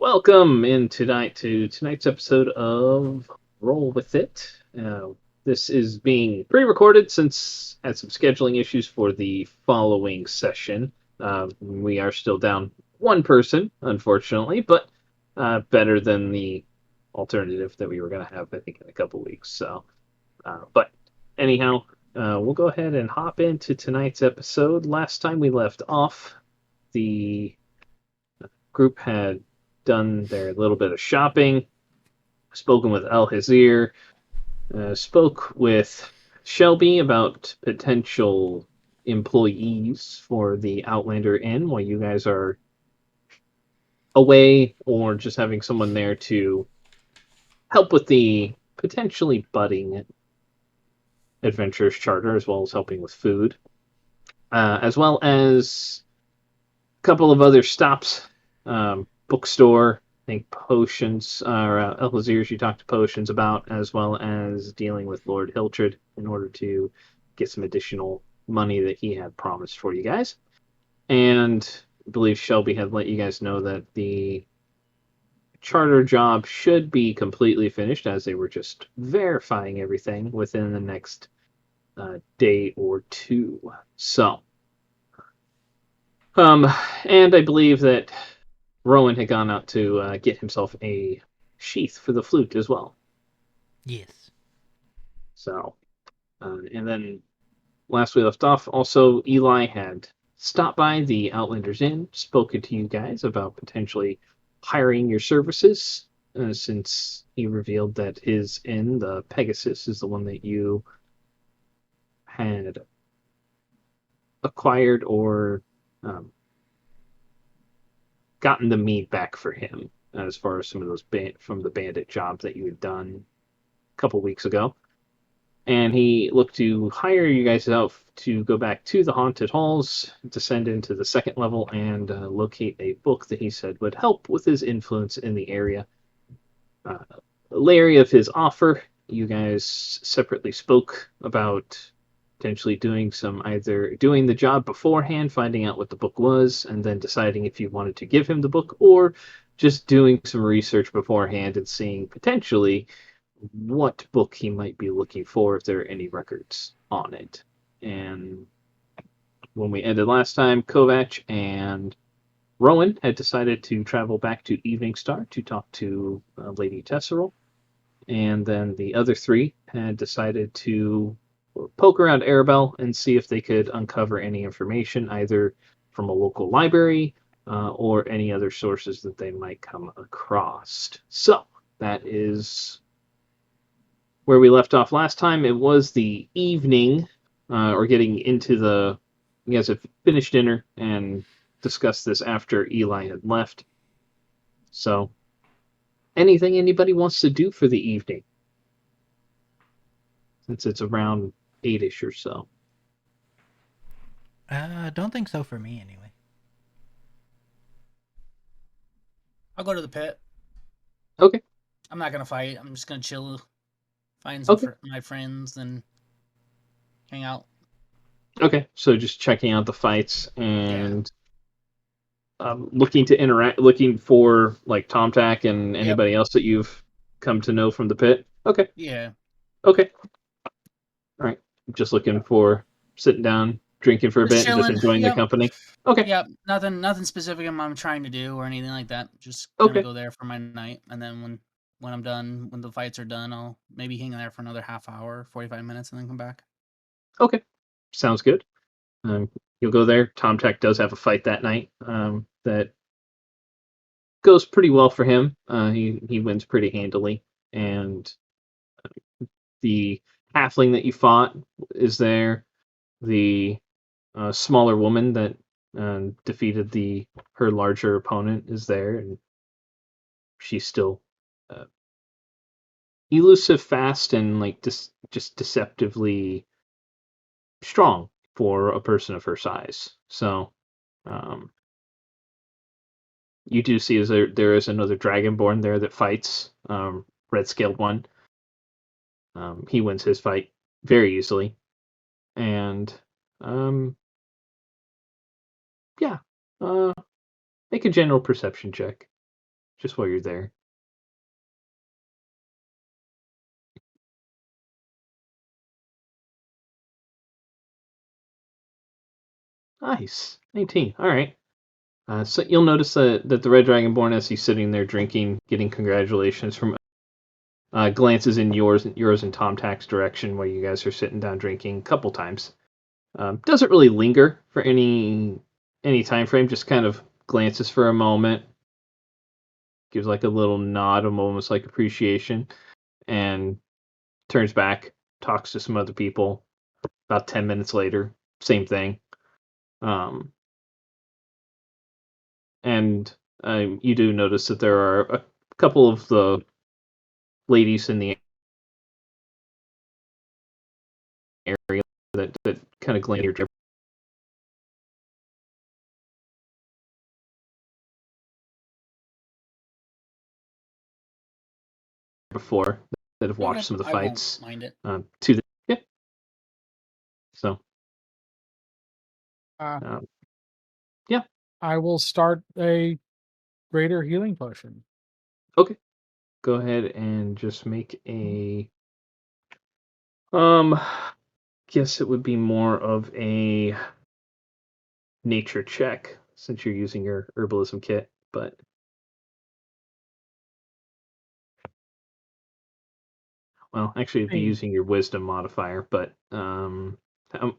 Welcome in tonight to tonight's episode of Roll With It. This is being pre-recorded since I had some scheduling issues for the following session. We are still down one person, unfortunately, but better than the alternative that we were going to have, I think, in a couple weeks. But anyhow, we'll go ahead and hop into tonight's episode. Last time we left off, the group had done their little bit of shopping, spoken with El Hazir, spoke with Shelby about potential employees for the Outlander Inn while you guys are away, or just having someone there to help with the potentially budding adventurers charter, as well as helping with food, as well as a couple of other stops, bookstore, I think potions, or Elhazir you talked to potions about, as well as dealing with Lord Hiltred in order to get some additional money that he had promised for you guys. And I believe Shelby had let you guys know that the charter job should be completely finished, as they were just verifying everything within the next day or two. So, and I believe that Rowan had gone out to get himself a sheath for the flute as well. Yes. So, and then last we left off, also Eli had stopped by the Outlanders Inn, spoken to you guys about potentially hiring your services, since he revealed that his inn, the Pegasus, is the one that you had acquired or um, gotten the mead back for him, as far as some of those from the bandit jobs that you had done a couple weeks ago. And he looked to hire you guys out to go back to the haunted halls, descend into the second level, and locate a book that he said would help with his influence in the area. Larry of his offer, you guys separately spoke about potentially either doing the job beforehand, finding out what the book was, and then deciding if you wanted to give him the book, or just doing some research beforehand and seeing potentially what book he might be looking for, if there are any records on it. And when we ended last time, Kovac and Rowan had decided to travel back to Evening Star to talk to Lady Tesserel. And then the other three had decided to poke around Arabelle and see if they could uncover any information, either from a local library or any other sources that they might come across. So that is where we left off last time. It was the evening, or getting into the. You guys have finished dinner and discussed this after Eli had left. So, anything anybody wants to do for the evening? Since it's around 8ish or so. Don't think so for me anyway. I'll go to the pit. Okay. I'm not gonna fight. I'm just gonna chill, find some Okay. my friends, and hang out. Okay. So just checking out the fights Yeah. and looking to interact, looking for like Tomtac and Yep. anybody else that you've come to know from the pit. Okay. Yeah. Okay. All right. Just looking for sitting down, drinking for a Just bit, and just chilling. enjoying the Yep. company. Okay. Yep. Nothing specific I'm trying to do or anything like that. Just gonna Okay. go there for my night, and then when I'm done, when the fights are done, I'll maybe hang there for another half hour, 45 minutes, and then come back. Okay. Sounds good. You'll go there. Tomtac does have a fight that night that goes pretty well for him. He wins pretty handily, and the halfling that you fought is there. The smaller woman that defeated her larger opponent is there, and she's still uh, elusive, fast, and like just deceptively strong for a person of her size. So, um, you do see there is another dragonborn there that fights, red scaled one. He wins his fight very easily, and um, yeah, make a general perception check. just while you're there. Nice. 19. All right. So you'll notice that the Red Dragonborn, as he's sitting there drinking, getting congratulations from, glances in yours and Tom Tack's direction while you guys are sitting down drinking a couple times. Doesn't really linger for any time frame. Just kind of glances for a moment, gives like a little nod of almost like appreciation, and turns back, talks to some other people. About 10 minutes later, same thing. And you do notice that there are a couple of the ladies in the area that kind of glance your trip before, that have watched Okay, some of the I won't fights. mind it. To the yeah. So Uh, yeah. I will start a greater healing potion. Okay. Go ahead and just make a guess it would be more of a nature check since you're using your herbalism kit, but well, actually it'd be Hey. using your wisdom modifier, but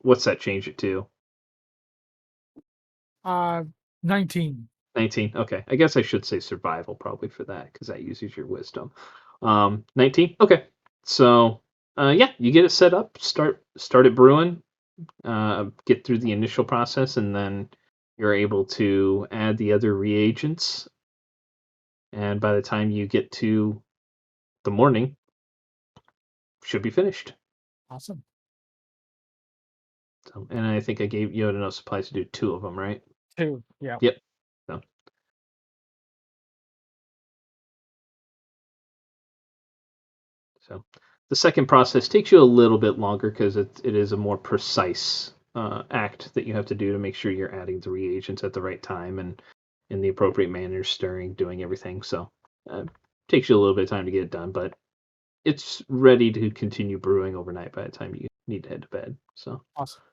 what's that change it to? 19. 19. Okay. I guess I should say survival probably for that because that uses your wisdom. 19. Okay. So, yeah, you get it set up, start it brewing, get through the initial process, and then you're able to add the other reagents. And by the time you get to the morning, should be finished. Awesome. So, and I think I gave you enough supplies to do 2 of them, right? 2. Yeah. Yep. So. So the second process takes you a little bit longer because it is a more precise act that you have to do to make sure you're adding the reagents at the right time and in the appropriate manner, stirring, doing everything. So takes you a little bit of time to get it done, but it's ready to continue brewing overnight by the time you need to head to bed. So Awesome.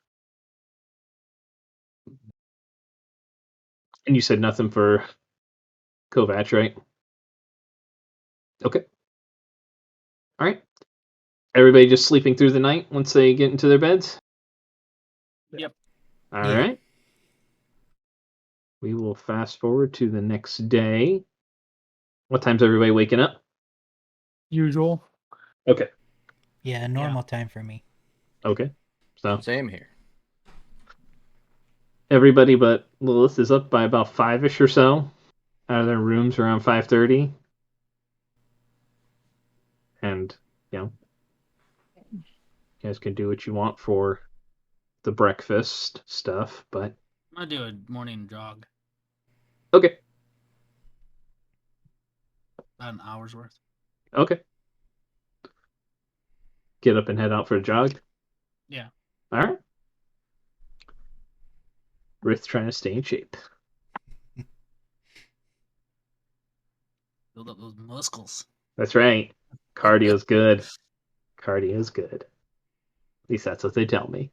and you said nothing for Kovac, right? Okay. All right. Everybody just sleeping through the night once they get into their beds? Yep. All Yeah. right. We will fast forward to the next day. What time's everybody waking up? Usual. Okay. Yeah, normal time for me. Okay. So Same here. everybody but Lilith is up by about 5-ish or so out of their rooms around 5:30. And, you guys can do what you want for the breakfast stuff, but I'm gonna do a morning jog, okay. about an hour's worth. Okay. Get up and head out for a jog. Yeah. All right. Rith trying to stay in shape. Build up those muscles. That's right. Cardio's good. Cardio's good. At least that's what they tell me.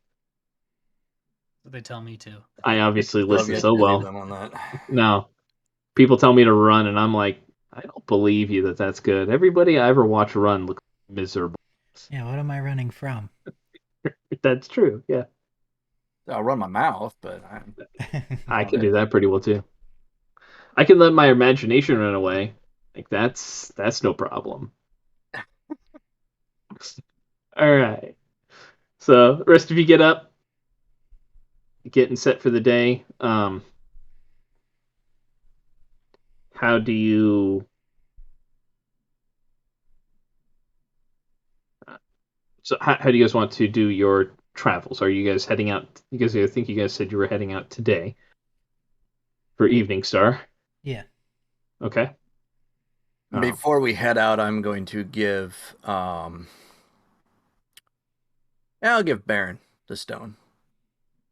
What they tell me to. I obviously Love listen getting so any of well. them on that. No, people tell me to run, and I'm like, I don't believe you that that's good. Everybody I ever watch run looks miserable. Yeah, what am I running from? That's true. Yeah, I'll run my mouth, but I can do that pretty well too. I can let my imagination run away. Like that's no problem. All right. So the rest of you get up, getting set for the day. How do you? So how do you guys want to do your travels? Are you guys heading out? Because I think you guys said you were heading out today for Evening Star. Yeah. Okay. before we head out, I'm going to give I'll give Baron the stone.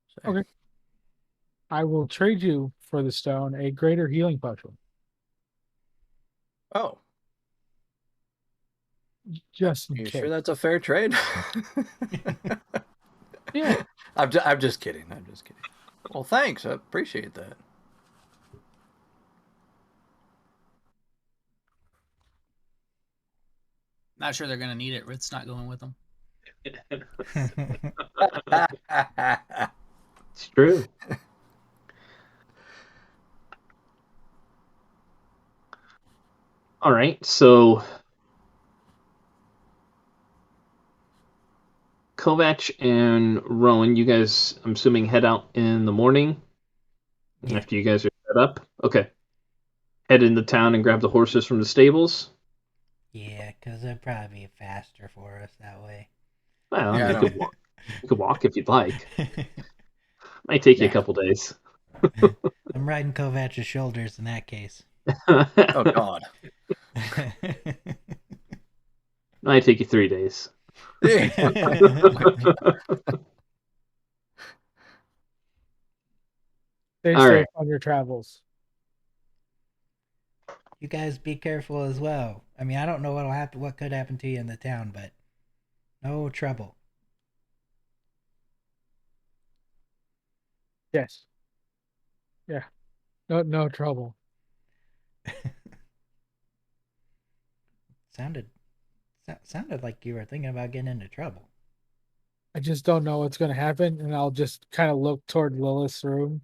So, Okay. I will trade you for the stone a greater healing potion. Oh, just in you case. sure that's a fair trade? Yeah. I'm just kidding. I'm just kidding. Well, thanks. I appreciate that. Not sure they're gonna need it. Rith's not going with them. It's true. All right, so Kovac and Rowan, you guys, I'm assuming, head out in the morning Yeah. after you guys are set up. Okay. Head into town and grab the horses from the stables. Yeah, because it'd probably be faster for us that way. Well, Yeah, I you don't- could walk. You could walk if you'd like. Might take you a Yeah. couple days. I'm riding Kovac's shoulders in that case. Oh God. Might take you 3 days. Stay All safe right. on your travels. You guys be careful as well. I mean, I don't know what could happen to you in the town, but no trouble. Yes. Yeah. No trouble. Sounded like you were thinking about getting into trouble. I just don't know what's going to happen, and I'll just kind of look toward Lilith's room.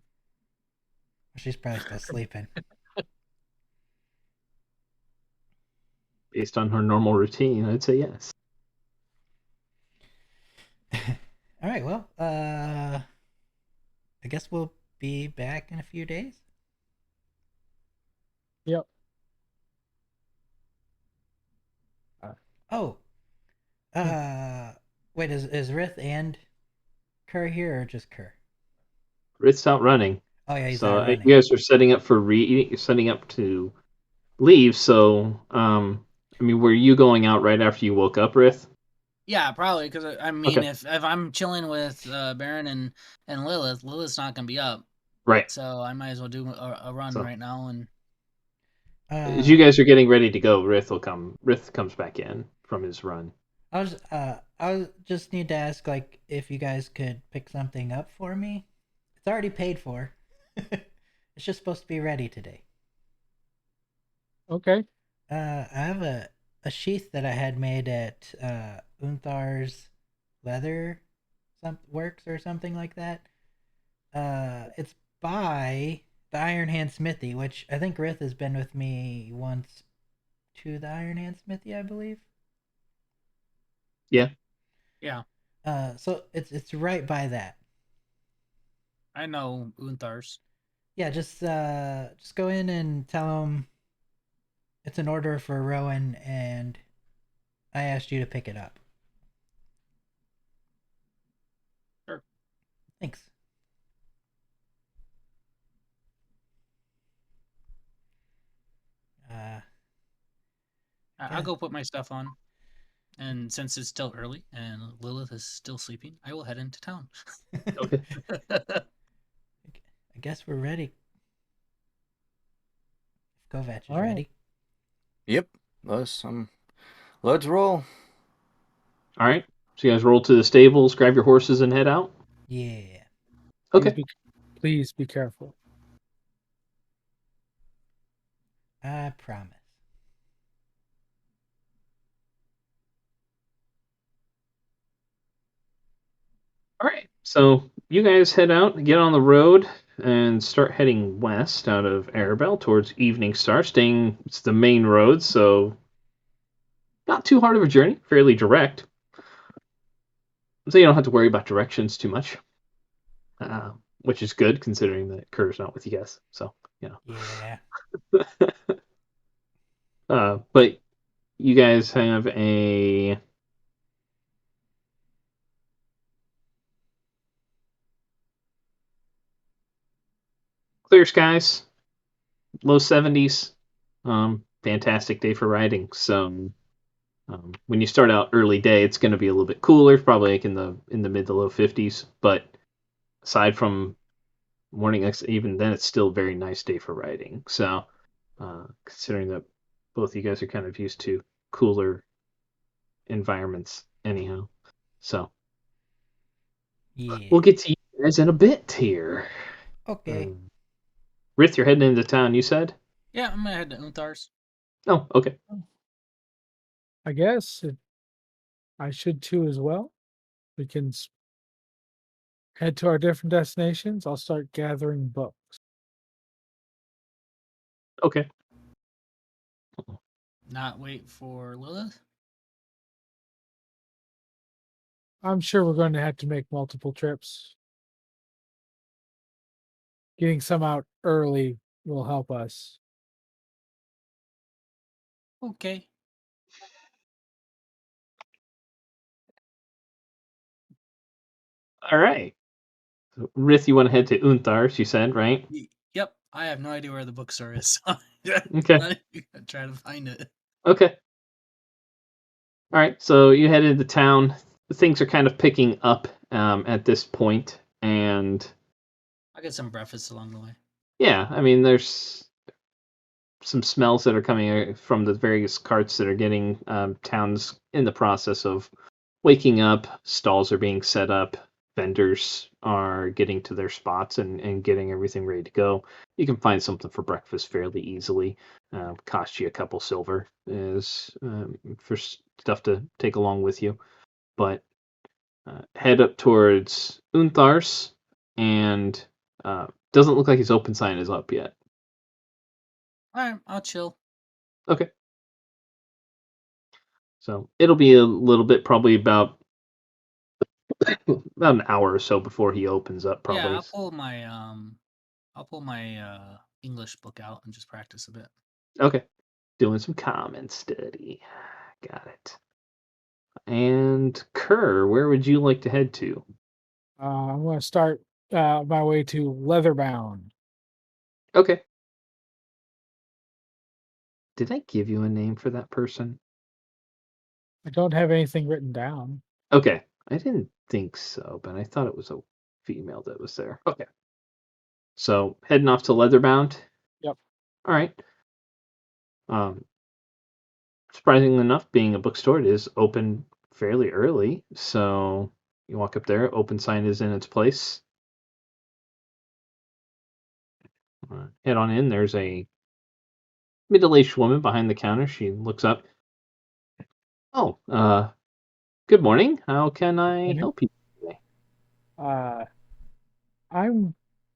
She's probably still sleeping. Based on her normal routine, I'd say yes. All right, well, I guess we'll be back in a few days. Yep. Oh, wait, is Rith and Kerr here or just Kerr? Rit's out running. Oh yeah, he's So out running. you guys are setting up for setting up to leave. So, I mean, were you going out right after you woke up, Rith? Yeah, probably because I mean, Okay. if I'm chilling with Baron and Lilith, Lilith's not gonna be up, Right. so I might as well do a run So- right now. And As you guys are getting ready to go, Rith comes back in from his run. I just need to ask, like, if you guys could pick something up for me. It's already paid for. It's just supposed to be ready today. Okay. I have a sheath that I had made at Unthar's leather works or something like that. It's by the Iron Hand Smithy, which I think Rith has been with me once to the Iron Hand Smithy, I believe. Yeah. yeah, So it's right by that. I know Unthar's. Yeah, just go in and tell him it's an order for Rowan, and I asked you to pick it up. Sure. Thanks. I'll go put my stuff on. And since it's still early and Lilith is still sleeping, I will head into town. Okay. I guess we're ready. Kovac is All right. ready. Yep. Let's roll. All right. So you guys roll to the stables, grab your horses, and head out. Yeah. Okay. Please be careful. I promise. All right. So you guys head out, get on the road, and start heading west out of Arabelle towards Evening Star. It's the main road, so not too hard of a journey. Fairly direct. So you don't have to worry about directions too much, which is good considering that Kerr's not with you guys. So Yeah. but you guys have a clear skies, low 70s. Fantastic day for riding. So when you start out early day, it's going to be a little bit cooler, probably like in the mid to low 50s. But aside from morning, even then, it's still a very nice day for riding. So considering that both of you guys are kind of used to cooler environments anyhow. So Yeah. we'll get to you guys in a bit here. Okay. Rith, you're heading into town, you said? Yeah, I'm gonna head to Unthar's. Oh, okay. I guess I should too as well. We can head to our different destinations. I'll start gathering books. Okay. Not wait for Lilith. I'm sure we're going to have to make multiple trips. Getting some out early will help us. Okay. All right. So, Rith, you want to head to Unthar's, you said, right? Yep. I have no idea where the bookstore is. So Okay. I'm gonna try to find it. Okay. All right. So you head into town. Things are kind of picking up at this point, and I'll get some breakfast along the way. yeah, I mean, there's some smells that are coming from the various carts that are getting towns in the process of waking up. Stalls are being set up. Vendors are getting to their spots and getting everything ready to go. You can find something for breakfast fairly easily. Cost you a couple silver is for stuff to take along with you. But head up towards Unthar's, and doesn't look like his open sign is up yet. All right, I'll chill. Okay. So it'll be a little bit, probably about an hour or so before he opens up. Probably. Yeah, I'll pull my English book out and just practice a bit. Okay. Doing some common study. Got it. And Kerr, where would you like to head to? I'm going to start my way to Leatherbound. Okay. Did I give you a name for that person? I don't have anything written down. Okay. I didn't think so, but I thought it was a female that was there. Okay. So heading off to Leatherbound. Yep. All right. Surprisingly enough, being a bookstore, it is open fairly early. So you walk up there, open sign is in its place. Head on in. There's a middle-aged woman behind the counter. She looks up. Oh, good morning. How can I Morning. help you today? I'm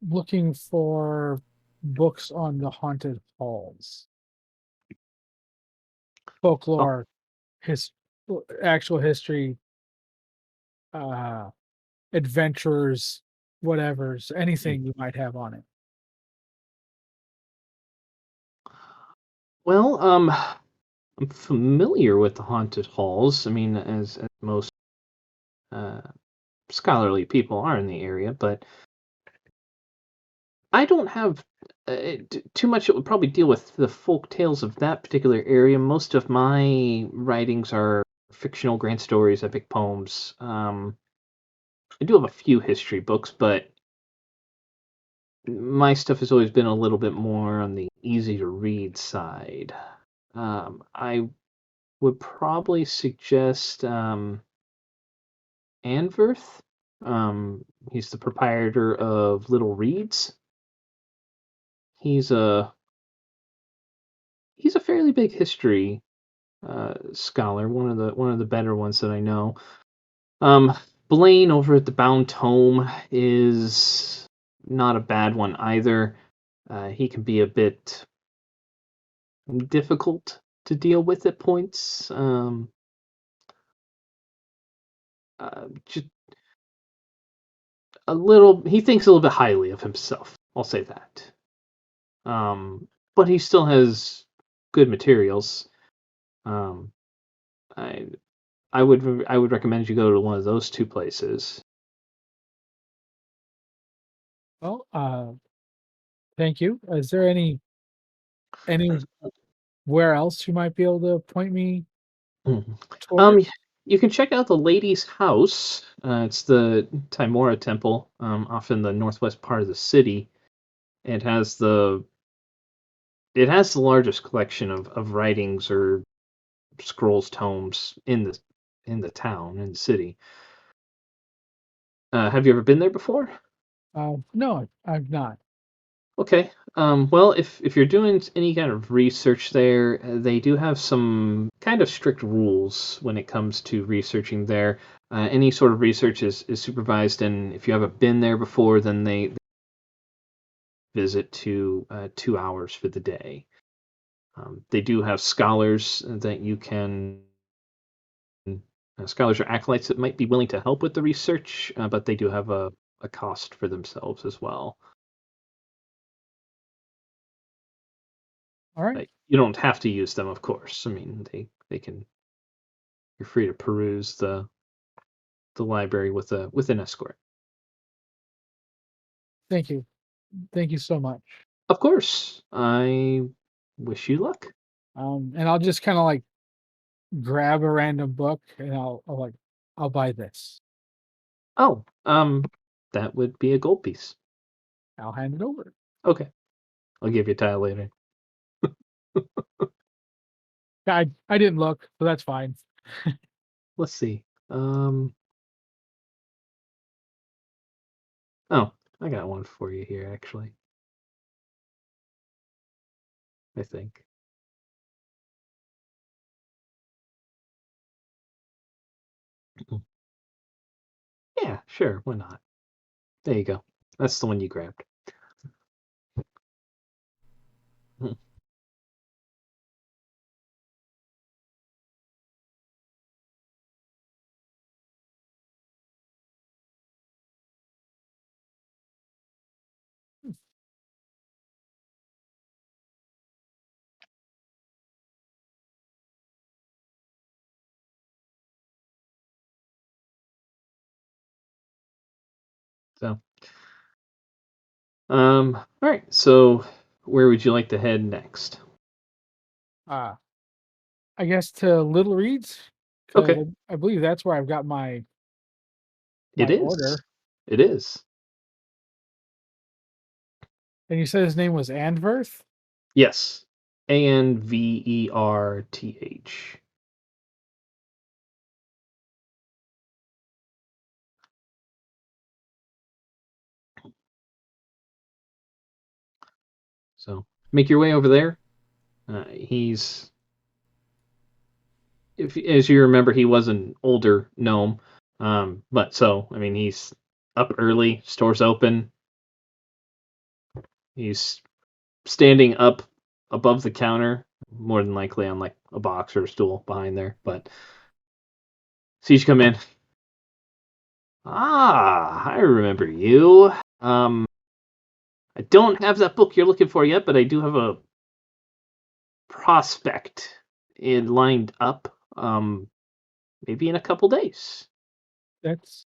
looking for books on the haunted halls, folklore, his actual history, uh, adventures, whatever's anything you might have on it. Well, I'm familiar with the haunted halls. I mean, as most uh, scholarly people are in the area, but I don't have too much. It would probably deal with the folk tales of that particular area. Most of my writings are fictional grand stories, epic poems. I do have a few history books, but my stuff has always been a little bit more on the easy to read side. I would probably suggest Anverth. He's the proprietor of Little Reeds. He's a fairly big history scholar, one of the better ones that I know. Blaine over at the Bound Tome is not a bad one either. He can be a bit difficult to deal with at points. Just a little. He thinks a little bit highly of himself. I'll say that. But he still has good materials. Um, I I would recommend you go to one of those two places. Well, thank you. Is there anywhere else you might be able to point me Mhm. toward? You can check out the Lady's House. It's the Timora Temple, off in the northwest part of the city. It has the it has the largest collection of writings or scrolls, tomes in the town, in the city. Have you ever been there before? No, I've not. Okay. Well, if you're doing any kind of research there, they do have some kind of strict rules when it comes to researching there. Any sort of research is supervised, and if you haven't been there before, then they visit to 2 hours for the day. They do have scholars that you can. Scholars or acolytes that might be willing to help with the research, but they do have a cost for themselves as well. All right. You don't have to use them, of course. I mean, they can. You're free to peruse the library with an escort. Thank you. Thank you so much. Of course, I wish you luck. And I'll just kind of like grab a random book and I'll buy this. Oh, that would be a gold piece. I'll hand it over. Okay, I'll give you a tile later. I didn't look, so that's fine. Let's see. Oh, I got one for you here, actually. I think. Yeah, sure. Why not? There you go. That's the one you grabbed. So, all right. So, where would you like to head next? Uh I guess to Little Reeds, Okay, because I believe that's where I've got my it is. order. It is. And you said his name was Andverth? Yes. Anverth. So make your way over there. He's, if as you remember, he was an older gnome. But so I mean, he's up early, stores open. He's standing up above the counter, more than likely on like a box or a stool behind there. But sees you come in. Ah, I remember you. I don't have that book you're looking for yet, but I do have a prospect lined up. Maybe in a couple days. That's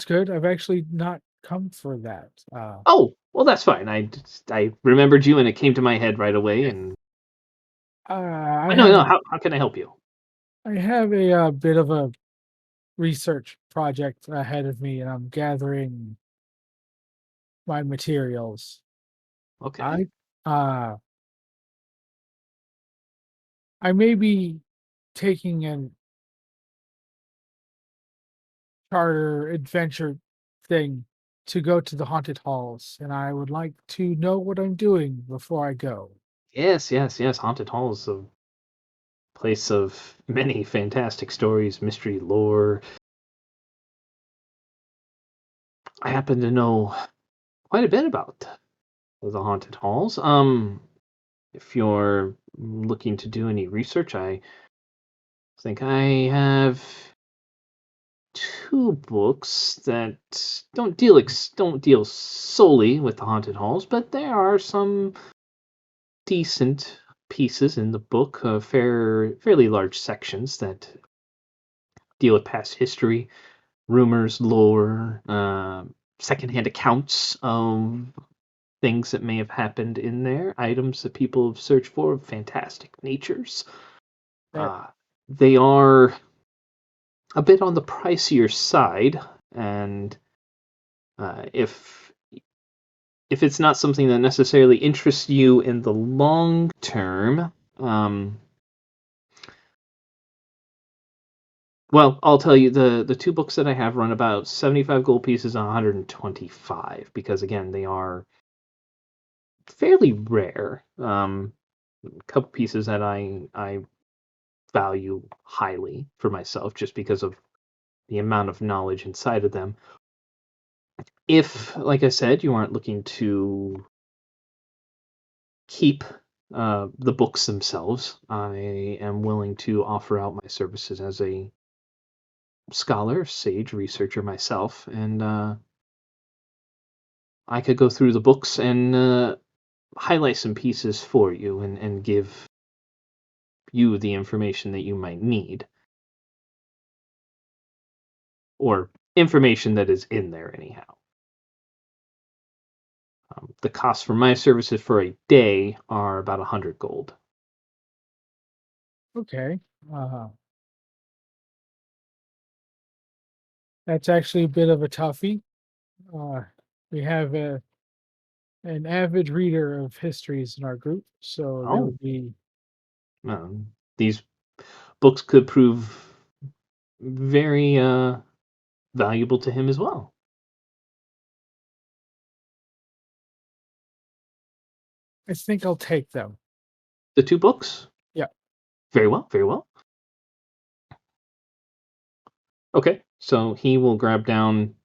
good. I've actually not come for that. Oh, well, that's fine. I remembered you, and it came to my head right away. And I no, have no. How can I help you? I have a bit of a research project ahead of me, and I'm gathering my materials. Okay. Uh I may be taking an charter adventure thing to go to the haunted halls, and I would like to know what I'm doing before I go. Yes, yes, yes. Haunted Hall is a place of many fantastic stories, mystery, lore. I happen to know quite a bit about the haunted halls. If you're looking to do any research, I think I have two books that don't deal solely with the haunted halls, but there are some decent pieces in the book, fairly large sections that deal with past history, rumors, lore, secondhand accounts of things that may have happened in there, items that people have searched for of fantastic natures. That Uh, they are a bit on the pricier side, and if if it's not something that necessarily interests you in the long term, well, I'll tell you, the two books that I have run about 75 gold pieces and 125, because again, they are fairly rare. A couple pieces that I value highly for myself just because of the amount of knowledge inside of them. If, like I said, you aren't looking to keep the books themselves, I am willing to offer out my services as a scholar, sage, researcher myself, and I could go through the books and highlight some pieces for you and give you the information that you might need. Or information that is in there, anyhow. The cost for my services for a day are about 100 gold. Okay. That's actually a bit of a toughie. We have an avid reader of histories in our group, so there Oh, would be. these books could prove very valuable to him as well. I think I'll take them. The two books? Yeah. Very well, very well. Okay, so he will grab down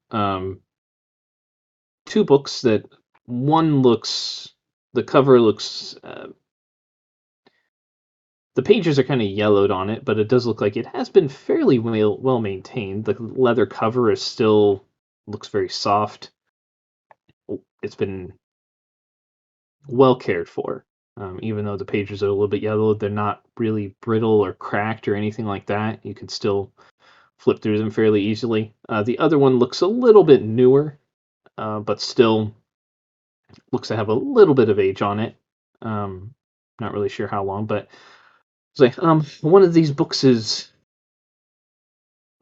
two books that the cover looks, the pages are kind of yellowed on it, but it does look like it has been fairly well maintained. The leather cover is still looks very soft. It's been well cared for. Even though the pages are a little bit yellowed, they're not really brittle or cracked or anything like that. You can still flip through them fairly easily. The other one looks a little bit newer, but still looks to have a little bit of age on it. Not really sure how long, but it's like one of these books is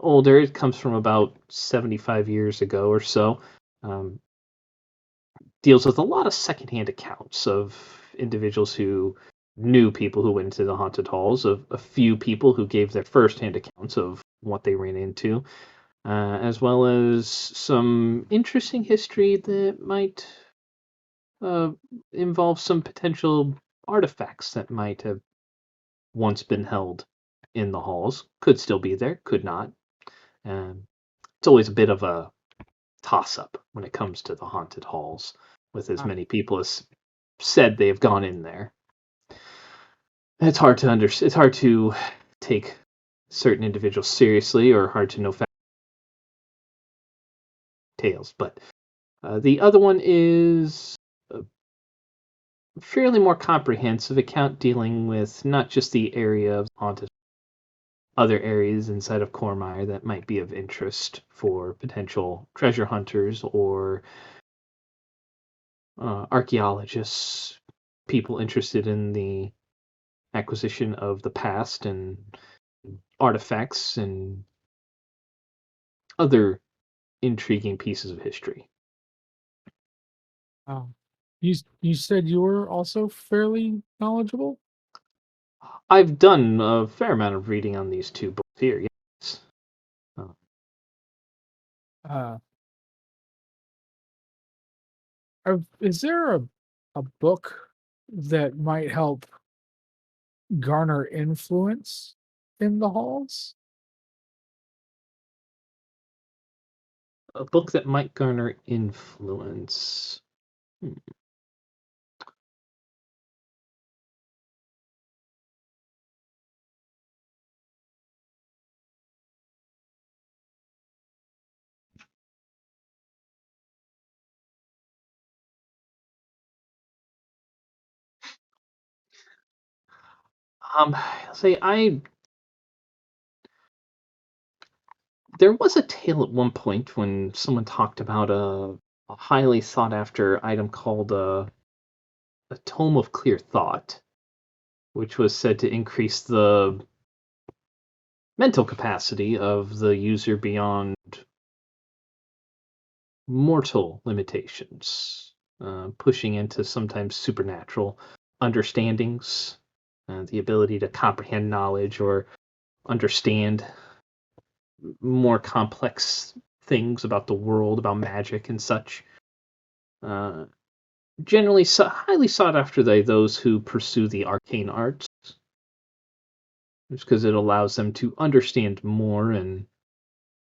older. It comes from about 75 years ago or so. Deals with a lot of secondhand accounts of individuals who knew people who went into the haunted halls, of a few people who gave their firsthand accounts of what they ran into, as well as some interesting history that might involve some potential artifacts that might have once been held in the halls. Could still be there, could not. It's always a bit of a toss-up when it comes to the haunted halls, with as Ah, many people as said they have gone in there. It's hard to It's hard to take certain individuals seriously, or hard to know tales. But the other one is a fairly more comprehensive account dealing with not just the area of haunted, other areas inside of Cormire that might be of interest for potential treasure hunters or archaeologists, people interested in the acquisition of the past and artifacts and other intriguing pieces of history. oh. You said you were also fairly knowledgeable? I've done a fair amount of reading on these two books here, yes. Uh, is there a book that might help garner influence in the halls? A book that might garner influence. Say there was a tale at one point when someone talked about a highly sought after item called a tome of clear thought, which was said to increase the mental capacity of the user beyond mortal limitations. pushing into sometimes supernatural understandings, the ability to comprehend knowledge or understand more complex things about the world, about magic and such. Uh, Generally highly sought after by those who pursue the arcane arts, just because it allows them to understand more and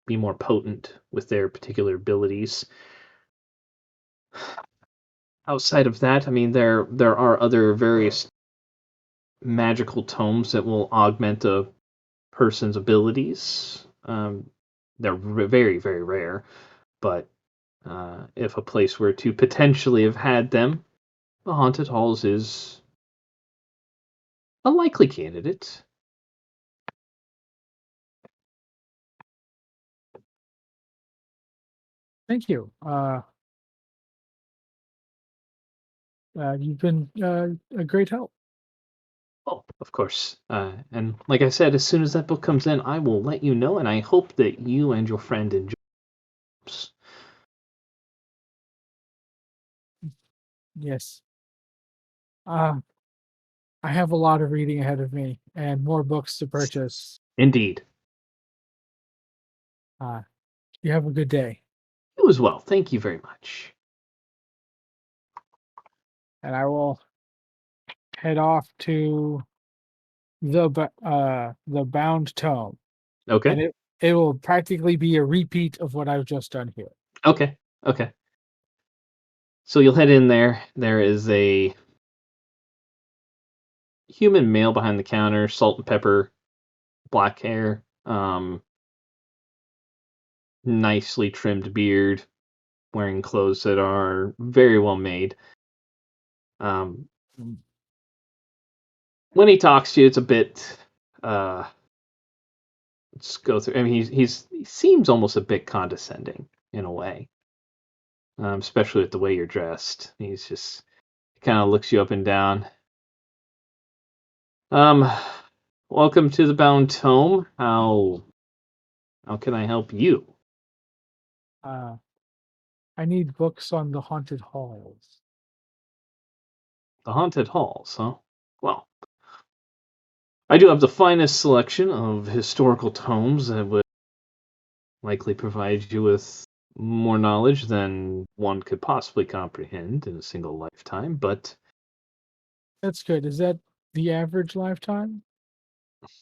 be more potent with their particular abilities. Outside of that, I mean, there are other various magical tomes that will augment a person's abilities. They're very, very rare, but if a place were to potentially have had them, the Haunted Halls is a likely candidate. Thank you. You've been a great help. Oh, of course. And like I said, as soon as that book comes in, I will let you know, and I hope that you and your friend enjoy it. Yes. I have a lot of reading ahead of me and more books to purchase. Indeed. You have a good day. You as well. Thank you very much. And I will head off to the bound tome. Okay. And it will practically be a repeat of what I've just done here. Okay. Okay. So you'll head in there. There is a human male behind the counter, salt and pepper, black hair, nicely trimmed beard, wearing clothes that are very well made. When he talks to you, it's a bit. Let's go through. I mean, he seems almost a bit condescending in a way, especially with the way you're dressed. He's just kind of looks you up and down. Um, Welcome to the Bound Tome. How can I help you? I need books on the haunted halls. The Haunted Halls, huh? Well, I do have the finest selection of historical tomes that would likely provide you with more knowledge than one could possibly comprehend in a single lifetime, but That's good. Is that the average lifetime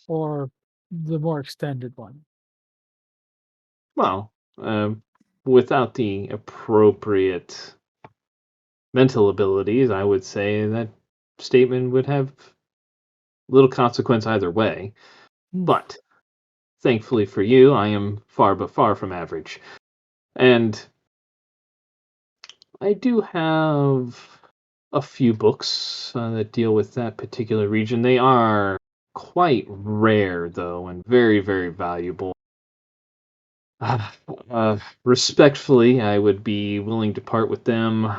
or the more extended one? well, without the appropriate mental abilities, I would say that statement would have little consequence either way. But thankfully for you, I am far but far from average. And I do have a few books that deal with that particular region. They are quite rare, though, and very, very valuable. Respectfully, I would be willing to part with them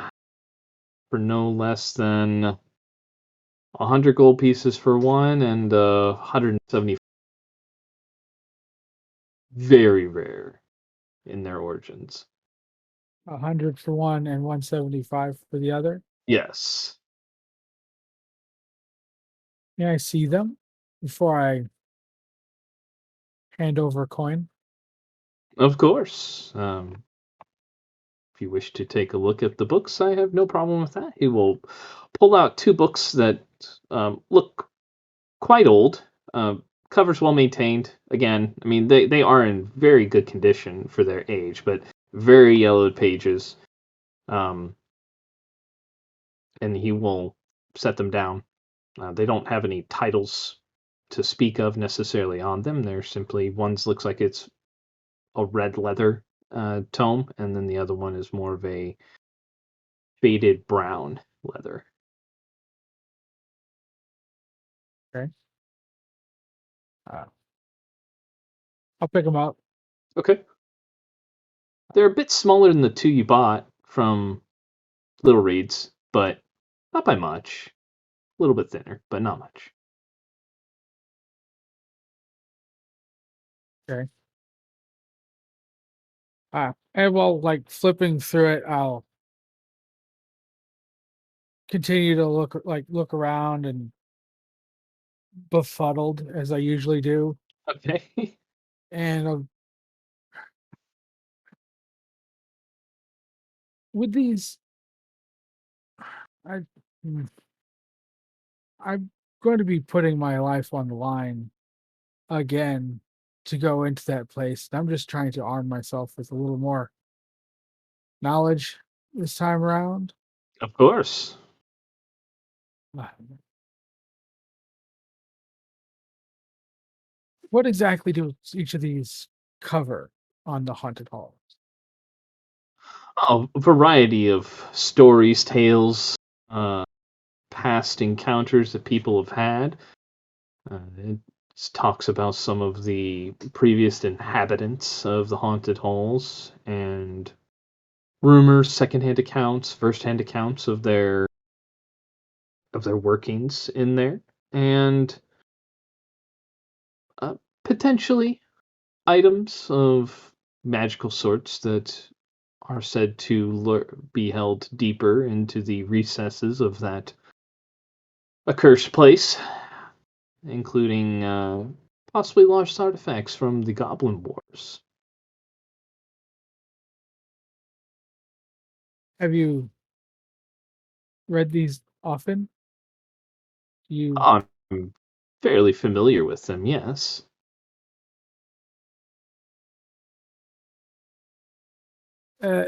for no less than 100 gold pieces for one and 170. Very rare in their origins. 100 for one and 175 for the other. Yes. May I see them before I hand over a coin? Of course. If you wish to take a look at the books, I have no problem with that. He will pull out two books that look quite old. Covers well maintained. Again, I mean they are in very good condition for their age, but very yellowed pages. And he will set them down. They don't have any titles to speak of necessarily on them. They're simply one's looks like it's a red leather tome, and then the other one is more of a faded brown leather. Okay. I'll pick them up. Okay. They're a bit smaller than the two you bought from Little Reeds, but not by much. A little bit thinner, but not much. Okay. And while like flipping through it, I'll continue to look around and befuddled as I usually do, Okay. and with these, I, hmm, I'm going to be putting my life on the line again to go into that place. I'm just trying to arm myself with a little more knowledge this time around. Of course. What exactly do each of these cover on the haunted halls? A variety of stories, tales, uh, past encounters that people have had. It talks about some of the previous inhabitants of the haunted halls and rumors, secondhand accounts, firsthand accounts of their workings in there, and uh, potentially items of magical sorts that are said to be held deeper into the recesses of that accursed place, including possibly lost artifacts from the Goblin Wars. Have you read these often? You I'm fairly familiar with them, yes. uh,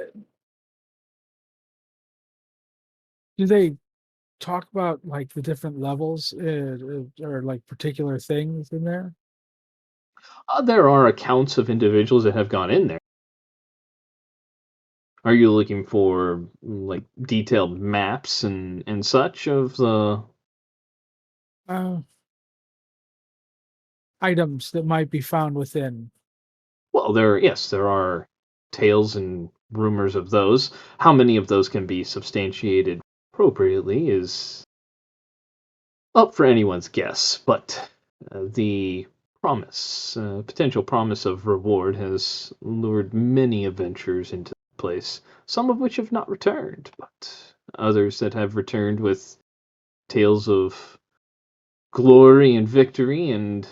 do they talk about like the different levels or like particular things in there? There are accounts of individuals that have gone in there. Are you looking for like detailed maps and such of the? Uh, items that might be found within. Well, there are tales and rumors of those. How many of those can be substantiated appropriately is up for anyone's guess, but the potential promise of reward has lured many adventurers into the place, some of which have not returned, but others that have returned with tales of glory and victory and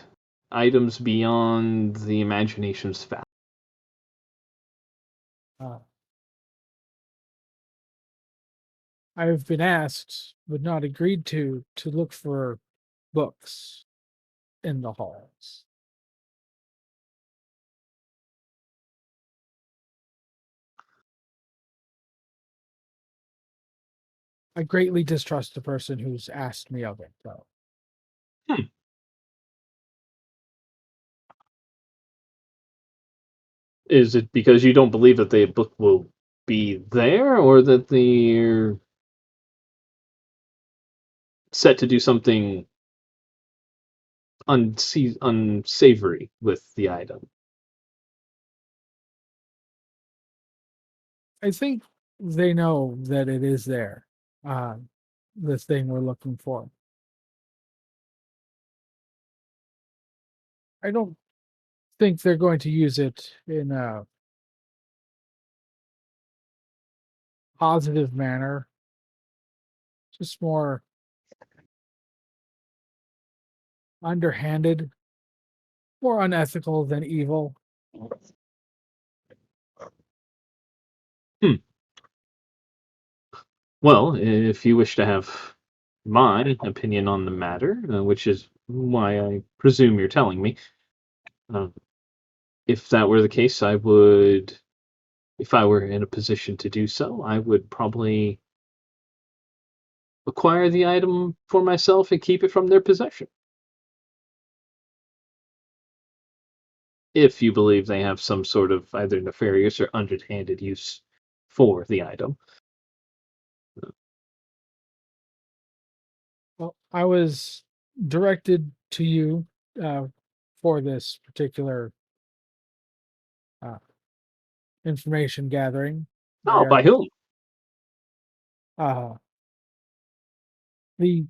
items beyond the imagination's fathom. Uh, I've been asked, but not agreed to look for books in the halls. I greatly distrust the person who's asked me of it, though. Hmm. Is it because you don't believe that the book will be there, or that they're set to do something unsavory with the item? I think they know that it is there, uh, the thing we're looking for. I don't think they're going to use it in a positive manner, just more underhanded, more unethical than evil. Hmm. Well, if you wish to have my opinion on the matter, which is why I presume you're telling me, uh, if that were the case, if I were in a position to do so, I would probably acquire the item for myself and keep it from their possession. If you believe they have some sort of either nefarious or underhanded use for the item. Well, I was directed to you uh, for this particular uh, information gathering Oh, by by whom? uh, the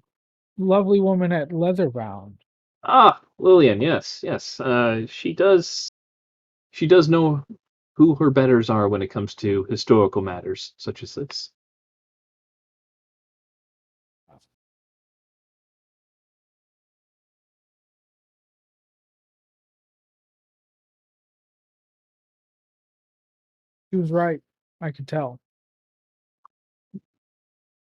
lovely woman at Leatherbound. Ah, Lillian, yes, yes. She does know who her betters are when it comes to historical matters such as this. He was right. I could tell.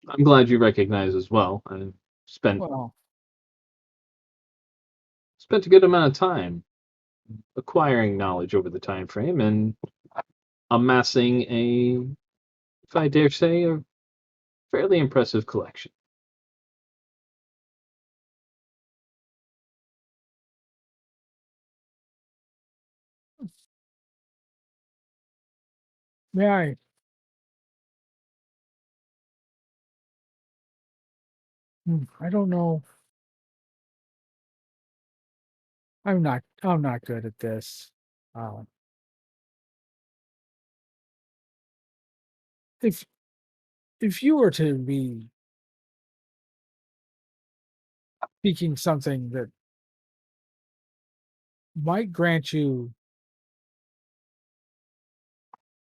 I'm glad you recognize as well. I spent Well, spent a good amount of time acquiring knowledge over the time frame and amassing a, if I dare say, a fairly impressive collection. may I? I don't know. I'm not. I'm not good at this. Uh, if if you were to be speaking something that might grant you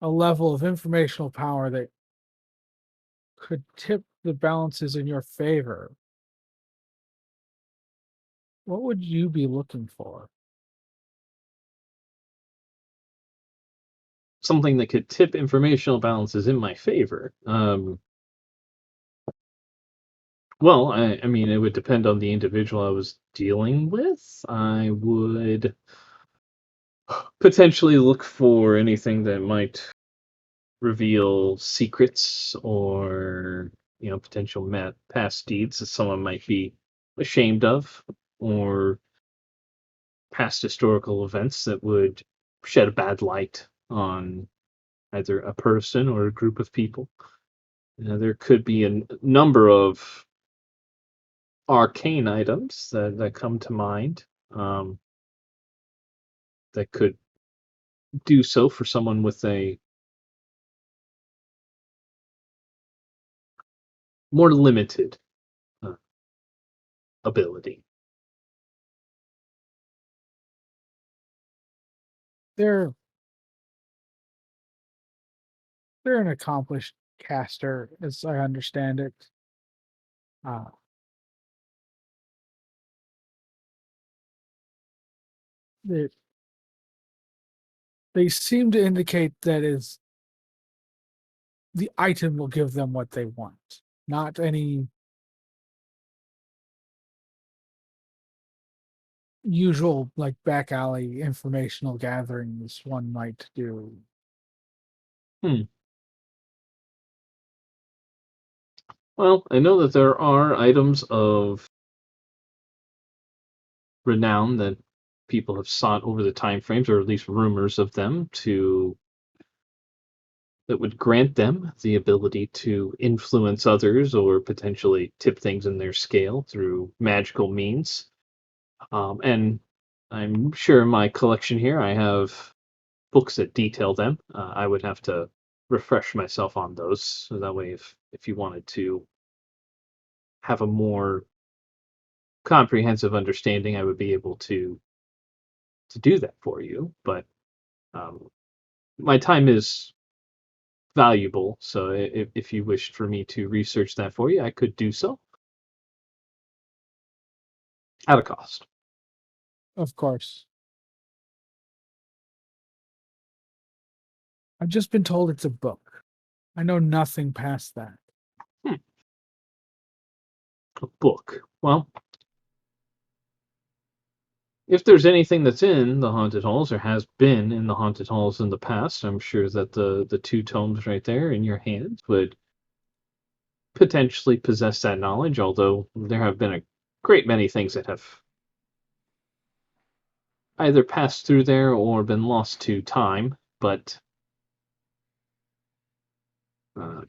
a level of informational power that could tip the balances in your favor, what would you be looking for? Something that could tip informational balances in my favor. Well, I mean, it would depend on the individual I was dealing with. I would potentially look for anything that might reveal secrets or, potential past deeds that someone might be ashamed of, or past historical events that would shed a bad light on either a person or a group of people. There could be a number of arcane items that come to mind, that could do so for someone with a more limited uh, ability. They're they're an accomplished caster, as I understand it. Uh, they they seem to indicate that is the item will give them what they want, not any usual like back alley informational gatherings one might do. Hmm. Well, I know that there are items of renown that people have sought over the time frames, or at least rumors of them, to that would grant them the ability to influence others or potentially tip things in their scale through magical means. And I'm sure in my collection here I have books that detail them. I would have to refresh myself on those, so that way, if you wanted to have a more comprehensive understanding, I would be able to do that for you. But um, my time is valuable, so if you wished for me to research that for you, I could do so at a cost. Of course. I've just been told it's a book. I know nothing past that. Hmm. A book. Well, if there's anything that's in the haunted halls or has been in the haunted halls in the past, I'm sure that the two tomes right there in your hands would potentially possess that knowledge, although there have been a great many things that have either passed through there or been lost to time. But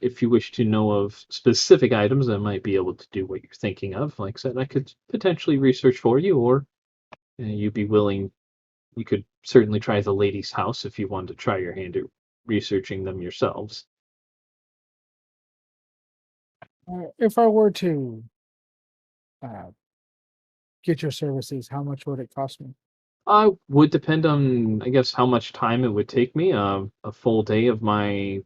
if you wish to know of specific items that might be able to do what you're thinking of, like I said, I could potentially research for you, or you'd be willing, you could certainly try the lady's house if you wanted to try your hand at researching them yourselves. If I were to uh, get your services, how much would it cost me? Would depend on, I guess, how much time it would take me. A full day of my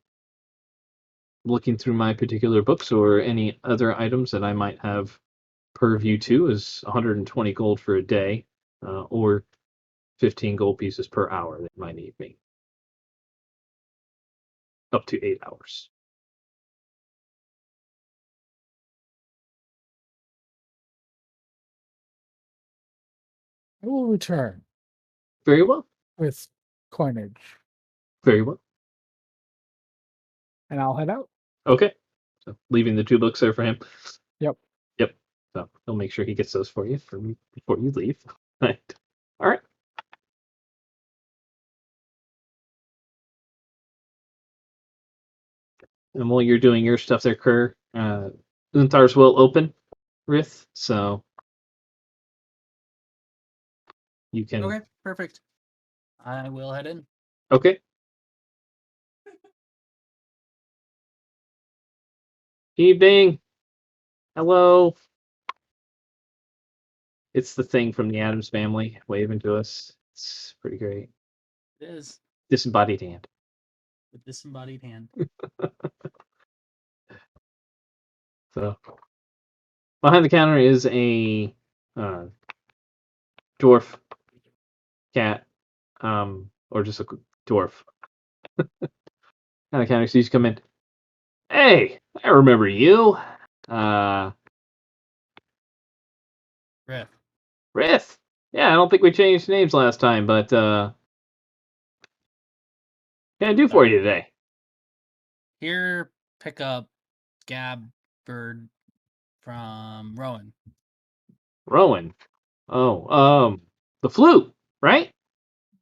looking through my particular books or any other items that I might have purview to is 120 gold for a day, or 15 gold pieces per hour that might need me. up to 8 hours. I will return Very well. with coinage, Very well. and I'll head out. Okay. So leaving the 2 books there for him. Yep. Yep. So he'll make sure he gets those for you before you leave. Right. All right. And while you're doing your stuff there, Kerr, Unthar's will open, Rith, so you can. Okay, perfect. I will head in. Okay. Evening. Hello. It's the thing from the Addams Family waving to us. It's pretty great. It is Disembodied hand. the disembodied hand. So behind the counter is a dwarf cat, or just a dwarf. Behind the counter sees you come in. Hey, I remember you. Riff. Rith. Yeah, I don't think we changed names last time, but what can I do for you today? Here, pick up Gab Bird from Rowan. Rowan. Oh, the flute, right?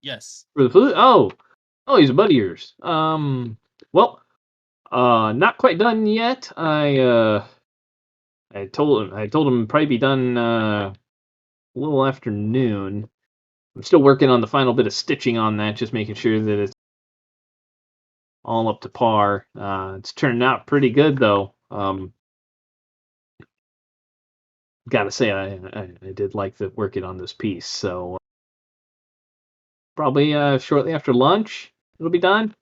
Yes. For the flute? Oh, he's a buddy of yours. Well, not quite done yet. I told him it'd probably be done a little after noon. I'm still working on the final bit of stitching on that, just making sure that it's all up to par. It's turning out pretty good though. Gotta say, I did like the working on this piece. So probably shortly after lunch, it'll be done.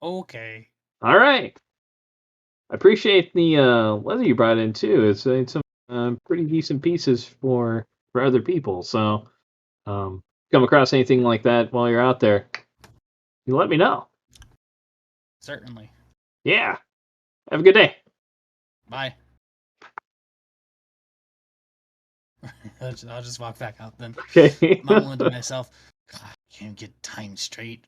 Okay. All right. I appreciate the leather you brought in too. It's some pretty decent pieces for other people. So, come across anything like that while you're out there, you let me know. Certainly. Yeah. Have a good day. Bye. I'll just walk back out then. Okay. Mumbling to myself, God, I can't get time straight.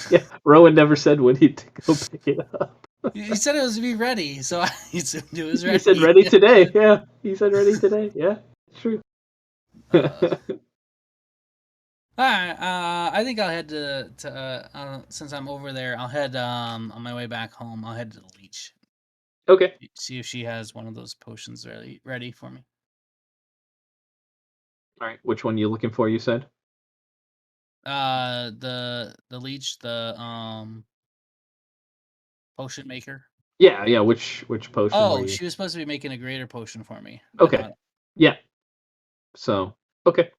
Yeah. Rowan never said when he'd go pick it up. He said it was to be ready, so I assumed it was ready. He said ready today. Yeah. He said ready today. Yeah. It's true. Alright, I think I'll head to since I'm over there, I'll head on my way back home. I'll head to the leech. Okay. See if she has one of those potions ready for me. All right. Which one are you looking for? You said. The leech, the potion maker. Yeah. Yeah. Which potion were Oh, you? she was supposed to be making a greater potion for me. Okay. Yeah. So. Okay.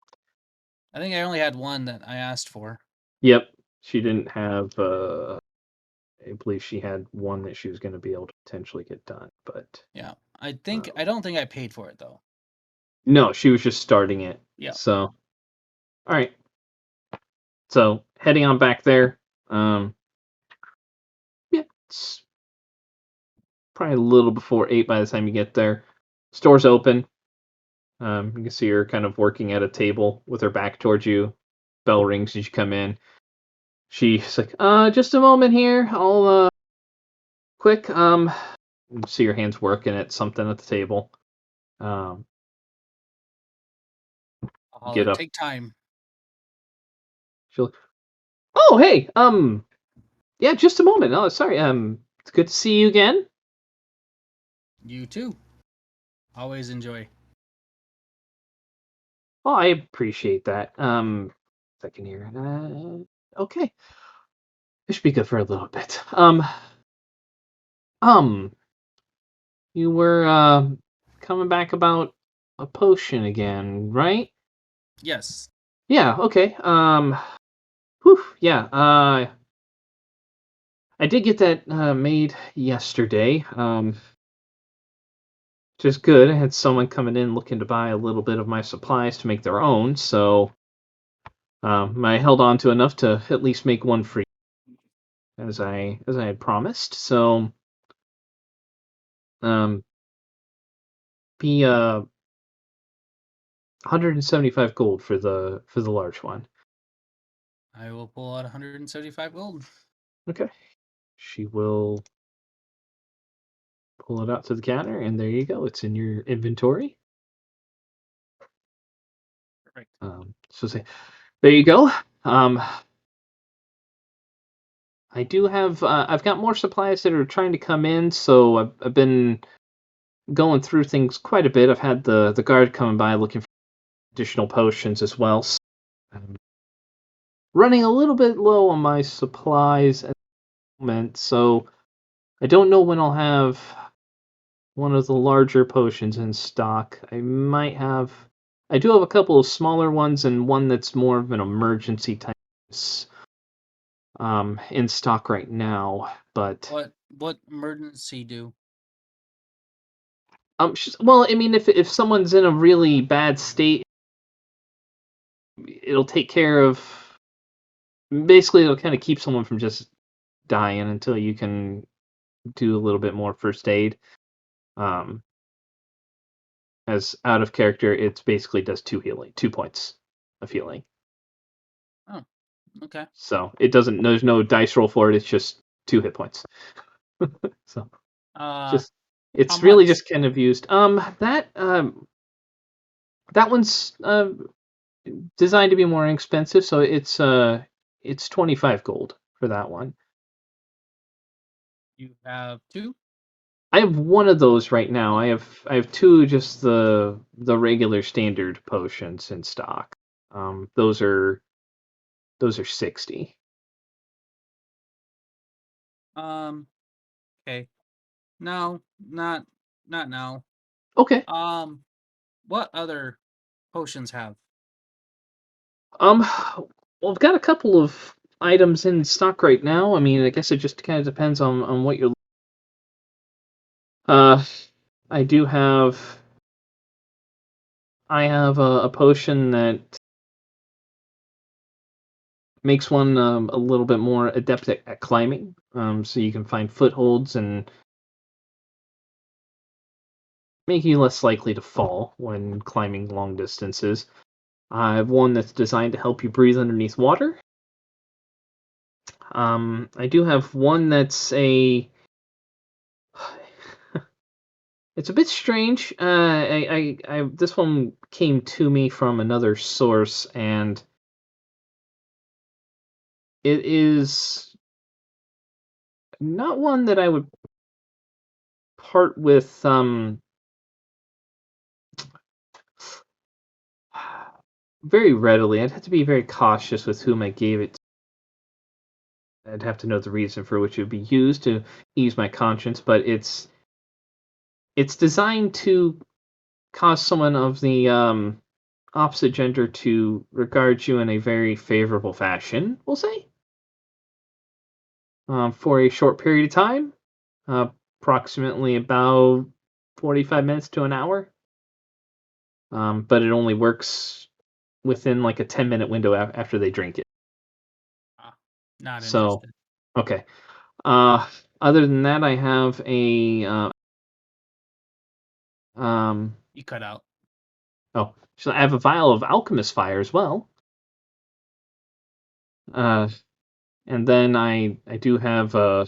I think I only had one that I asked for. Yep. She didn't have. I believe she had one that she was going to be able to potentially get done, but Yeah, I don't think I paid for it though. no, she was just starting it. Yeah. So, all right. So heading on back there. Yeah, it's probably a little before 8 by the time you get there. Store's open. You can see her kind of working at a table with her back towards you. Bell rings as you come in. She's like, just a moment here. I'll quick, you see her hands working at something at the table. I'll Get up. take time. She'll, oh, hey, yeah, just a moment. Oh, sorry. It's good to see you again. You too. Always enjoy. Oh, I appreciate that. Second here. Okay. This should be good for a little bit. You were coming back about a potion again, right? Yes. Yeah. Okay. Whew, yeah. I did get that made yesterday. Just good. I had someone coming in looking to buy a little bit of my supplies to make their own, so I held on to enough to at least make one free, as I had promised. So, be 175 gold for the large one. I will pull out 175 gold. Okay. She will pull it out to the counter, and there you go. It's in your inventory. Perfect. So say, there you go. I do have. I've got more supplies that are trying to come in, so I've been going through things quite a bit. I've had the guard coming by looking for additional potions as well. So I'm running a little bit low on my supplies at the moment, so I don't know when I'll have one of the larger potions in stock. I might have. I do have a couple of smaller ones and one that's more of an emergency type in stock right now. But What emergency do? well, I mean, if someone's in a really bad state, it'll take care of. Basically, it'll kind of keep someone from just dying until you can do a little bit more first aid. As out of character, it basically does 2 points of healing. Oh, okay. So it doesn't. There's no dice roll for it. It's just 2 hit points. So just it's how really much? just kind of used. That one's designed to be more expensive, so it's 25 gold for that one. You have 2? I have one of those right now. I have 2 just the regular standard potions in stock. Those are 60. Okay. No, not now. Okay. What other potions have? Well, I've got a couple of items in stock right now. I mean, I guess it just kind of depends on what you're. Uh, I do have. I have a potion that makes one a little bit more adept at climbing. So you can find footholds and make you less likely to fall when climbing long distances. I have one that's designed to help you breathe underneath water. I do have one that's a. It's a bit strange. This one came to me from another source, and it is not one that I would part with. Very readily. I'd have to be very cautious with whom I gave it. I'd have to know the reason for which it would be used to ease my conscience, but it's designed to cause someone of the opposite gender to regard you in a very favorable fashion, we'll say, for a short period of time, approximately about 45 minutes to an hour. But it only works within like a 10-minute window after they drink it. Not So, interested. okay. Other than that, I have a You cut out. oh, so I have a vial of alchemist fire as well. And then I do have a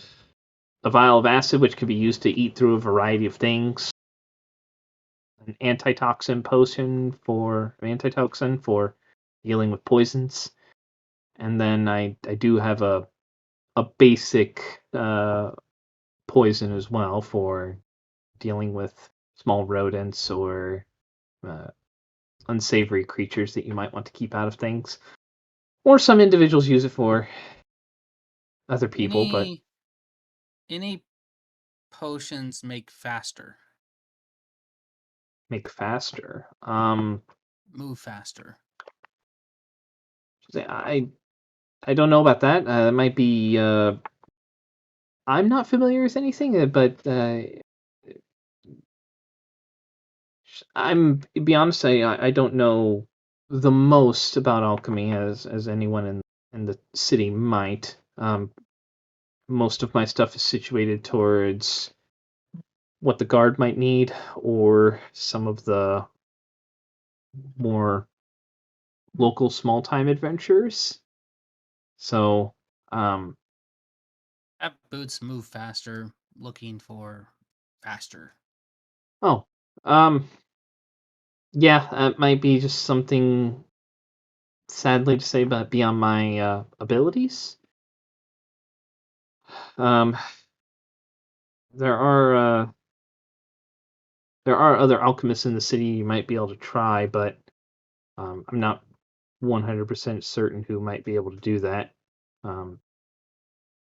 vial of acid, which can be used to eat through a variety of things. An antitoxin for dealing with poisons. And then I do have a basic poison as well for dealing with small rodents or unsavory creatures that you might want to keep out of things. Or some individuals use it for other people, but Any potions make faster, make faster. move faster. I don't know about that. That might be. I'm not familiar with anything, but I'm. To be honest, I don't know the most about alchemy as anyone in the city might. Most of my stuff is situated towards what the guard might need, or some of the more local small time adventures. So, Have boots move faster, looking for faster. oh, um, yeah, that might be just something sadly to say, but beyond my abilities. Um, there are there are other alchemists in the city you might be able to try, but I'm not 100% certain who might be able to do that. Um,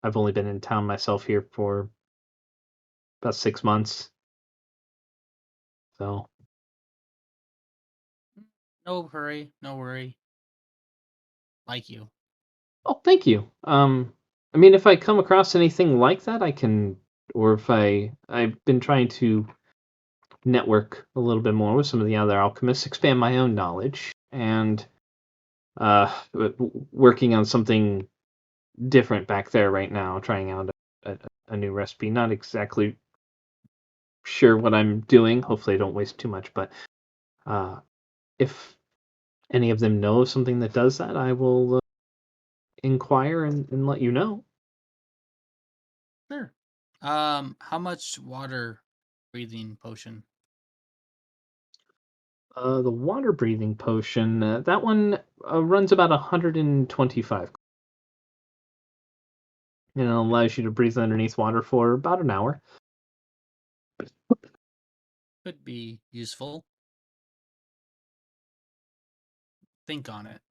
I've only been in town myself here for about 6 months, so No hurry, no worry. Like you. oh, thank you. I mean, if I come across anything like that, I can, or if I've been trying to network a little bit more with some of the other alchemists, expand my own knowledge, and working on something different back there right now, trying out a new recipe. Not exactly sure what I'm doing. Hopefully, I don't waste too much, but if any of them know of something that does that, I will inquire and let you know. Sure. How much water breathing potion? The water breathing potion, that one runs about 125, and it allows you to breathe underneath water for about an hour. Could be useful. Think on it.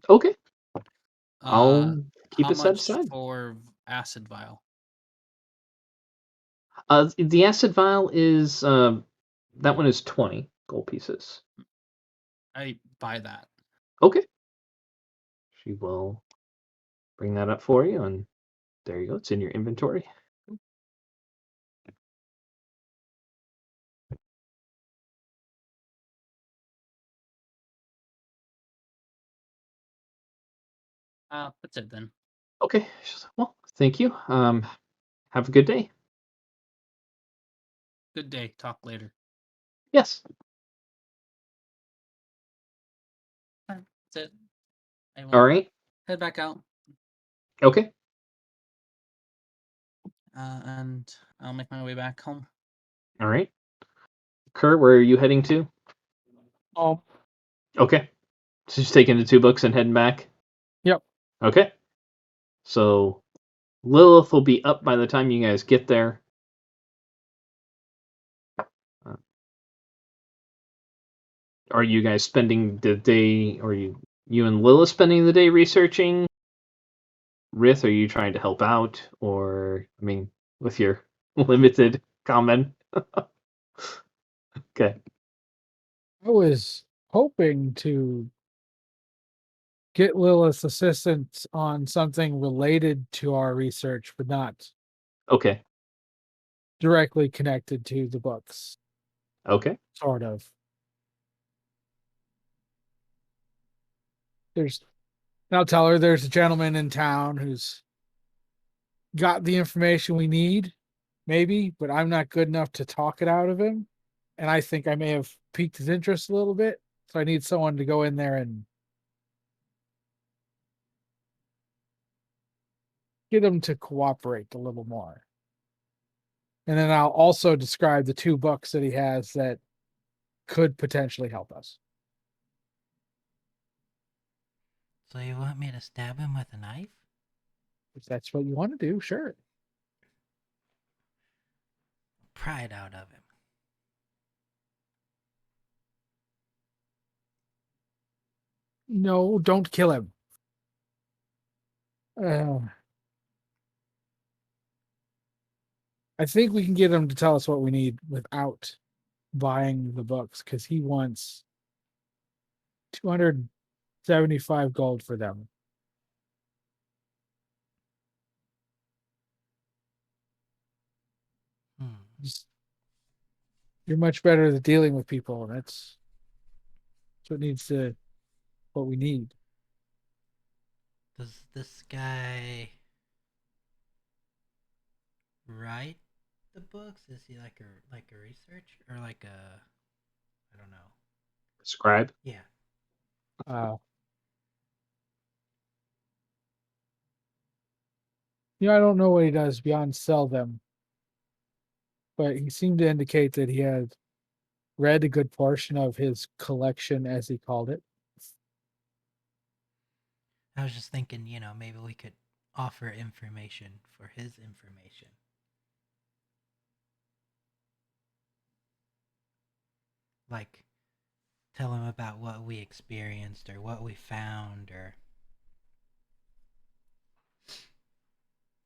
Okay, Uh, I'll keep how it set much aside. for acid vial? The acid vial is that one is 20 gold pieces. I buy that. Okay, she will bring that up for you, and there you go. It's in your inventory. That's it then. Okay, she's like, well, thank you. Have a good day. Good day. Talk later. Yes. Alright, that's it. I All will right. head back out, Okay. and I'll make my way back home. All right. Kerr, where are you heading to? Oh, Okay. So just taking the two books and heading back. yep. Okay. So Lilith will be up by the time you guys get there. Uh, are you guys spending the day, or you and Lilith spending the day researching? Rith, are you trying to help out, or I mean, with your limited comment? Okay. I was hoping to get Lilith's assistance on something related to our research, but not Okay. directly connected to the books, Okay. sort of. There's, and I'll tell her there's a gentleman in town who's got the information we need, maybe, but I'm not good enough to talk it out of him. And I think I may have piqued his interest a little bit. So I need someone to go in there and get him to cooperate a little more. And then I'll also describe the two books that he has that could potentially help us. So you want me to stab him with a knife? If that's what you want to do, sure. Pry it out of him. No, don't kill him. I think we can get him to tell us what we need without buying the books, because he wants 275 gold for them. Just, you're much better at dealing with people. That's what needs to what we need. Does this guy write the books? Is he like a research or like a I don't know. Scribe. Yeah. Uh, I don't know what he does beyond sell them, but he seemed to indicate that he had read a good portion of his collection, as he called it. I was just thinking, maybe we could offer information for his information. Like tell him about what we experienced or what we found or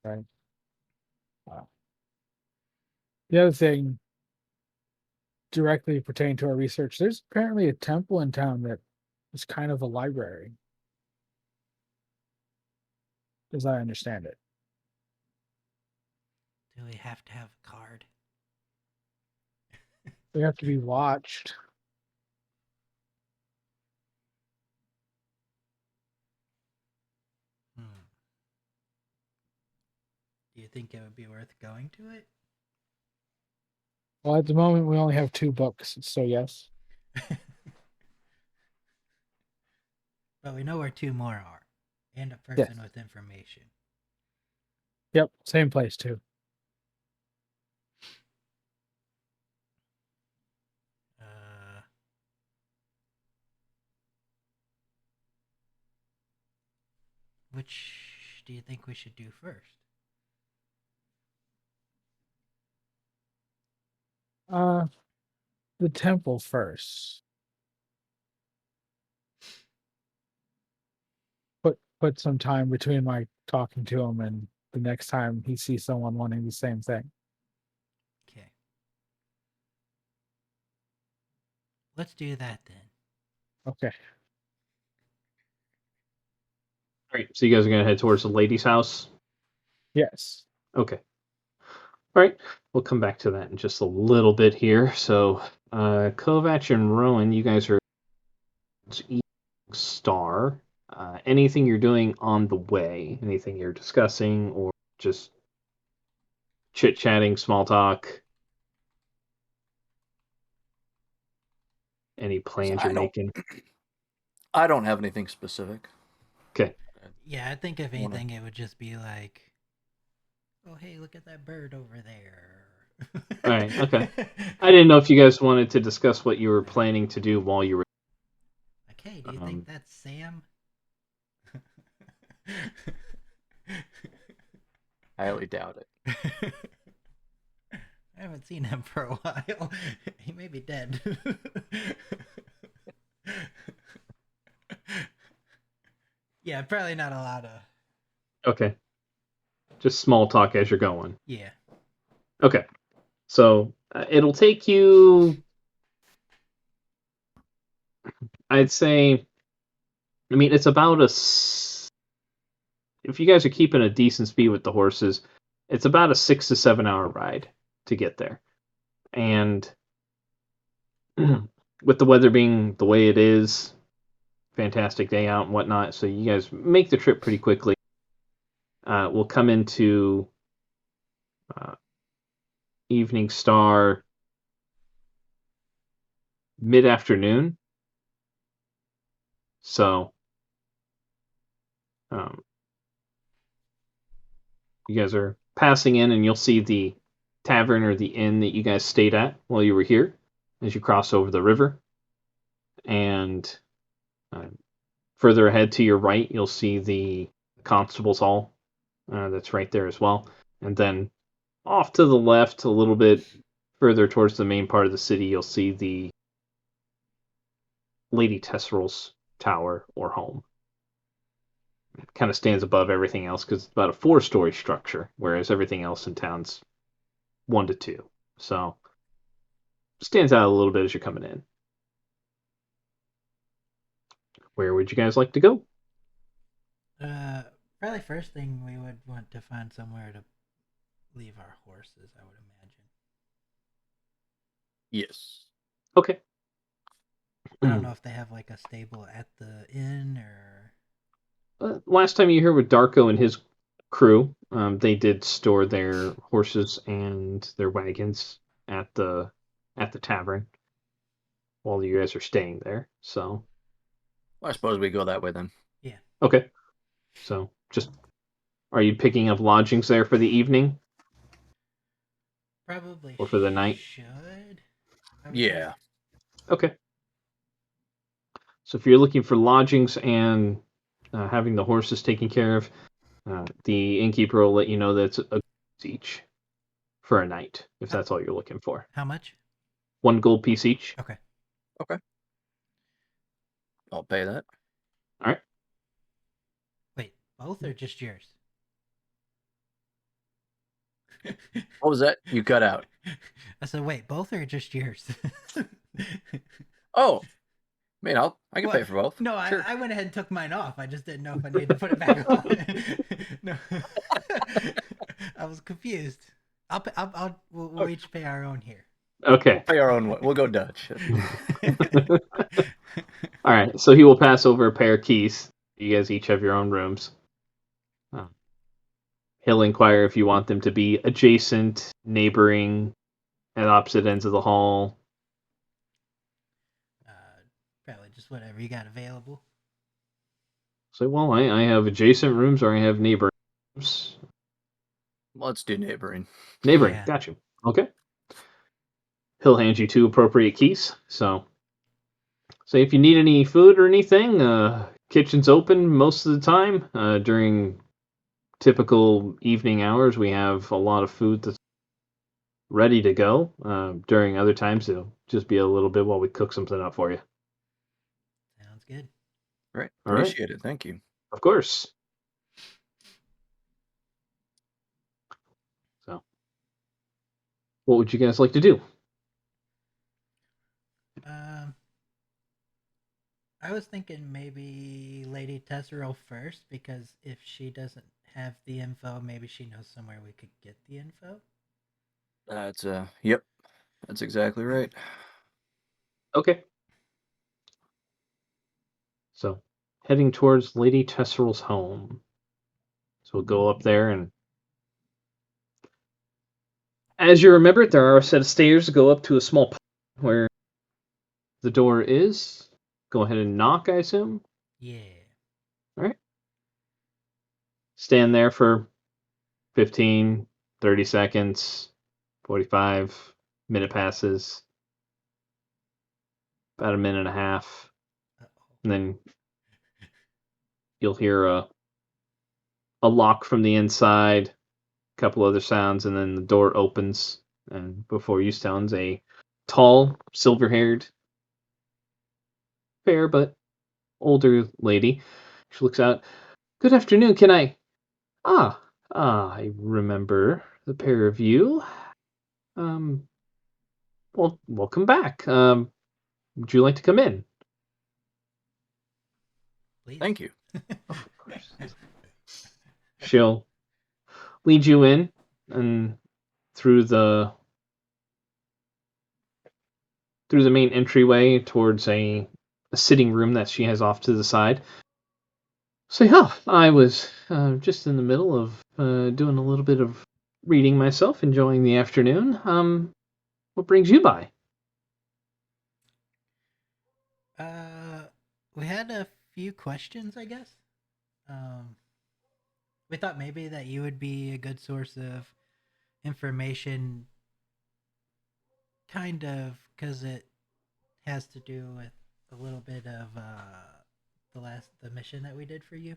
Right. The other thing directly pertaining to our research, there's apparently a temple in town that is kind of a library, as I understand it. do we have to have a card? We have to be watched. Do you think it would be worth going to it? Well, at the moment, we only have 2 books, so yes. But we know where 2 more are. And a person with information. Yep, same place too. Which do you think we should do first? The temple first. Put some time between my talking to him and the next time he sees someone wanting the same thing. Okay. Let's do that then. Okay. All right. So you guys are gonna head towards the lady's house. Yes. Okay. All right. We'll come back to that in just a little bit here. So, Kovac and Rowan, you guys are eating Star. Anything you're doing on the way? Anything you're discussing, or just chit chatting, small talk? Any plans you're making? I don't have anything specific. Okay. Yeah, I think if anything, it would just be like, oh, hey, look at that bird over there. All right. Okay. I didn't know if you guys wanted to discuss what you were planning to do while you were. Like, hey, do you think that's Sam? I highly doubt it. I haven't seen him for a while. He may be dead. Yeah, probably not a lot of. Okay. Just small talk as you're going. Yeah. Okay. So it'll take you, I'd say, I mean, it's about if you guys are keeping a decent speed with the horses, it's about a 6 to 7 hour ride to get there. And with the weather being the way it is, fantastic day out and whatnot, so you guys make the trip pretty quickly. We'll come into Evening Star mid-afternoon. So you guys are passing in, and you'll see the tavern or the inn that you guys stayed at while you were here as you cross over the river. And further ahead to your right, you'll see the constable's hall that's right there as well. And then off to the left, a little bit further towards the main part of the city, you'll see the Lady Tesseral's tower or home. It kind of stands above everything else because it's about a 4-story structure, whereas everything else in town's 1 to 2. So stands out a little bit as you're coming in. Where would you guys like to go? Probably first thing we would want to find somewhere to leave our horses, I would imagine. Yes. Okay. I don't know if they have like a stable at the inn or. Last time you were here with Darko and his crew, they did store their horses and their wagons at the tavern while you guys are staying there. So, I suppose we go that way then. Yeah. okay. So, just are you picking up lodgings there for the evening Probably or for the night? should. Yeah. Okay. So if you're looking for lodgings and having the horses taken care of, the innkeeper will let you know that it's a each for a night, if that's all you're looking for. How much? 1 gold piece each. Okay. I'll pay that. All right. Wait, both or just yours? What was that? You cut out. I said, wait, both or just yours? Oh, I mean, I can What? pay for both. No, Sure. I went ahead and took mine off. I just didn't know if I needed to put it back on. No, I was confused. We'll each pay our own here. Okay. Pay our own way. We'll go Dutch. All right. So he will pass over a pair of keys. You guys each have your own rooms. He'll inquire if you want them to be adjacent, neighboring, at opposite ends of the hall. Probably just whatever you got available. So, well, I have adjacent rooms or I have neighboring rooms. Let's do neighboring. Neighboring, Yeah. got you. Okay. He'll hand you 2 appropriate keys. So if you need any food or anything, kitchen's open most of the time. During typical evening hours, we have a lot of food that's ready to go. During other times, it'll just be a little bit while we cook something up for you. Sounds good. Right. All right. Appreciate it. Thank you. Of course. So, what would you guys like to do? I was thinking maybe Lady Tesseril first, because if she doesn't have the info, maybe she knows somewhere we could get the info. That's yep. That's exactly right. Okay. So, heading towards Lady Tesseril's home. So we'll go up there, and as you remember it, there are a set of stairs that go up to a small where the door is. Go ahead and knock, I assume. Yeah. All right. Stand there for 15, 30 seconds, 45, minute passes, about a minute and a half. And then you'll hear a lock from the inside, a couple other sounds, and then the door opens, and before you stands a tall, silver-haired, fair but older lady. She looks out. Good afternoon. Can I? I remember the pair of you. Well, welcome back. Would you like to come in? Please. Thank you. Of course. She'll lead you in and through the main entryway towards a sitting room that she has off to the side. Say, I was just in the middle of doing a little bit of reading myself, enjoying the afternoon. What brings you by? We had a few questions, I guess. We thought maybe that you would be a good source of information, kind of, because it has to do with a little bit of the mission that we did for you.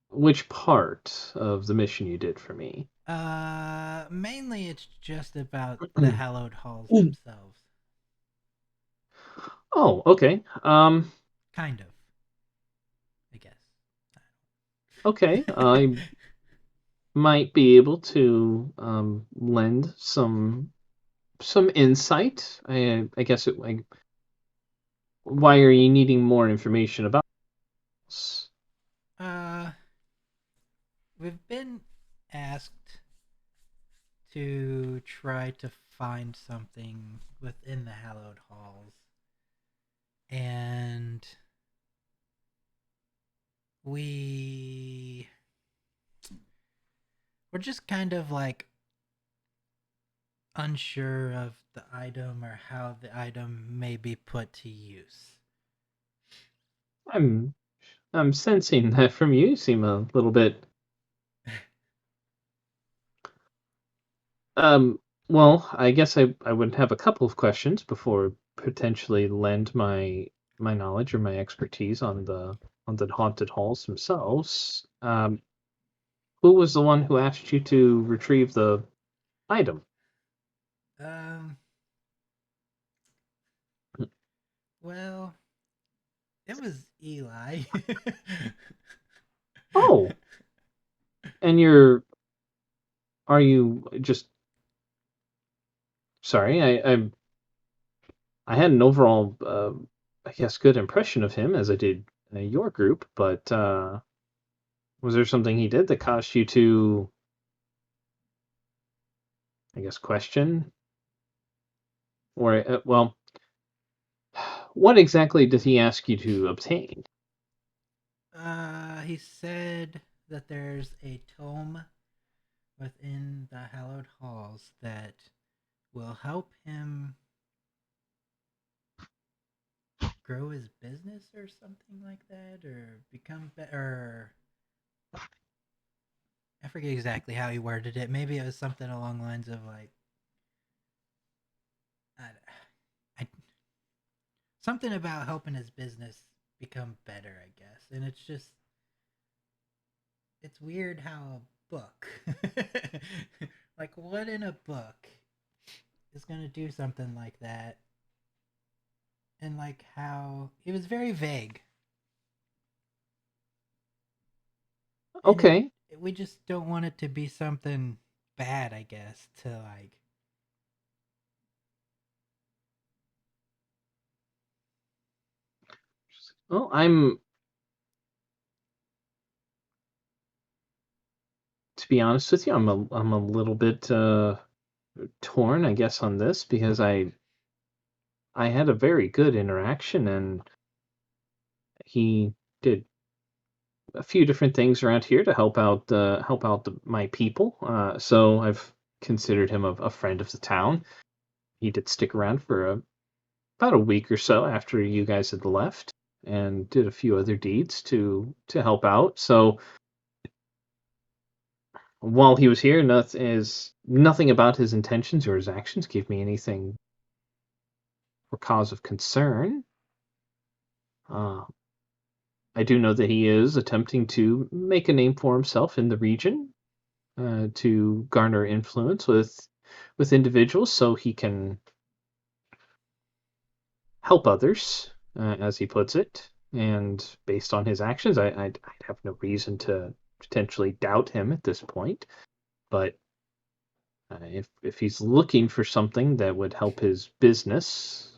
Which part of the mission you did for me? Mainly it's just about the hallowed halls themselves. Oh, okay. Kind of, I guess. Okay. I might be able to lend some insight. I guess why are you needing more information about this? We've been asked to try to find something within the hallowed halls. And we're just kind of like unsure of the item or how the item may be put to use. I'm sensing that from you. You seem a little bit well, I guess I would have a couple of questions before potentially lend my knowledge or my expertise on the haunted halls themselves. Who was the one who asked you to retrieve the item? Um, well, it was Eli. Oh, and are you just sorry? I had an overall, I guess, good impression of him as I did your group, but was there something he did that caused you to, I guess, question? Or, well, what exactly did he ask you to obtain? He said that there's a tome within the hallowed halls that will help him grow his business or something like that, or become better. I forget exactly how he worded it. Maybe it was something along the lines of like, I, I, something about helping his business become better, I guess. And it's weird how a book, like what in a book is going to do something like that? And like how it was very vague. And Okay. we just don't want it to be something bad, I guess, to like. Well, to be honest with you, I'm a little bit torn, I guess, on this because I had a very good interaction and he did a few different things around here to help out my people. So I've considered him a friend of the town. He did stick around for about a week or so after you guys had left, and did a few other deeds to help out. So while he was here, nothing about his intentions or his actions gave me anything for cause of concern. Uh, I do know that he is attempting to make a name for himself in the region, to garner influence with individuals so he can help others, as he puts it. And based on his actions, I'd have no reason to potentially doubt him at this point. But if he's looking for something that would help his business,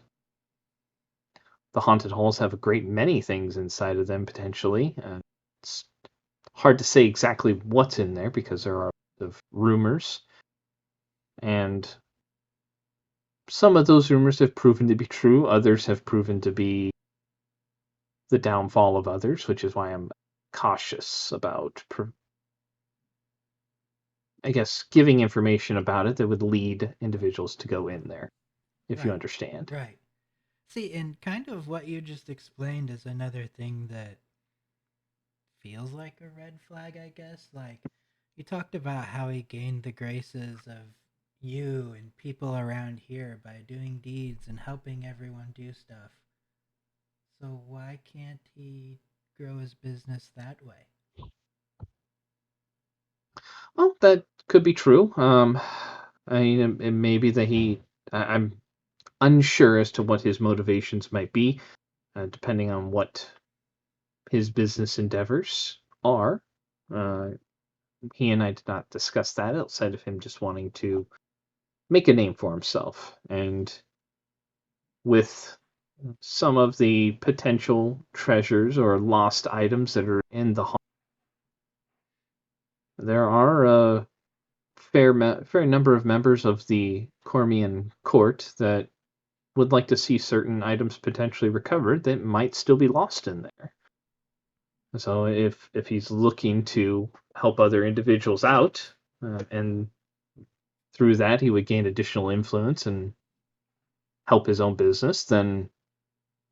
the haunted halls have a great many things inside of them potentially. It's hard to say exactly what's in there because there are a lot of rumors, and some of those rumors have proven to be true. Others have proven to be the downfall of others, which is why I'm cautious about, I guess, giving information about it that would lead individuals to go in there, if you Right, understand. right. See, and kind of what you just explained is another thing that feels like a red flag, I guess. Like, you talked about how he gained the graces of you and people around here by doing deeds and helping everyone do stuff. So why can't he grow his business that way? Well, that could be true. I mean, it may be that I'm unsure as to what his motivations might be, depending on what his business endeavors are. Uh, he and I did not discuss that outside of him just wanting to make a name for himself. And with some of the potential treasures or lost items that are in the hall, there are fair number of members of the Cormian court that would like to see certain items potentially recovered that might still be lost in there. So if he's looking to help other individuals out, and through that he would gain additional influence and help his own business, then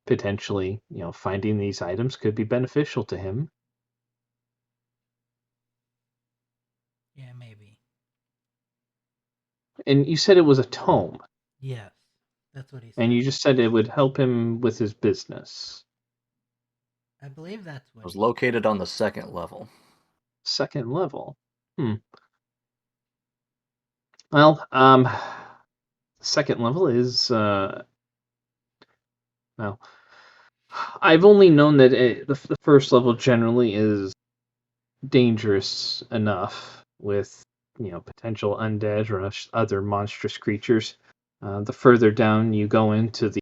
potentially, finding these items could be beneficial to him. Yeah, maybe. And you said it was a tome, Yes, that's what he said. and you just said it would help him with his business. I believe that's It what was he located on the second level. Second level. Well, second level is well, I've only known that the first level generally is dangerous enough with potential undead or other monstrous creatures. The further down you go into the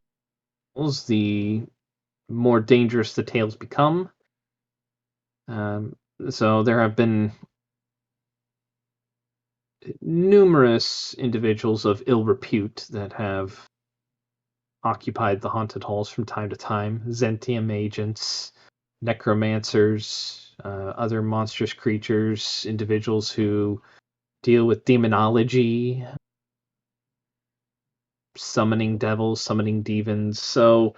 levels, the more dangerous the tales become. So there have been numerous individuals of ill repute that have occupied the haunted halls from time to time. Zentium agents, necromancers, other monstrous creatures, individuals who deal with demonology, summoning devils, summoning demons. So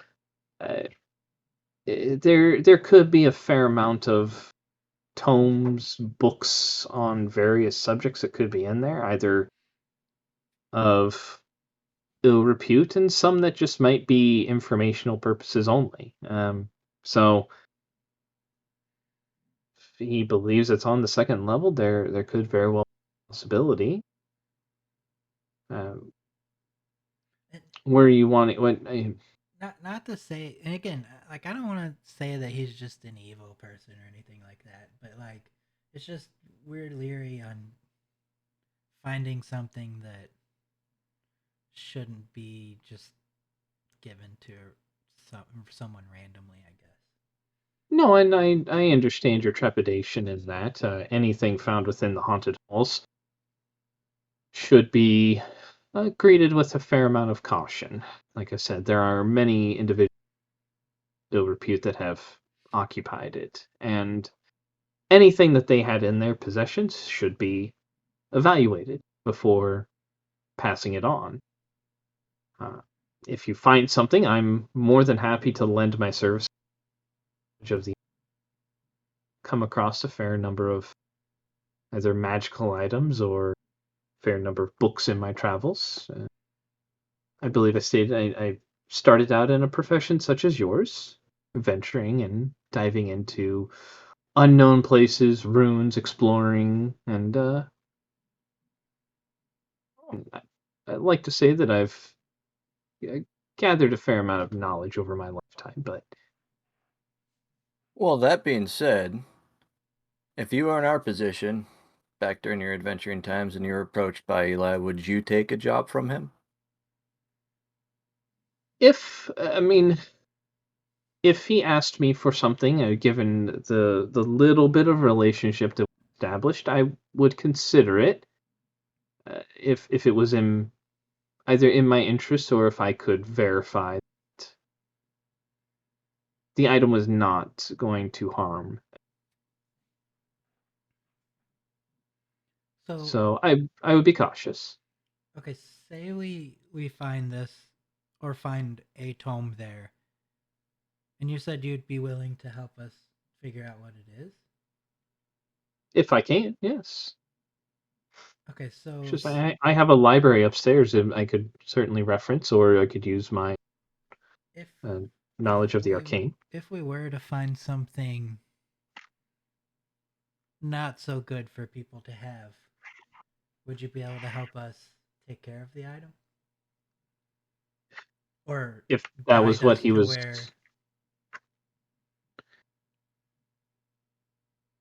there could be a fair amount of tomes, books on various subjects that could be in there, either of ill repute and some that just might be informational purposes only. So if he believes it's on the second level, there could very well be a possibility. Where you want it? What? not to say, and again, like, I don't want to say that he's just an evil person or anything like that, but like, it's just we're leery on finding something that shouldn't be just given to someone randomly, I guess. No, and I understand your trepidation in that. Anything found within the haunted halls should be greeted with a fair amount of caution. Like I said, there are many individuals of ill repute that have occupied it, and anything that they had in their possessions should be evaluated before passing it on. If you find something, I'm more than happy to lend my service. Of the come across a fair number of either magical items or a fair number of books in my travels. I believe I stated I started out in a profession such as yours, venturing and diving into unknown places, ruins, exploring, and I'd like to say that I've gathered a fair amount of knowledge over my lifetime, but Well, that being said, if you were in our position, back during your adventuring times and you were approached by Eli, would you take a job from him? if he asked me for something, given the little bit of relationship that we established, I would consider it. If it was in either in my interest or if I could verify that the item was not going to harm. So I would be cautious. Okay, say we find this or find a tome there, and you said you'd be willing to help us figure out what it is? If I can, yes. Okay, so Just I have a library upstairs and I could certainly reference, or I could use my if knowledge of the arcane. If we were to find something not so good for people to have, would you be able to help us take care of the item? Or if that was what he was. where...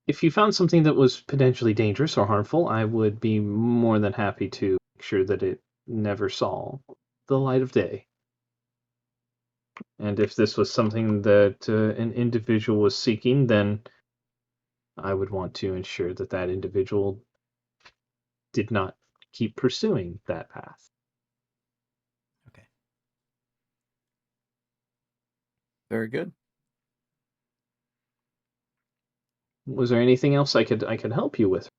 If you found something that was potentially dangerous or harmful, I would be more than happy to make sure that it never saw the light of day. And if this was something that an individual was seeking, then I would want to ensure that that individual did not keep pursuing that path. Okay. Very good. Was there anything else I could help you with?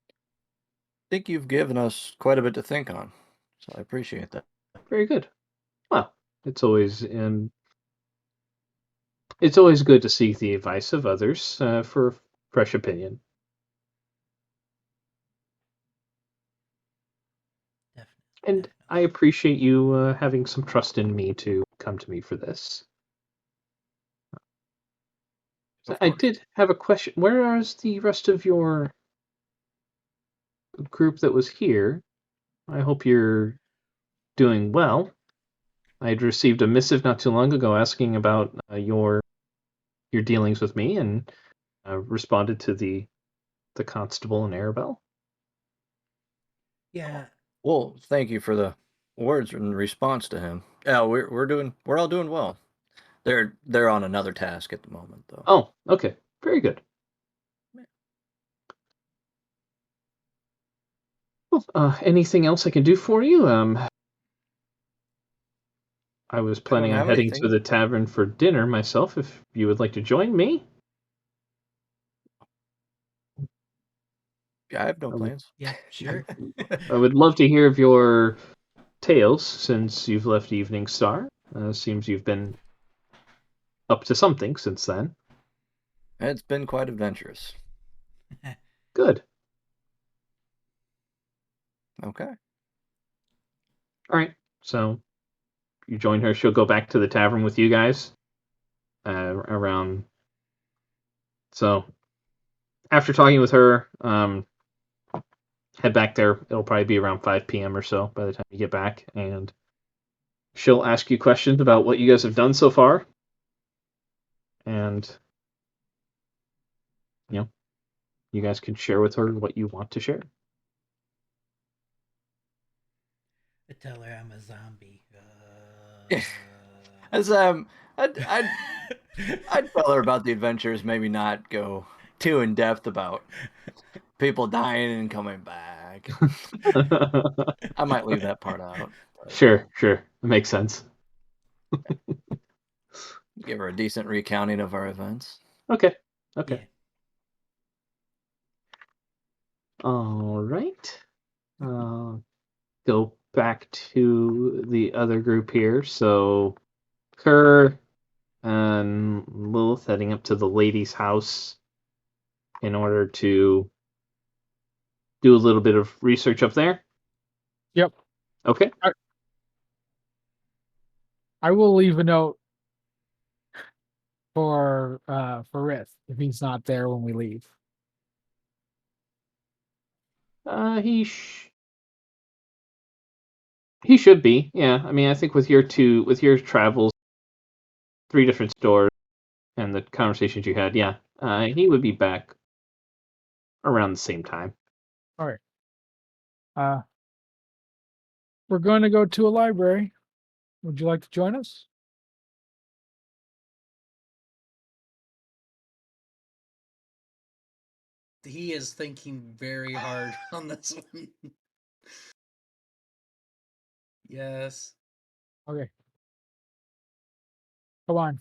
I think you've given us quite a bit to think on, so I appreciate that. Very good. Well, it's always good to seek the advice of others for fresh opinion. Definitely. And I appreciate you having some trust in me to come to me for this. Of I course. did have a question. Where is the rest of your group that was here? I hope you're doing well. I had received a missive not too long ago asking about your dealings with me, and responded to the constable and Arabelle. Yeah. Well, thank you for the words in response to him. Yeah, we're all doing well. They're on another task at the moment, though. Oh, okay, very good. Well, anything else I can do for you? I was I don't planning on have heading to anything. the tavern for dinner myself. If you would like to join me, I have no I would, plans. Yeah. Sure. I would love to hear of your tales since you've left Evening Star. Seems you've been up to something since then. It's been quite adventurous. Good. Okay. All right. So you join her. She'll go back to the tavern with you guys around. So after talking with her, head back there. It'll probably be around 5 p.m. or so by the time you get back, and she'll ask you questions about what you guys have done so far, and you guys can share with her what you want to share. I tell her I'm a zombie. As I'd tell her about the adventures, maybe not go too in depth about people dying and coming back. I might leave that part out. Sure, that makes sense. Give her a decent recounting of our events. Okay. Yeah. All right. Go back to the other group here. So, Kerr and Lilith heading up to the lady's house in order to do a little bit of research up there. Yep. Okay. I will leave a note for Rith if he's not there when we leave. He should be. Yeah. I mean, I think with your travels, 3 different stores, and the conversations you had, yeah, he would be back around the same time. All right. We're going to go to a library. Would you like to join us? He is thinking very hard on this one. Yes. Okay. Come on.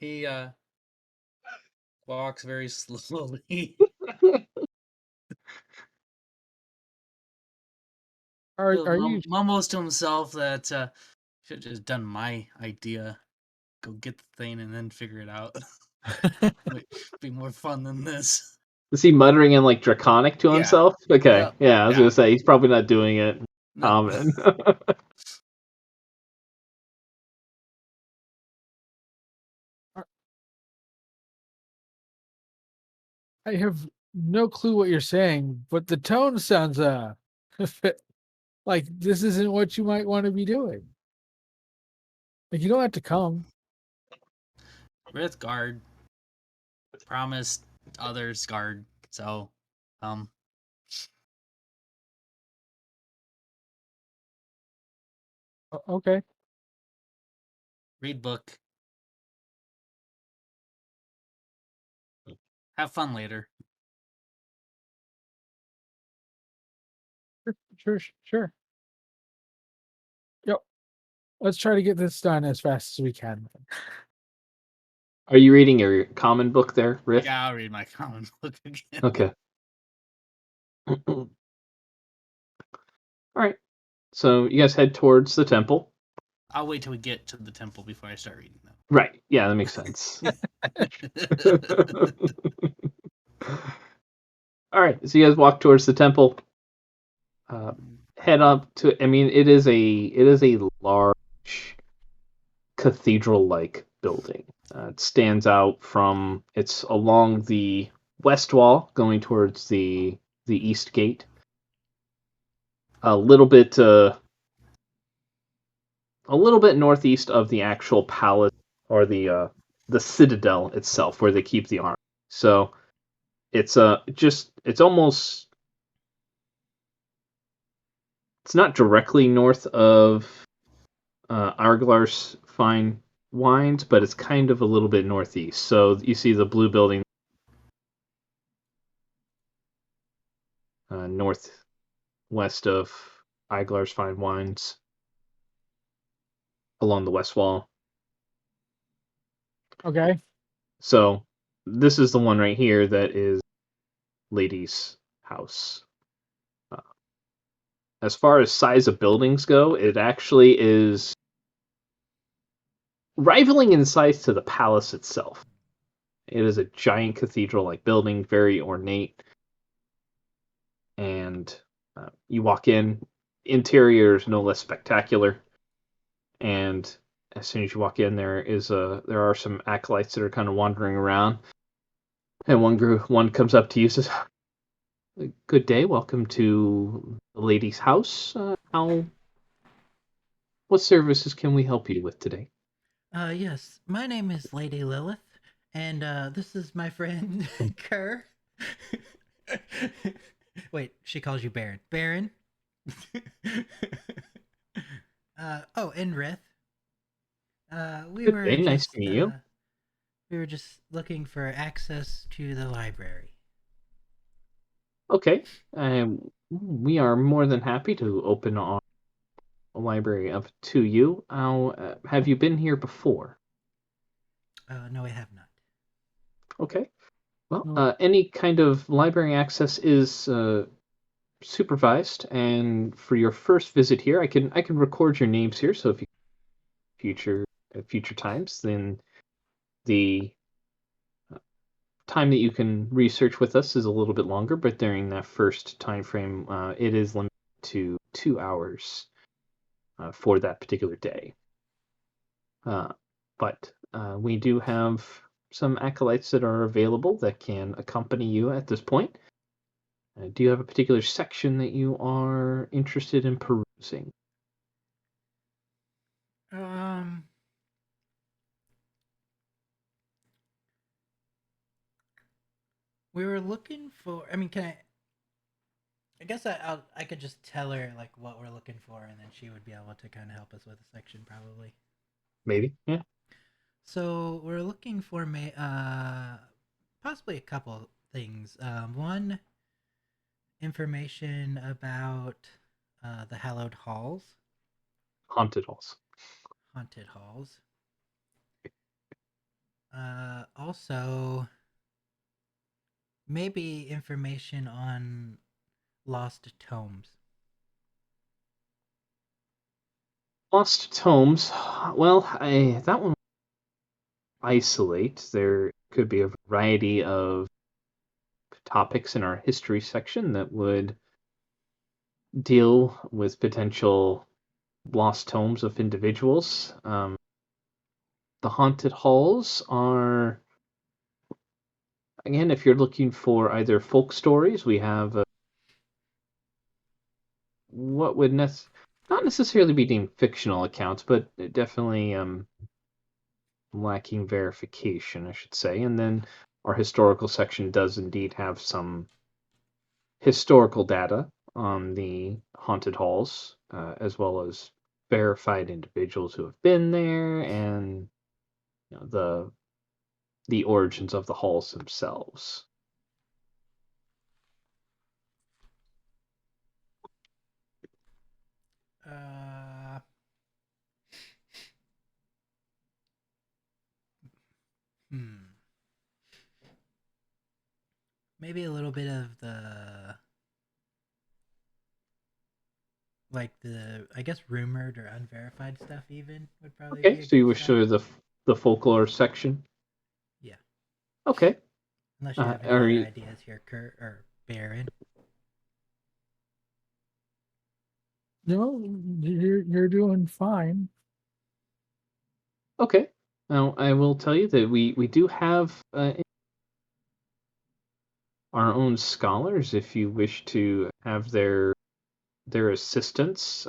He walks very slowly. Are you Mumbles to himself that should have just done my idea. Go get the thing and then figure it out. Be more fun than this. Is he muttering in like Draconic to Yeah. himself? Okay. Yeah, I was Yeah. gonna say he's probably not doing it No. common. I have no clue what you're saying, but the tone sounds like this isn't what you might want to be doing. Like you don't have to come. Rithgard promised others guard, so Okay. read book. Have fun later. Sure. Yep. Let's try to get this done as fast as we can. Are you reading your common book there, Riff? Yeah, I'll read my common book again. Okay. All right. So you guys head towards the temple. I'll wait till we get to the temple before I start reading them. Right. Yeah, that makes sense. All right. So you guys walk towards the temple. Head up to. I mean, it is a large cathedral-like building. It stands out from. It's along the west wall, going towards the east gate. A little bit northeast of the actual palace or the citadel itself, where they keep the army. So it's almost, it's not directly north of Arglar's fine wines, but it's kind of a little bit northeast. So you see the blue building northwest of Iglar's fine wines along the west wall. Okay. So this is the one right here that is Lady's house. As far as size of buildings go, it actually is rivaling in size to the palace itself. It is a giant cathedral-like building, very ornate. And you walk in, interior is no less spectacular. And as soon as you walk in, there are some acolytes that are kind of wandering around. And one comes up to you and says, "Good day, welcome to the lady's house. What services can we help you with today?" Yes, my name is Lady Lilith, and this is my friend Kerr. Wait, she calls you Baron. Baron. Oh, and Rith. We Good were day, nice just to meet you. we were just looking for access to the library. Okay, we are more than happy to open our library up to you. Have you been here before? No, I have not. Okay. Well, No. any kind of library access is supervised, and for your first visit here, I can record your names here. So if you future times, then the time that you can research with us is a little bit longer. But during that first time frame, it is limited to 2 hours for that particular day. But we do have some acolytes that are available that can accompany you at this point. Do you have a particular section that you are interested in perusing? We were looking for. I mean, can I? I guess I could just tell her like what we're looking for, and then she would be able to kind of help us with a section probably. Maybe, yeah. So we're looking for possibly a couple things. One, information about the hallowed halls, Haunted halls. haunted halls. Also, maybe information on lost tomes. Lost tomes. Well, that one isolate. There could be a variety of topics in our history section that would deal with potential lost tomes of individuals. The haunted halls are, again, if you're looking for either folk stories, we have what would not necessarily be deemed fictional accounts, but definitely lacking verification, I should say. And then our historical section does indeed have some historical data on the haunted halls, as well as verified individuals who have been there, and the the origins of the halls themselves. Maybe a little bit of the, like, the, I guess, rumored or unverified stuff even would probably Okay, be a so you good wish start. to the folklore section. Yeah. Okay. Unless you have any Are other you ideas here, Kurt or Baron. No, you're doing fine. okay? Now I will tell you that we do have our own scholars. If you wish to have their assistance,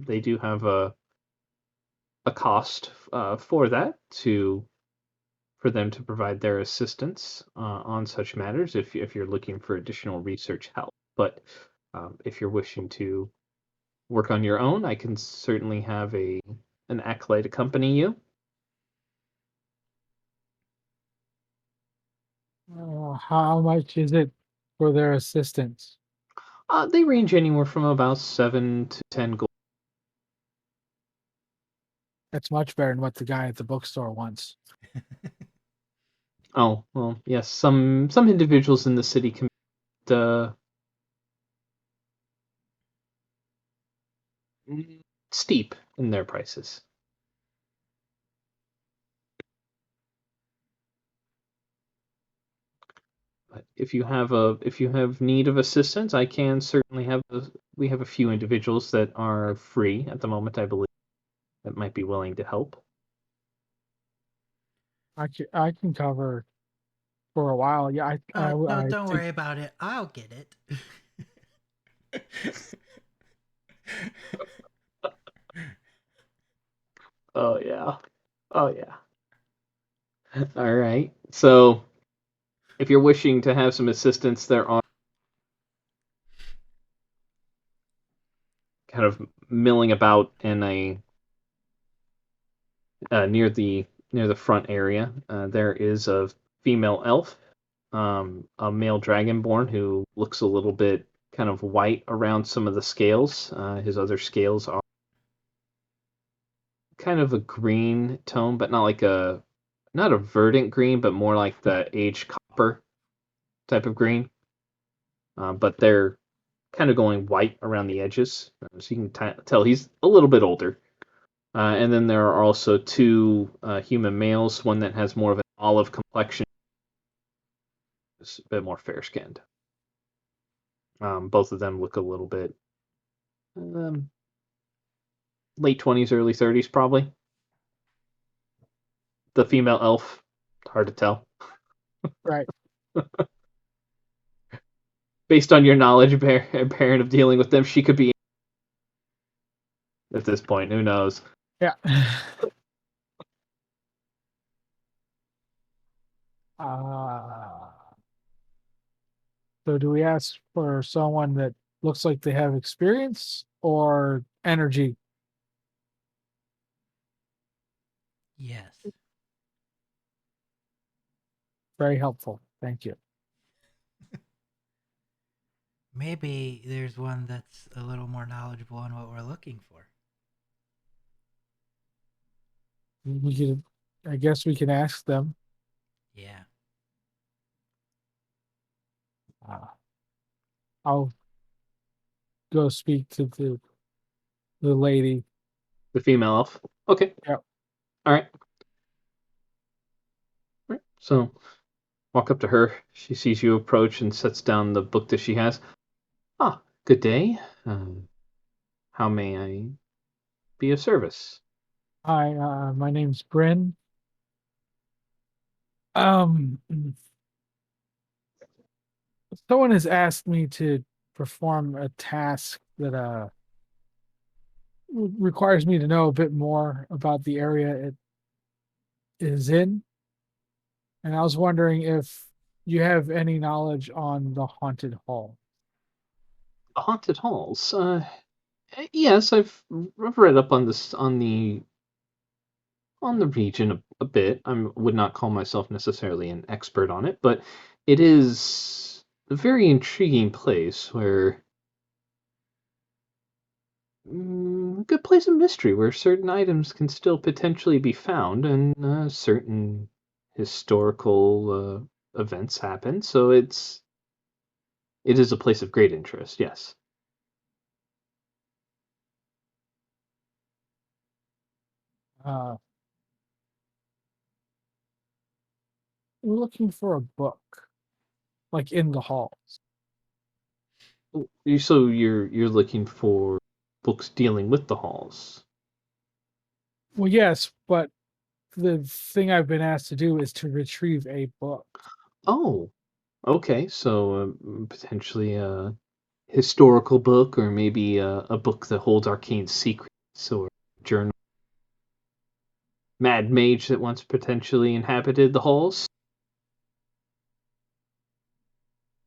they do have a cost for that for them to provide their assistance on such matters if you're looking for additional research help. But if you're wishing to work on your own, I can certainly have an acolyte accompany you. How much is it for their assistance? They range anywhere from about 7 to 10 gold. That's much better than what the guy at the bookstore wants. Oh well, yes. Some individuals in the city can uh, steep in their prices. But if you have need of assistance, I can certainly we have a few individuals that are free at the moment, I believe, that might be willing to help. I can cover for a while. Yeah, No, I don't think worry about it. I'll get it. Oh yeah. Oh yeah. All right. So if you're wishing to have some assistance, there are kind of milling about in a near the front area. There is a female elf, a male dragonborn who looks a little bit kind of white around some of the scales. His other scales are kind of a green tone, but not a verdant green, but more like the aged copper type of green. But they're kind of going white around the edges, so you can tell he's a little bit older. And then there are also two human males, one that has more of an olive complexion, is a bit more fair skinned. Both of them look a little bit um, late 20s, early 30s, probably. The female elf, hard to tell. right. Based on your knowledge, Baron, of dealing with them, she could be at this point. Who knows? Yeah. Uh, so do we ask for someone that looks like they have experience or energy? Yes. Very helpful. Thank you. Maybe there's one that's a little more knowledgeable on what we're looking for. We could, I guess we can ask them. Yeah. I'll go speak to the lady. The female elf. Okay. Yep. All right. All right. So walk up to her. She sees you approach and sets down the book that she has. Ah, good day. How may I be of service? Hi, my name's Bryn. Um, Someone has asked me to perform a task that requires me to know a bit more about the area it is in, and I was wondering if you have any knowledge on the haunted hall. Haunted halls. Yes, I've read up on this on the on the region a bit. I would not call myself necessarily an expert on it, but it is a very intriguing place where a good place of mystery where certain items can still potentially be found and certain historical events happen. So it is a place of great interest. Yes. Uh, we're looking for a book, like in the halls. So you're looking for books dealing with the halls. Well, yes, but the thing I've been asked to do is to retrieve a book. Oh, okay. So potentially a historical book, or maybe a book that holds arcane secrets, or journal. Mad mage that once potentially inhabited the halls.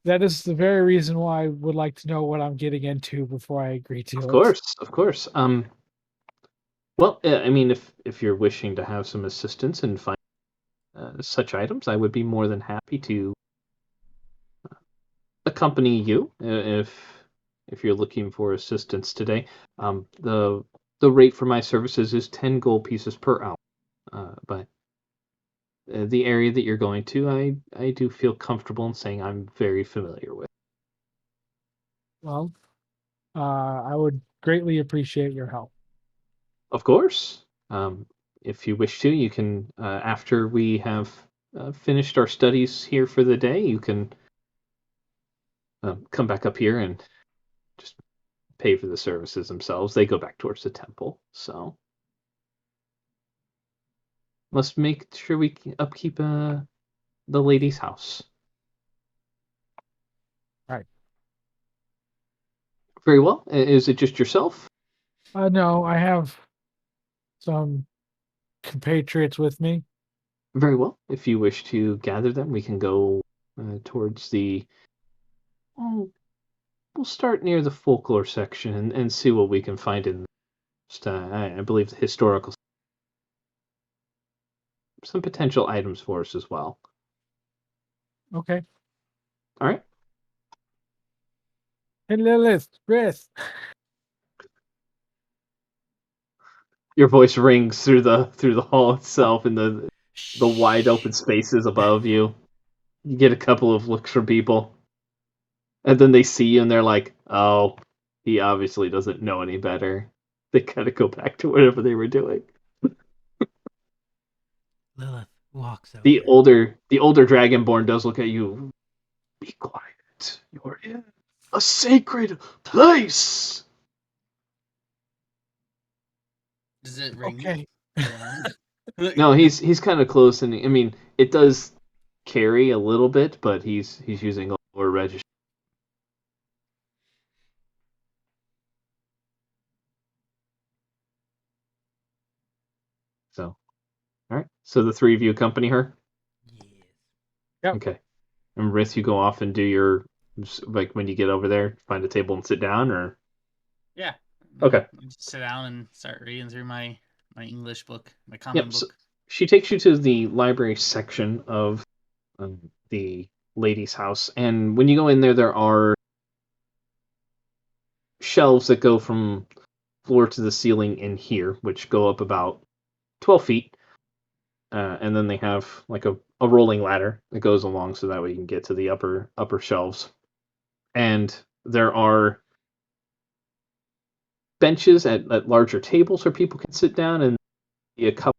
That is the very reason why I would like to know what I'm getting into before I agree Of to it. course, of course. Well, I mean, if you're wishing to have some assistance in finding such items, I would be more than happy to accompany you if you're looking for assistance today. The rate for my services is 10 gold pieces per hour. But the area that you're going to, I do feel comfortable in saying I'm very familiar with. Well, I would greatly appreciate your help. Of course. If you wish to, you can, after we have finished our studies here for the day, you can come back up here and just pay for the services themselves. They go back towards the temple. So must make sure we upkeep the lady's house. Right. Very well. Is it just yourself? No, I have some compatriots with me. Very well. If you wish to gather them, we can go towards the. Oh, we'll start near the folklore section and see what we can find in. Just, I believe the historical. Some potential items for us as well. Okay. All right. Hey, Lilith, Chris. Your voice rings through the hall itself and the wide open spaces above you. You get a couple of looks from people, and then they see you and they're like, "Oh, he obviously doesn't know any better." They kind of go back to whatever they were doing. Lilith walks over. The older dragonborn does look at you. Be quiet. You're in a sacred place. Does it ring? Okay. No, he's kind of close, and I mean it does carry a little bit, but he's using a lower register. So, all right. So the three of you accompany her. Yes. Yep. Okay. And Rith, you go off and do your like when you get over there, find a table and sit down, or Yeah. okay. Just sit down and start reading through my English book, my common Yep. book. So she takes you to the library section of the lady's house, and when you go in there, there are shelves that go from floor to the ceiling in here, which go up about 12 feet. And then they have like a rolling ladder that goes along so that way you can get to the upper shelves. And there are benches at larger tables where people can sit down, and a couple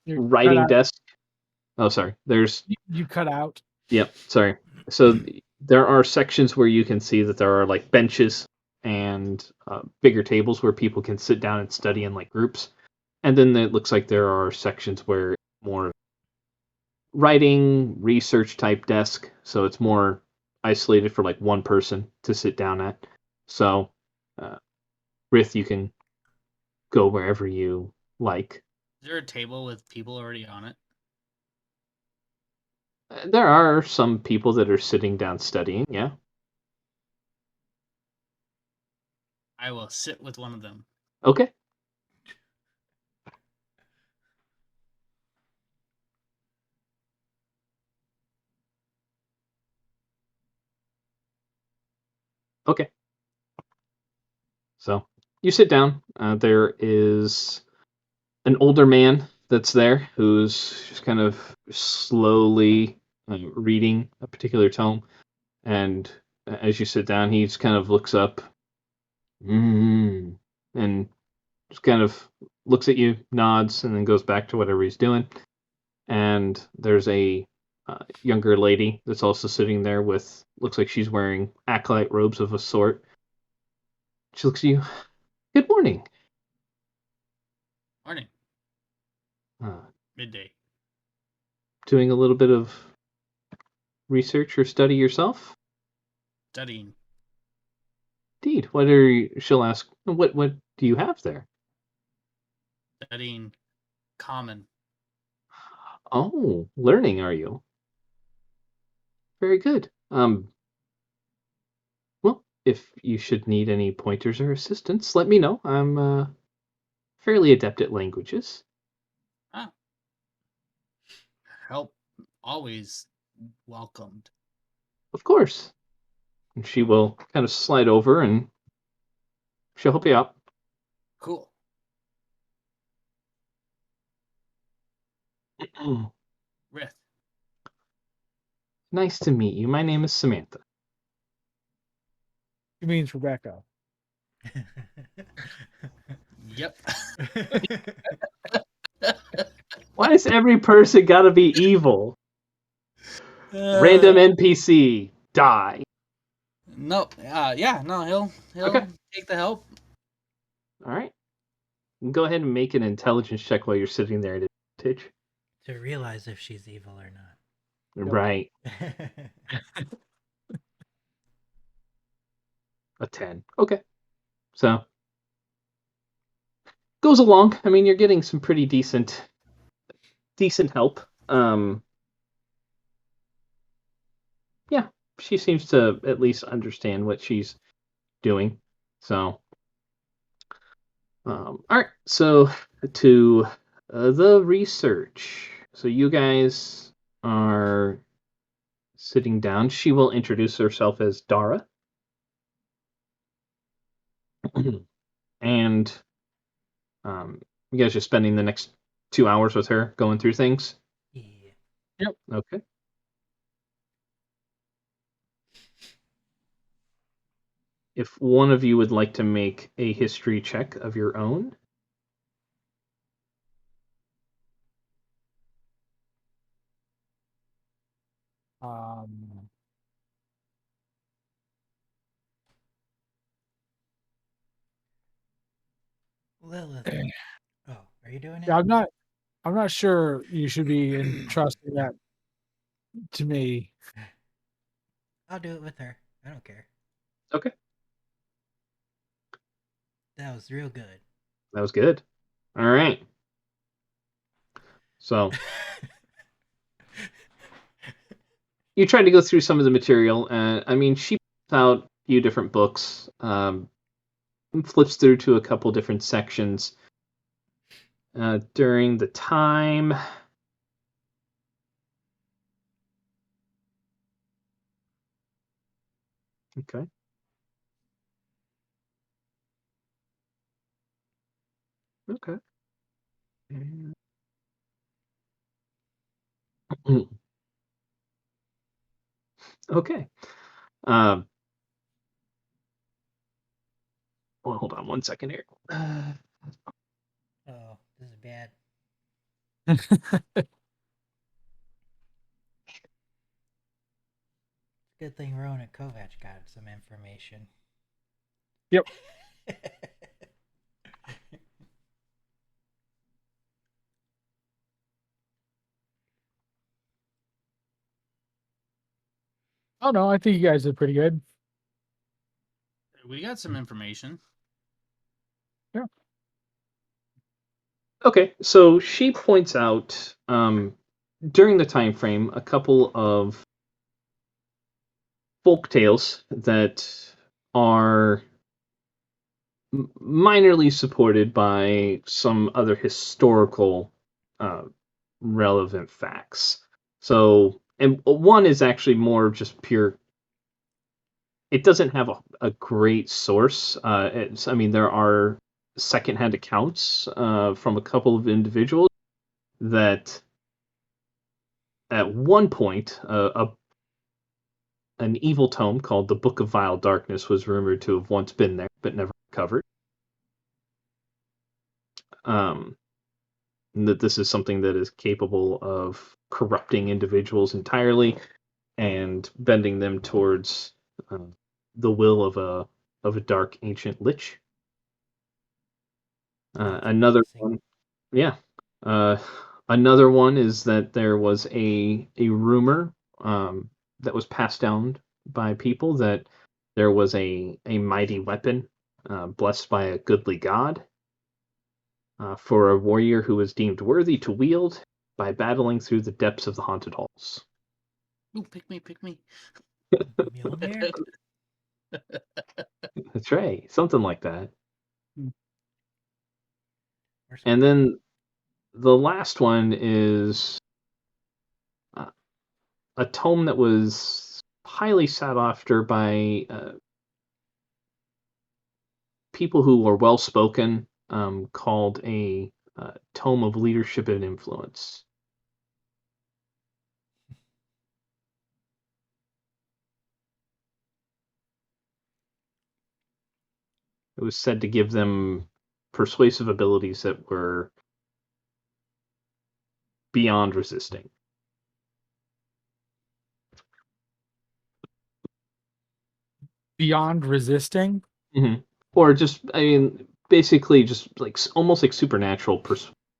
You cut writing out. desk. Oh, sorry. There's You cut out. Yep. Sorry. So there are sections where you can see that there are like benches and bigger tables where people can sit down and study in like groups. And then it looks like there are sections where more writing, research type desk. So it's more isolated for like one person to sit down at. So, Rith, you can go wherever you like. Is there a table with people already on it? There are some people that are sitting down studying, yeah. I will sit with one of them. Okay. Okay. So you sit down. There is an older man that's there who's just kind of slowly reading a particular tome. And as you sit down, he just kind of looks up and just kind of looks at you, nods, and then goes back to whatever he's doing. And there's a younger lady that's also sitting there with, looks like she's wearing acolyte robes of a sort. She looks at you. Good morning. Morning. Uh, Midday. doing a little bit of research or study yourself? Studying. Indeed. What are you, she'll ask, what do you have there? Studying common. Oh, learning, are you? Very good. Well, if you should need any pointers or assistance, let me know. I'm fairly adept at languages. Ah. Help always welcomed. Of course. And she will kind of slide over and she'll help you out. Cool. Rith. Nice to meet you. My name is Samantha. It means Rebecca. Yep. Why does every person gotta be evil? Random NPC, die. No. Yeah. No. He'll Okay. take the help. All right. Go ahead and make an intelligence check while you're sitting there at advantage. To realize if she's evil or not. Right. A 10. Okay. So goes along. I mean, you're getting some pretty decent help. Yeah, she seems to at least understand what she's doing. So, all right. So to the research. So you guys are sitting down. She will introduce herself as Dara. And you guys are spending the next 2 hours with her going through things? Yeah. Yep. Okay. If one of you would like to make a history check of your own. Lilith. Oh, are you doing it? Yeah, I'm not sure you should be entrusting that to me. I'll do it with her. I don't care. Okay. That was real good. That was good. All right. So you tried to go through some of the material. I mean, she puts out a few different books, flips through to a couple different sections. During the time. Okay. Okay. Okay. Well, hold on 1 second here. Oh, this is bad. Good thing Rowan and Kovac got some information. Yep. Oh no, I think you guys did pretty good. We got some information. Yeah. Okay, so she points out during the time frame a couple of folk tales that are minorly supported by some other historical relevant facts. So, and one is actually more just pure it doesn't have a great source. There are secondhand accounts from a couple of individuals that at one point an evil tome called the Book of Vile Darkness was rumored to have once been there, but never recovered. That this is something that is capable of corrupting individuals entirely and bending them towards the will of a dark ancient lich. Another one, yeah. Another one is that there was a rumor that was passed down by people that there was a mighty weapon blessed by a goodly god for a warrior who was deemed worthy to wield by battling through the depths of the haunted halls. Ooh, pick me. Mjolnir? That's right, something like that. Or And then the last one is a tome that was highly sought after by people who were well spoken, called a tome of leadership and influence. It was said to give them persuasive abilities that were beyond resisting. Beyond resisting? Mm-hmm. Or just, basically just like almost like supernatural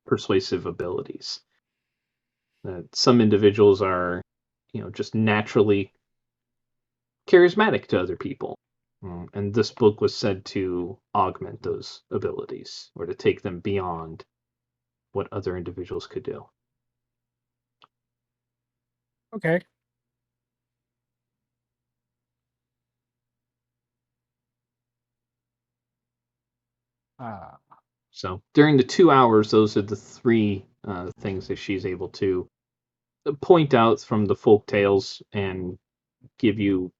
persuasive abilities. Some individuals are, just naturally charismatic to other people. And this book was said to augment those abilities or to take them beyond what other individuals could do. Okay. So during the 2 hours, those are the three things that she's able to point out from the folk tales and give you.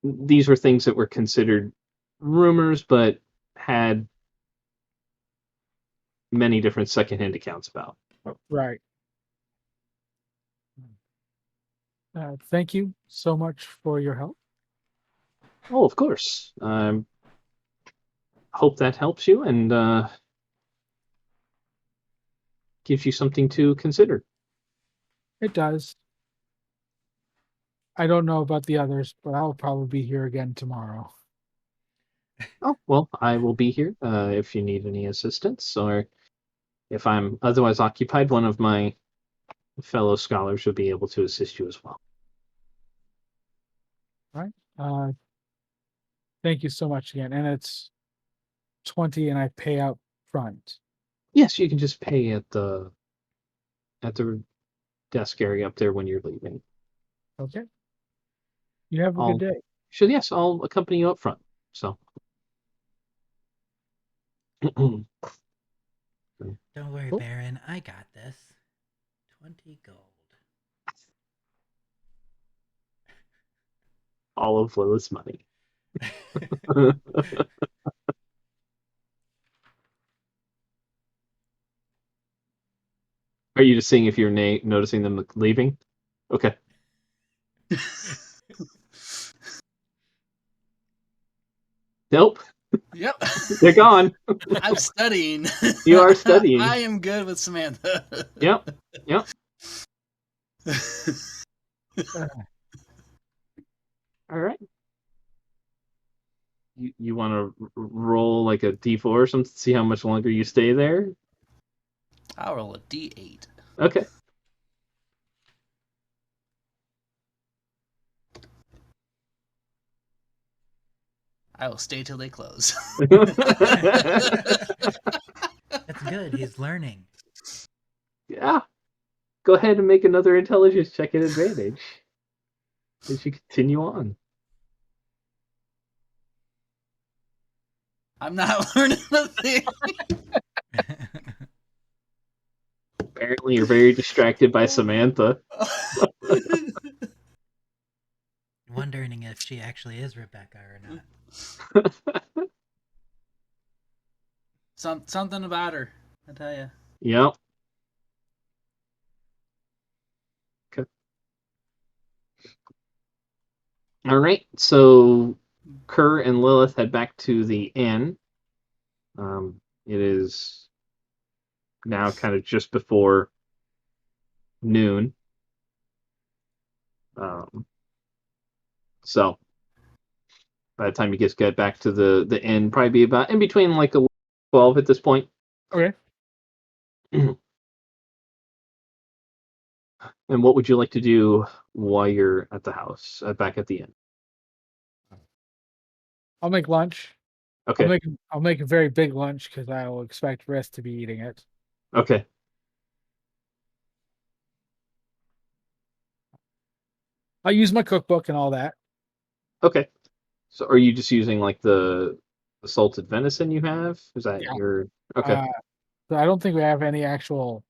These were things that were considered rumors, but had many different secondhand accounts about. Right. Thank you so much for your help. Oh, of course. Hope that helps you and gives you something to consider. It does. I don't know about the others, but I'll probably be here again tomorrow. Oh, well, I will be here if you need any assistance, or if I'm otherwise occupied, one of my fellow scholars will be able to assist you as well. All right. Thank you so much again. And it's 20 and I pay out front. Yes, you can just pay at the desk area up there when you're leaving. Okay. You have a good day. Yes, I'll accompany you up front. So. Don't worry, Baron. I got this. 20 gold. All of Lilith's money. Are you just seeing if you're noticing them leaving? Okay. Nope. Yep. They're gone. I'm studying. You are studying. I am good with Samantha. Yep. All right. You want to roll like a D4 or something to see how much longer you stay there? I'll roll a D8. Okay. I will stay till they close. That's good. He's learning. Yeah. Go ahead and make another intelligence check at advantage as you continue on. I'm not learning a thing. Apparently, you're very distracted by Samantha. wondering if she actually is Rebecca or not. Something about her, I tell you. Yep. Okay. All right. So Kerr and Lilith head back to the inn. It is now kind of just before noon. So by the time you guys get back to the inn, probably be about in between like 12 at this point. Okay. And what would you like to do while you're at the house, back at the inn? I'll make lunch. Okay. I'll make a very big lunch because I will expect Riss to be eating it. Okay. I'll use my cookbook and all that. Okay. So are you just using like the salted venison you have? Is that Yeah. your okay? So I don't think we have any actual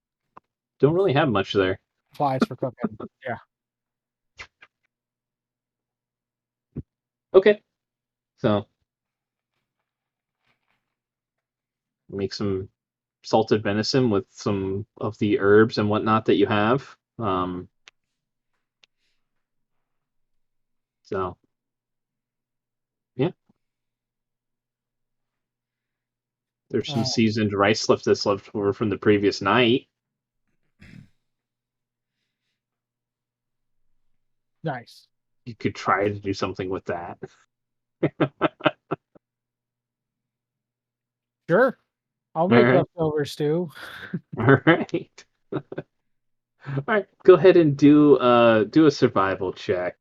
Don't really have much there. supplies for cooking. Yeah. Okay. So make some salted venison with some of the herbs and whatnot that you have. So yeah, there's some Uh, seasoned rice that's left over from the previous night. nice. You could try to do something with that. Sure. I'll All make right. leftover stew. All right. All right. Go ahead and do a survival check.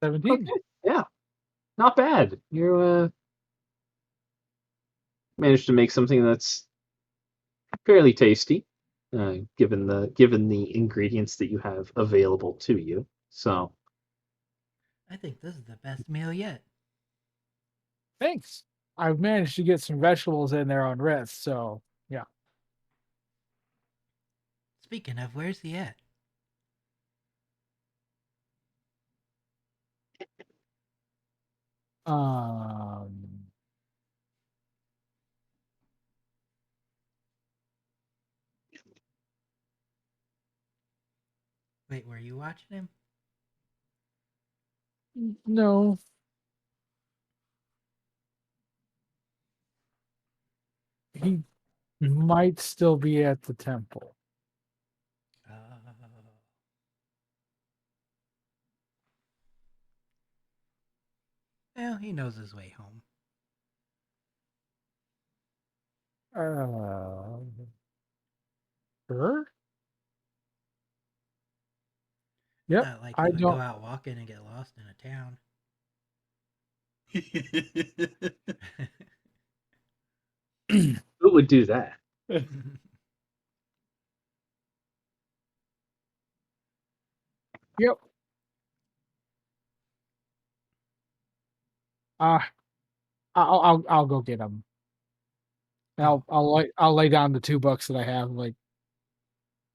17. Okay. Yeah. Not bad. You managed to make something that's fairly tasty, given the ingredients that you have available to you. So I think this is the best meal yet. Thanks. I've managed to get some vegetables in there on Riss, so yeah. Speaking of, where's he at? Um Wait, were you watching him? no. He might still be at the temple. Well, he knows his way home. Sure. It's Yep. not like I he would go don't out walking and get lost in a town. who would do that? Yep. Uh I'll go get them. And Oh, I'll lay down the 2 books that I have. Like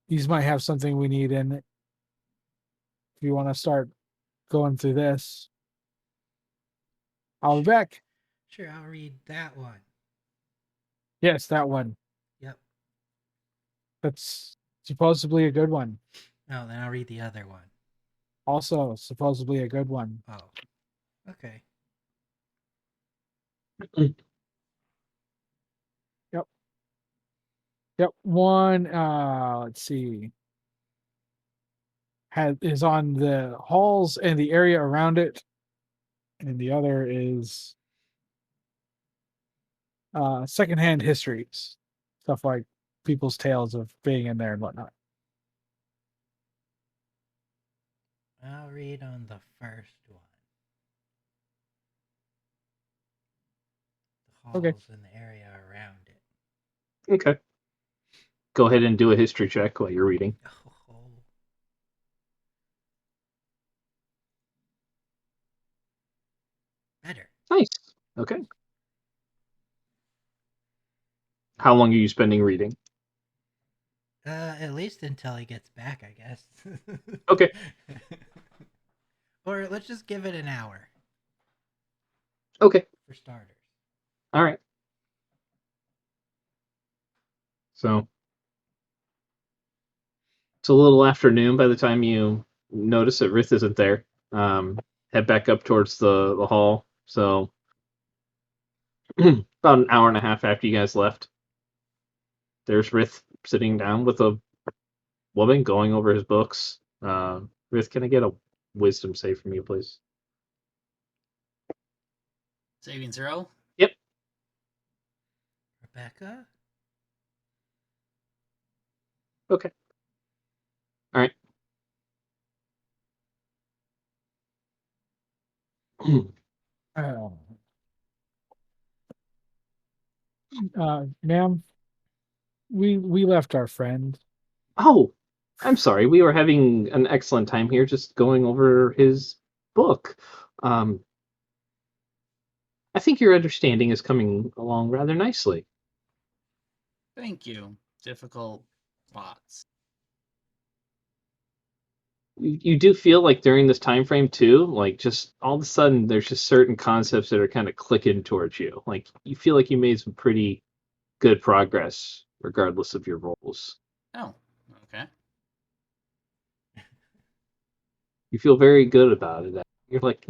these might have something we need in it. If you want to start going through this, I'll be back. sure, I'll read that one. Yes, that one. Yep. That's supposedly a good one. Oh, then I'll read the other one. Also, supposedly a good one. Oh, okay. Yep. Yep. One, let's see, is on the halls and the area around it, and the other is secondhand histories, stuff like people's tales of being in there and whatnot. I'll read on the first one. The Okay. halls and the area around it. Okay. Go ahead and do a history check while you're reading. Oh. Better. Nice. Okay. How long are you spending reading? At least until he gets back, I guess. Okay. Or let's just give it an hour Okay. for starters. All right. So it's a little afternoon by the time you notice that Rith isn't there. Head back up towards the hall. So about an hour and a half after you guys left, there's Rith sitting down with a woman going over his books. Rith, can I get a wisdom save from you, please? Saving throw. Yep. Rebecca? Okay. All right. Ma'am, we left our friend. Oh, I'm sorry. We were having an excellent time here just going over his book. Um, I think your understanding is coming along rather nicely. Thank you. Difficult thoughts. You do feel like during this time frame too, like just all of a sudden there's just certain concepts that are kind of clicking towards you. Like you feel like you made some pretty good progress regardless of your roles. Oh, okay. You feel very good about it. You're like,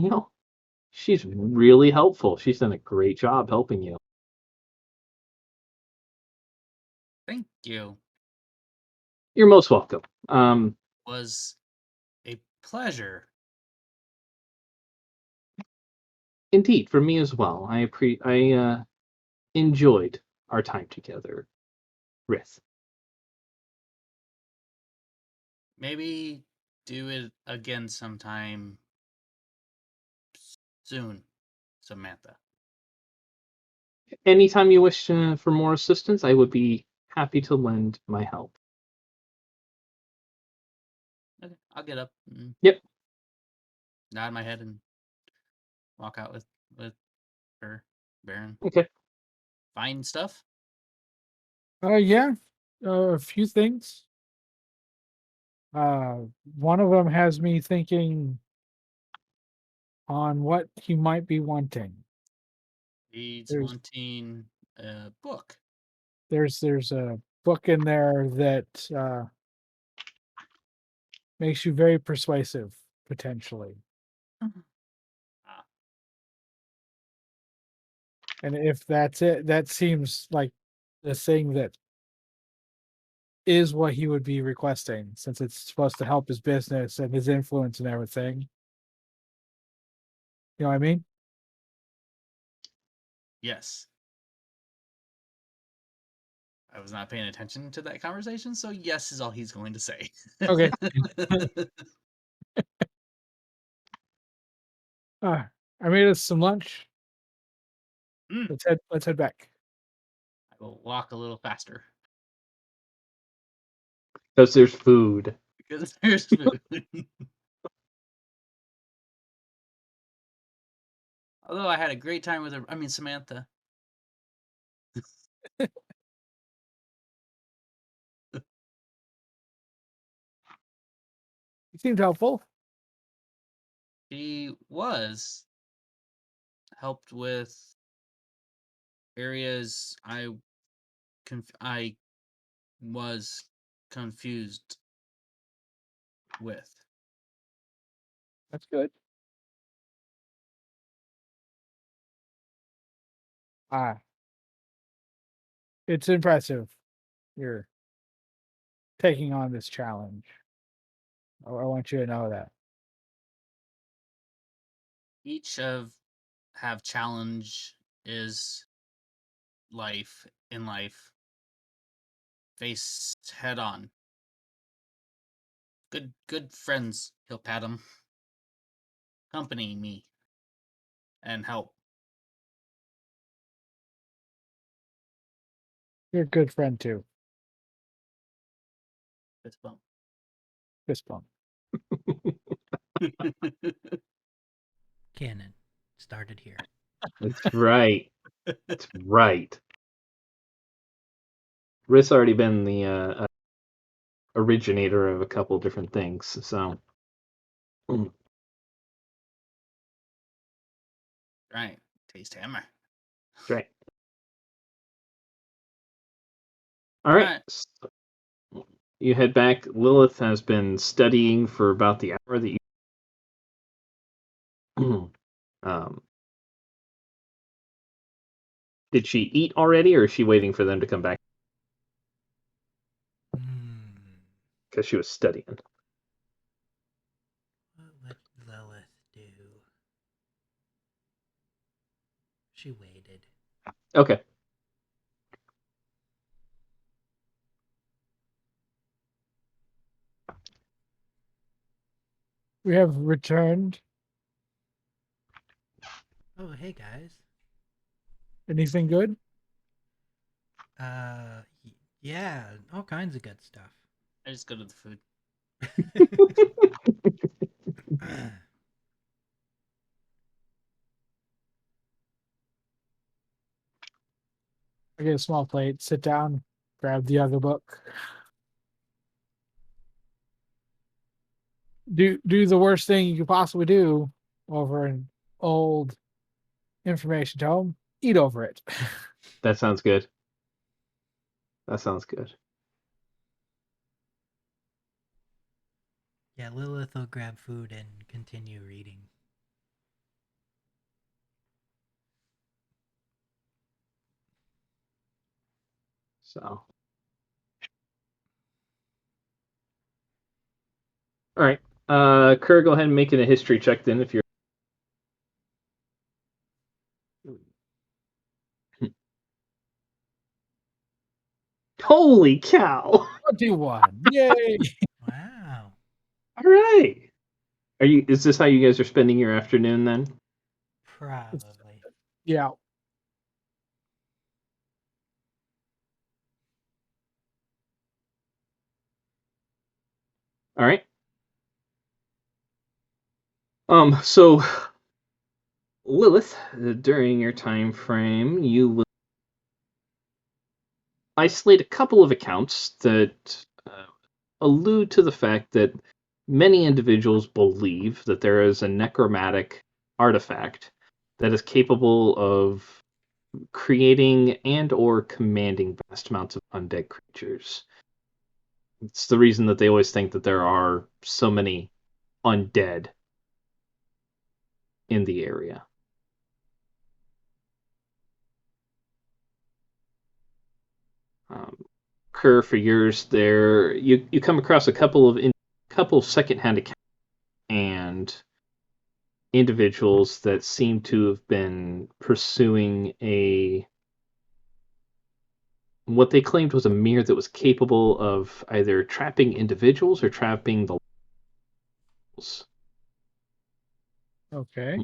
she's really helpful. She's done a great job helping you. Thank you. You're most welcome. Was a pleasure. Indeed, for me as well. I enjoyed our time together, Rith. Maybe do it again sometime soon, Samantha. Anytime you wish for more assistance, I would be happy to lend my help. Okay, I'll get up and Yep. nod my head and walk out with her, Baron. Okay. Find stuff. Yeah, a few things. Uh, one of them has me thinking on what he might be wanting. He's There's wanting a book. there's a book in there that makes you very persuasive, potentially. Ah, And if that's it, that seems like the thing that is what he would be requesting, since it's supposed to help his business and his influence and everything. You know what I mean? yes. I was not paying attention to that conversation, so yes is all he's going to say. Okay. I made us some lunch. Mm, Let's head back. I will walk a little faster Because there's food. because there's food. Although I had a great time with her, I mean Samantha. You seemed helpful. She was helped with areas I was confused with. That's good. Ah, it's impressive. You're taking on this challenge. I want you to know that. Each of have challenge is life in life faced head on. Good friends, he'll pat him, accompany me, and help. You're a good friend too. Fist bump. Fist bump. Canon started here. That's right. That's right. Riss already been the originator of a couple different things, so. Right. Taste hammer. That's right. All right. Alright. So you head back. Lilith has been studying for about the hour that you. Did she eat already, or is she waiting for them to come back? Because she was studying. What would Lilith do? She waited. Okay. We have returned. Oh, hey guys. Anything good? Yeah, all kinds of good stuff. I just go to the food. I get a small plate, sit down, grab the other book. Do the worst thing you could possibly do over an old information tome. Eat over it. That sounds good. That sounds good. Yeah, Lilith will grab food and continue reading. So. All right. Kerr, go ahead and make it a history check then if you're. Holy cow! 21. Yay! Wow. All right. Are you? Is this how you guys are spending your afternoon then? Probably. Yeah. All right. So Lilith, during your time frame, you will isolate a couple of accounts that allude to the fact that many individuals believe that there is a necromantic artifact that is capable of creating and or commanding vast amounts of undead creatures. It's the reason that they always think that there are so many undead in the area. Kerr, for yours, there you come across a couple secondhand accounts and individuals that seem to have been pursuing what they claimed was a mirror that was capable of either trapping individuals or trapping the locals. Okay.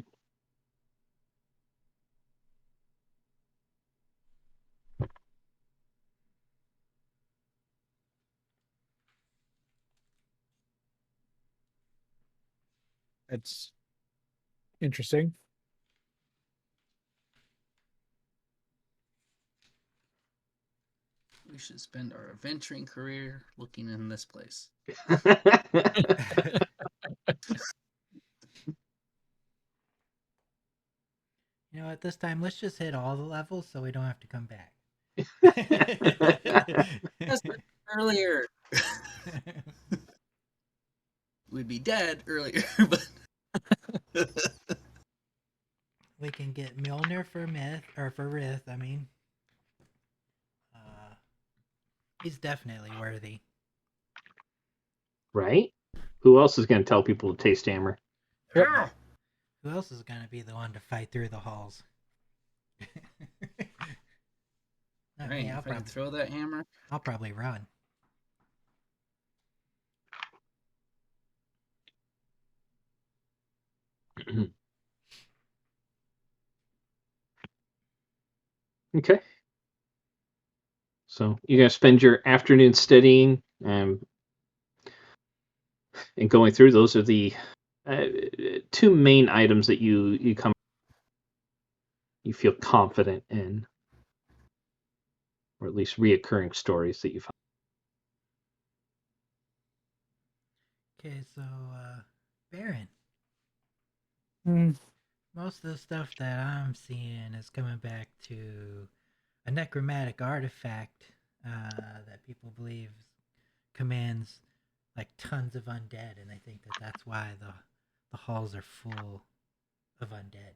That's interesting. We should spend our adventuring career looking in this place. You know, at this time, let's just hit all the levels so we don't have to come back. Yes, earlier. We'd be dead earlier, but We can get Milner for Rith, I mean. He's definitely worthy. Right? Who else is going to tell people to taste hammer? Yep. Who else is going to be the one to fight through the halls? Not right, me, if I could throw that hammer. I'll probably run. Okay. So you guys spend your afternoon studying and going through. Those are the two main items that you feel confident in. or at least reoccurring stories that you find. Okay, so Baron, Hmm. most of the stuff that I'm seeing is coming back to a necromantic artifact that people believe commands like tons of undead, and I think that that's why the halls are full of undead.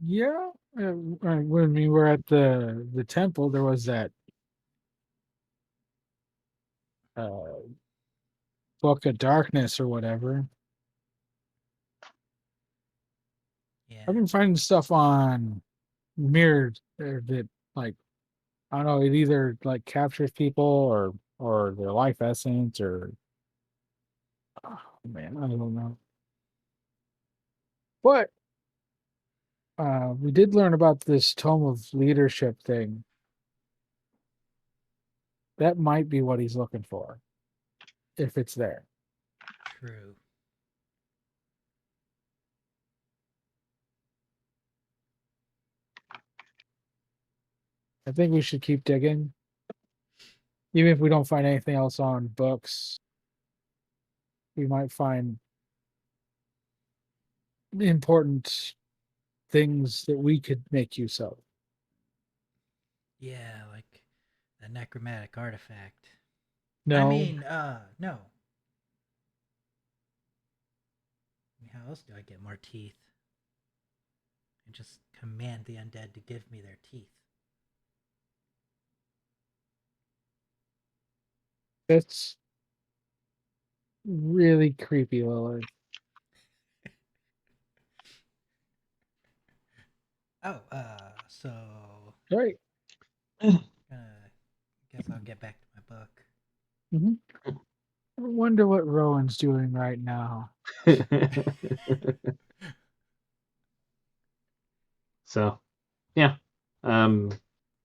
Yeah. When we were at the temple, there was that uh, book of darkness or whatever. Yeah, I've been finding stuff on mirrored that like I don't know, it either like captures people or their life essence or oh, man, I don't know. But we did learn about this tome of leadership thing. That might be what he's looking for, if it's there. true. I think we should keep digging. Even if we don't find anything else on books, we might find important things that we could make use of. Yeah, like a necromantic artifact. I No, mean, no. I mean, how else do I get more teeth? I just command the undead to give me their teeth. that's really creepy, Lilith. Oh, so Right. guess I'll get back to my book. Mm-hmm. I wonder what Rowan's doing right now. So, yeah.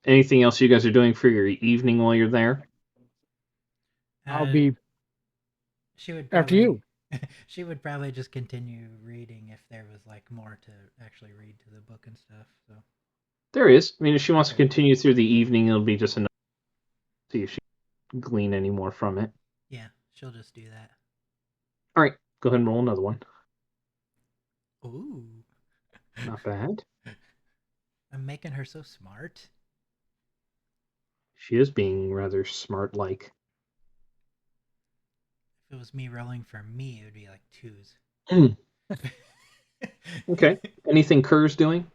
Anything else you guys are doing for your evening while you're there? I'll Uh, be she would after probably you. she would probably just continue reading if there was like more to actually read to the book and stuff. So There is. I mean, if she wants to okay, continue through the evening, it'll be just enough to see if she can glean any more from it. yeah, she'll just do that. All right, go ahead and roll another one. Ooh, Not bad. I'm making her so smart. She is being rather smart-like. If it was me rolling for me, it would be like twos. Okay. Anything Kerr's doing?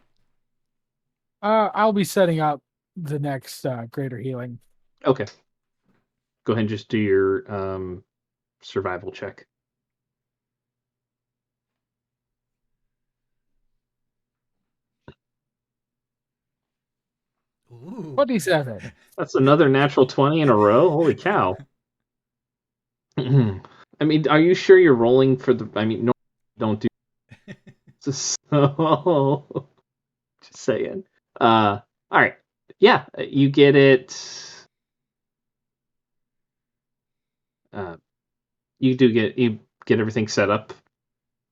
I'll be setting up the next greater healing. Okay. Go ahead and just do your survival check. Ooh. 27. That's another natural 20 in a row. Holy cow. I mean, are you sure you're rolling for the... I mean, no, don't do... So... Just saying. All right. Yeah, you get it... you get everything set up,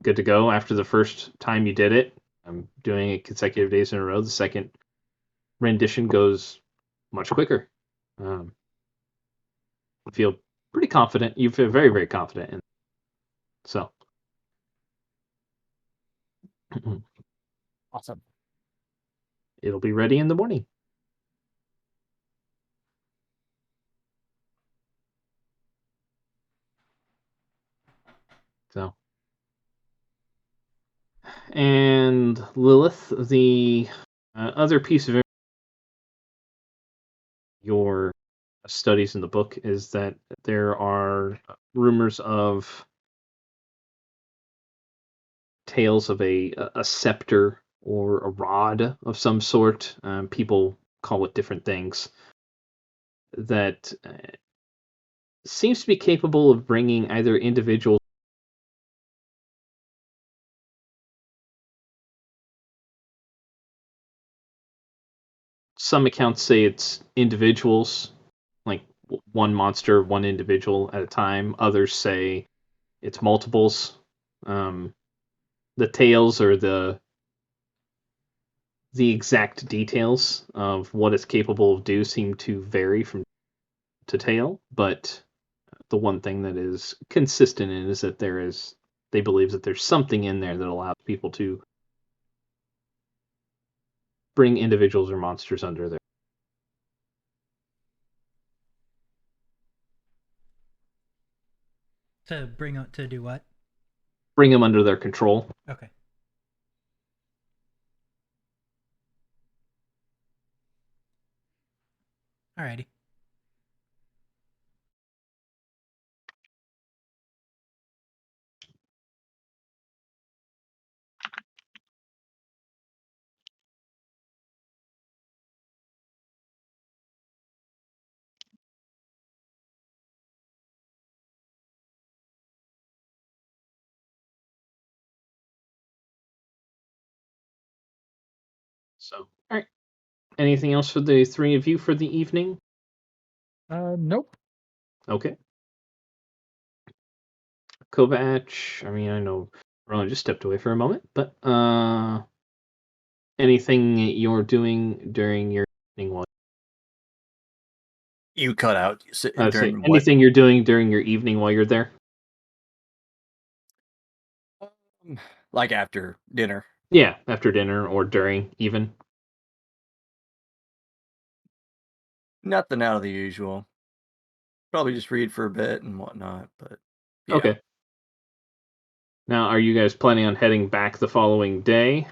good to go after the first time you did it. I'm doing it consecutive days in a row. The second rendition goes much quicker. I feel pretty confident. You feel very, very confident in. So Awesome. it'll be ready in the morning. So, and Lilith, the other piece of your studies in the book is that there are rumors of tales of a scepter or a rod of some sort. People call it different things that seems to be capable of bringing either individuals. Some accounts say it's individuals, like one monster, one individual at a time. Others say it's multiples. Um, tales or the exact details of what it's capable of do seem to vary from to tale, but the one thing that is consistent is that they believe that there's something in there that allows people to bring individuals or monsters under their. To do what? Bring them under their control. Okay. Alrighty. So, all right. Anything else for the three of you for the evening? Nope. Okay. Kovac, I mean, I know Rowan just stepped away for a moment, but anything you're doing during your evening while You cut out say during what? anything you're doing during your evening while you're there? Like after dinner. Yeah, after dinner or during even. Nothing out of the usual. Probably just read for a bit and whatnot, but yeah. Okay. Now, are you guys planning on heading back the following day?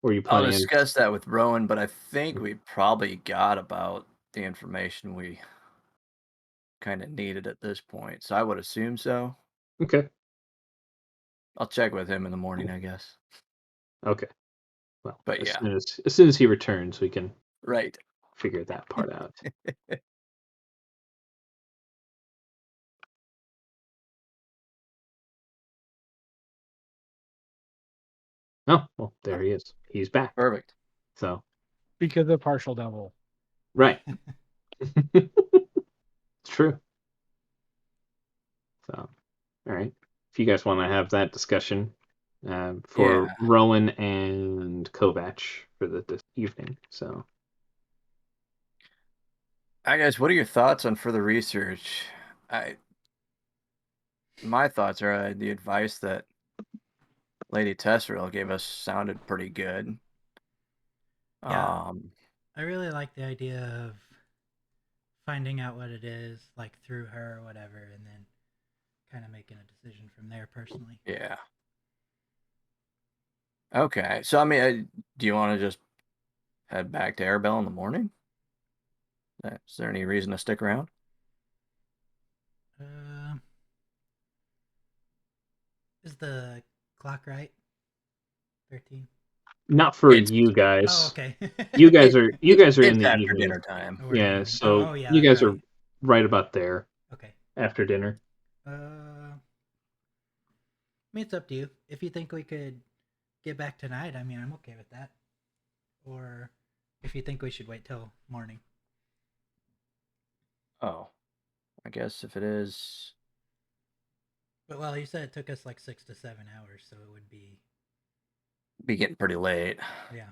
Or are you I'll planning on discuss that with Rowan, but I think we probably got about the information we kind of needed at this point. So I would assume so. Okay. I'll check with him in the morning, I guess. Okay. Well, But yeah. as soon as he returns, we can Right. figure that part out. Oh, well, there he is. He's back. Perfect. So, Because of partial devil. right. It's true. So, all right. If you guys want to have that discussion for Yeah. Rowan and Kovac for this evening. So, I guess, what are your thoughts on further research? My thoughts are the advice that Lady Tesserill gave us sounded pretty good. Yeah. I really like the idea of finding out what it is, like through her or whatever, and then kind of making a decision from there personally. Yeah. Okay. So, I mean, do you want to just head back to Arabelle in the morning? Is there any reason to stick around? Is the clock right? 13. not for It's you Oh, guys. okay. You guys are in it's the after evening. dinner time. We're in Yeah, evening. so yeah, you that's guys are right. right about there Okay. after dinner. I mean, it's up to you. If you think we could get back tonight, I mean, I'm okay with that. Or if you think we should wait till morning. Oh, I guess if it is. But well, you said it took us like 6 to 7 hours, so it would be Getting pretty late. Yeah.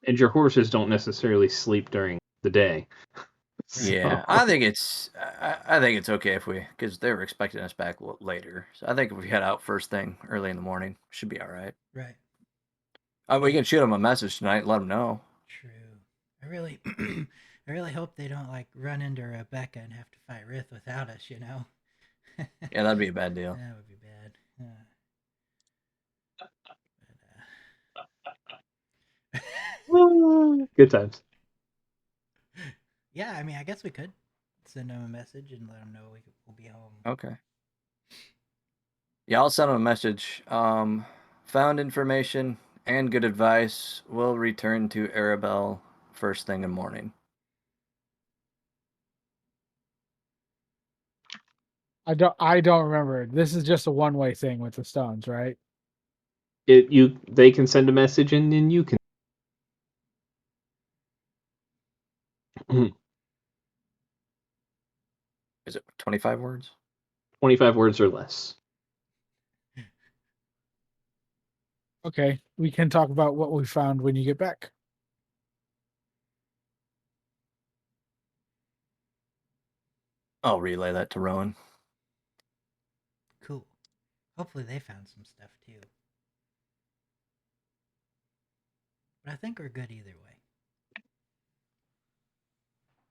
And your horses don't necessarily sleep during the day. Yeah, I think it's okay if we, because they were expecting us back later. So I think if we head out first thing early in the morning, should be all right. Right. We can shoot them a message tonight, and let them know. True. I really, I really hope they don't like run into Rebecca and have to fight Rith without us. You know. Yeah, that'd be a bad deal. That would be bad. Good times. Yeah, I mean, I guess we could send them a message and let them know we'll be home. Okay. Yeah, I'll send them a message. Found information and good advice. We'll return to Arabelle first thing in the morning. I don't remember. This is just a one-way thing with the stones, right? They can send a message and then you can. Is it 25 words? 25 words or less. Okay, we can talk about what we found when you get back. I'll relay that to Rowan. Cool. Hopefully they found some stuff too. But I think we're good either way.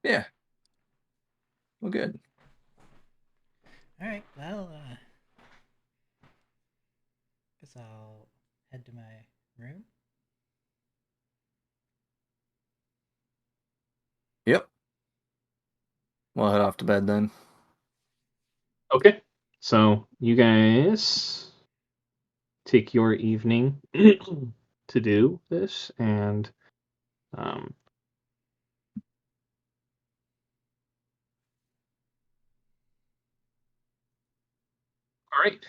Yeah. Well, good. All right. Well, guess I'll head to my room. Yep. We'll head off to bed then. Okay. So you guys take your evening to do this, and all right.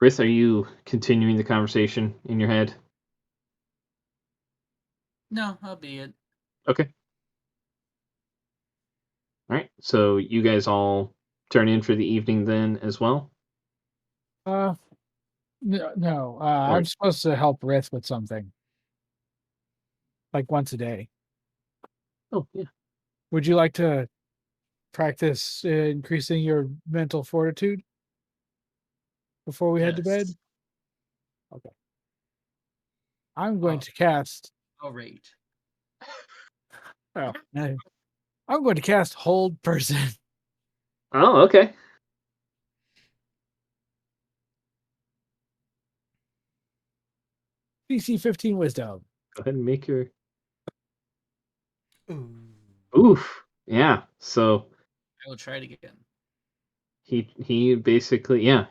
Rith, are you continuing the conversation in your head? No, I'll be it. Okay. All right. So you guys all turn in for the evening then as well? No, no. Or- I'm supposed to help Rith with something, like once a day. Oh, yeah. Would you like to practice increasing your mental fortitude before we head to bed? Yes. Okay. I'm going Oh. to cast. I'll rage. Oh, no. I'm going to cast Hold Person. Oh, okay. DC 15 Wisdom. Go ahead and make your Ooh. oof. Yeah. So I will try it again. he basically yeah.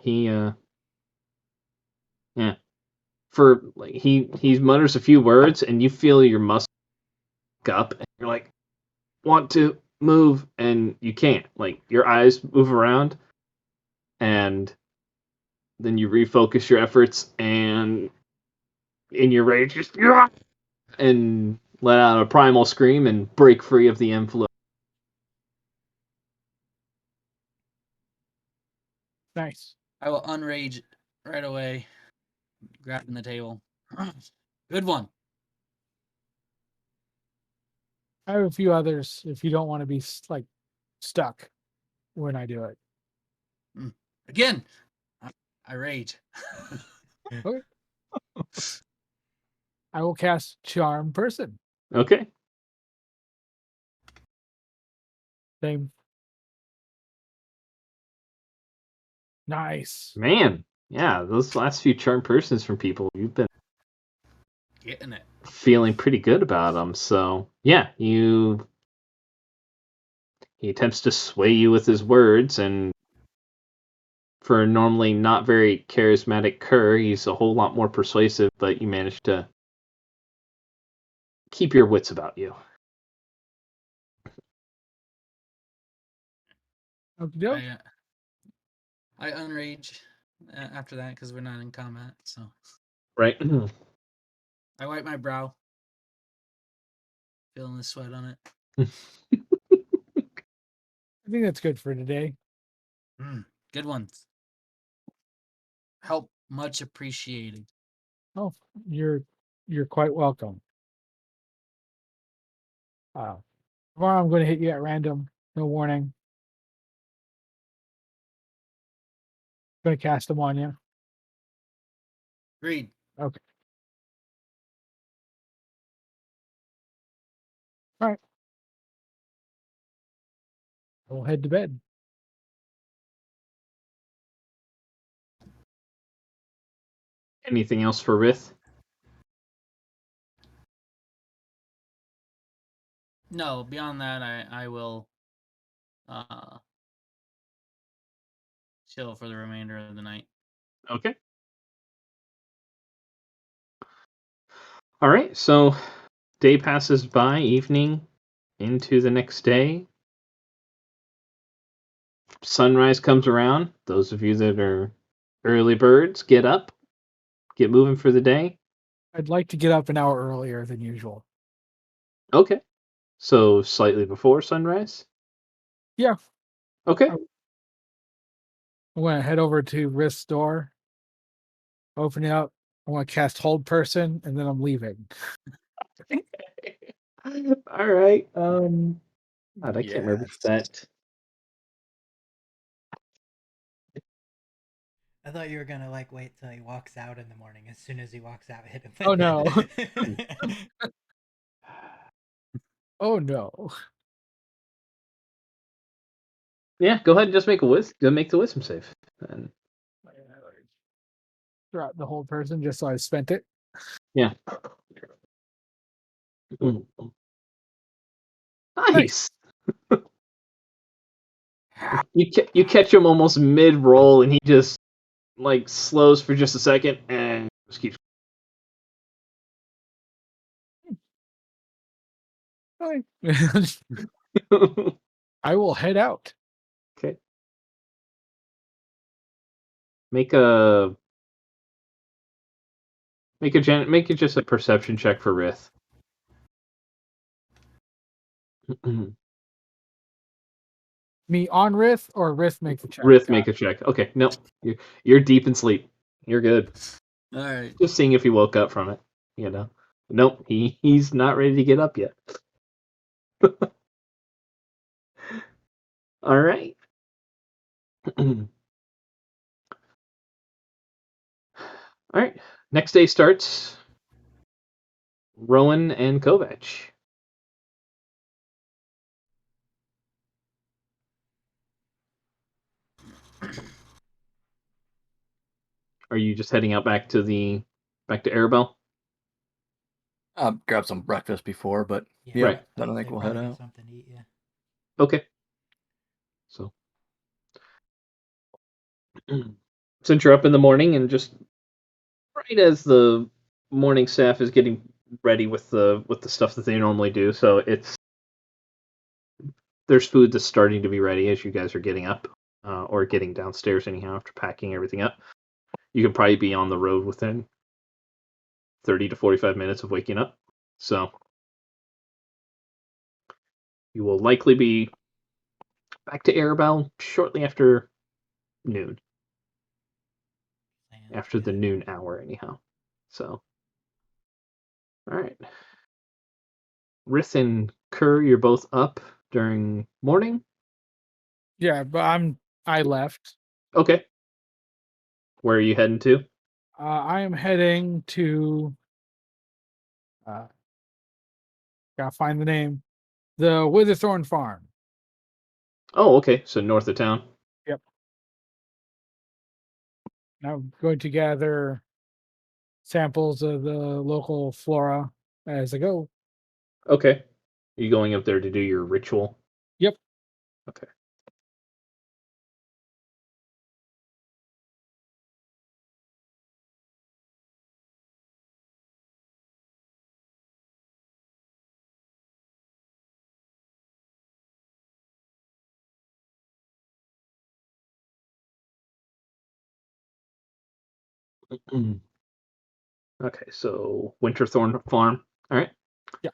For like he mutters a few words and you feel your muscle up and you're like want to move and you can't. Like your eyes move around and then you refocus your efforts and in your rage just and let out a primal scream and break free of the influence. Nice. I will unrage right away, grabbing the table. Good one. I have a few others if you don't want to be like stuck when I do it. Again, I rage. Okay. I will cast Charm Person. Okay. Same. Nice. Man, yeah, those last few charm persons from people, you've been Getting it. feeling pretty good about them. So yeah, he attempts to sway you with his words, and for a normally not very charismatic Kerr, he's a whole lot more persuasive. But you manage to keep your wits about you. Okay. I unrage after that because we're not in combat. So Right. I wipe my brow, feeling the sweat on it. I think that's good for today. Good ones. Help much appreciated. Oh, you're quite welcome. Tomorrow I'm going to hit you at random. No warning. Going to cast them on you. Agreed. Okay. All right. We'll head to bed. Anything else for Rith? No, beyond that, I will chill for the remainder of the night. Okay. All right. So day passes by, evening into the next day. Sunrise comes around. Those of you that are early birds get up, get moving for the day. I'd like to get up an hour earlier than usual. Okay. So slightly before sunrise? Yeah. Okay. I'm gonna head over to Risk's door, open it up. I want to cast Hold Person, and then I'm leaving. All right. God, I can't remember Yes. that. I thought you were gonna like wait till he walks out in the morning. As soon as he walks out, hit him. Oh no! Oh no! Yeah, go ahead and just make the wisdom save. And Drop the Hold Person just so I spent it. yeah. Mm. Nice. Nice. You catch him almost mid roll, and he just like slows for just a second and just keeps. Fine. I will head out. Okay. Make a make it just a perception check for Rith. Me on Rith or Rith make the check? Rith, Got make a check. Okay, no, you're deep in sleep. You're good. All right. Just seeing if he woke up from it. You know. Nope, he's not ready to get up yet. All right. All right. Next day starts. Rowan and Kovac. Are you just heading out back to Arabelle? I'll grab some breakfast before, but yeah, Right. then I think They we'll head probably get out. something to eat. Yeah. Okay. So since you're up in the morning and just right as the morning staff is getting ready with the stuff that they normally do, so there's food that's starting to be ready as you guys are getting up or getting downstairs anyhow after packing everything up. You can probably be on the road within 30 to 45 minutes of waking up. So you will likely be back to Arabelle shortly after noon. Sounds After the good. noon hour, anyhow. So, all right. Rith and Kerr, you're both up during morning. Yeah, but I left. Okay. Where are you heading to? I am heading to. Gotta find the name. The Witherthorn Farm. Oh, okay. So north of town. Yep. I'm going to gather samples of the local flora as I go. Okay. You going up there to do your ritual? Yep. Okay. Okay, so Winterthorn Farm. All right. Yeah.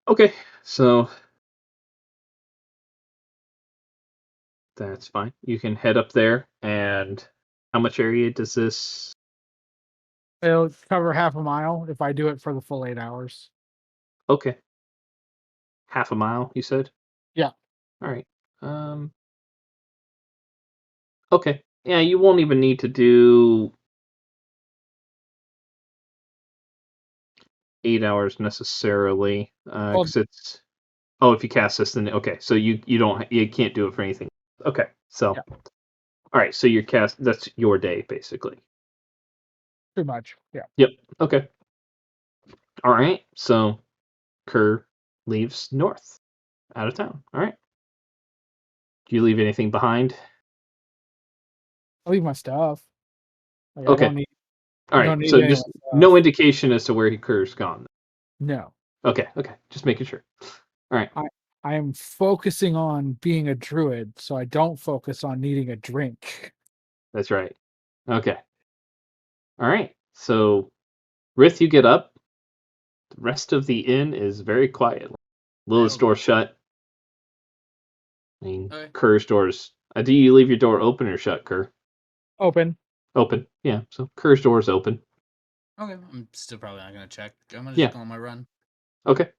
Okay, so that's fine. You can head up there. And how much area does this? It'll cover half a mile if I do it for the full 8 hours. Okay. Half a mile, you said? Yeah. All right. Okay. Yeah, you won't even need to do 8 hours necessarily, Well, because it's. Oh, if you cast this, then okay. So you can't do it for anything. Okay. So, yeah, all right. So your cast, that's your day basically. pretty much. Yeah. Yep. Okay. All right. So Kerr leaves north, out of town. All right. Do you leave anything behind? I'll leave my stuff. Like, I Okay. don't need. All I right. don't need So any of just my no stuff. indication as to where Kerr's gone. No. Okay. Okay. Just making sure. All right. I am focusing on being a druid, so I don't focus on needing a drink. That's right. Okay. All right. So, Rith, you get up. The rest of the inn is very quiet. Lilith's I'll door go. shut. I mean, Okay. Kerr's door's. Do you leave your door open or shut, Kerr? Open. Open. Yeah. So Kerr's door's open. Okay. I'm still probably not gonna check. I'm gonna Yeah. just go on my run. Okay.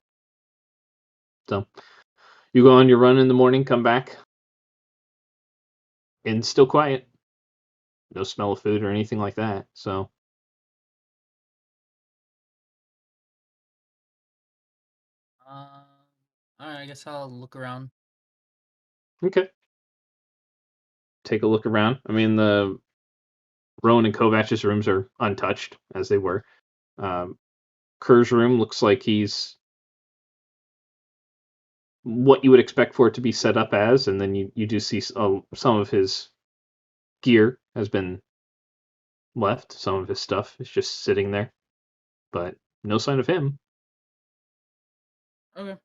So you go on your run in the morning, come back, and still quiet. No smell of food or anything like that. So All right. I guess I'll look around. okay. Take a look around. I mean, the Rowan and Kovach's rooms are untouched as they were. Kerr's room looks like he's what you would expect for it to be set up as, and then you do see some of his gear has been left. Some of his stuff is just sitting there, but no sign of him. Okay.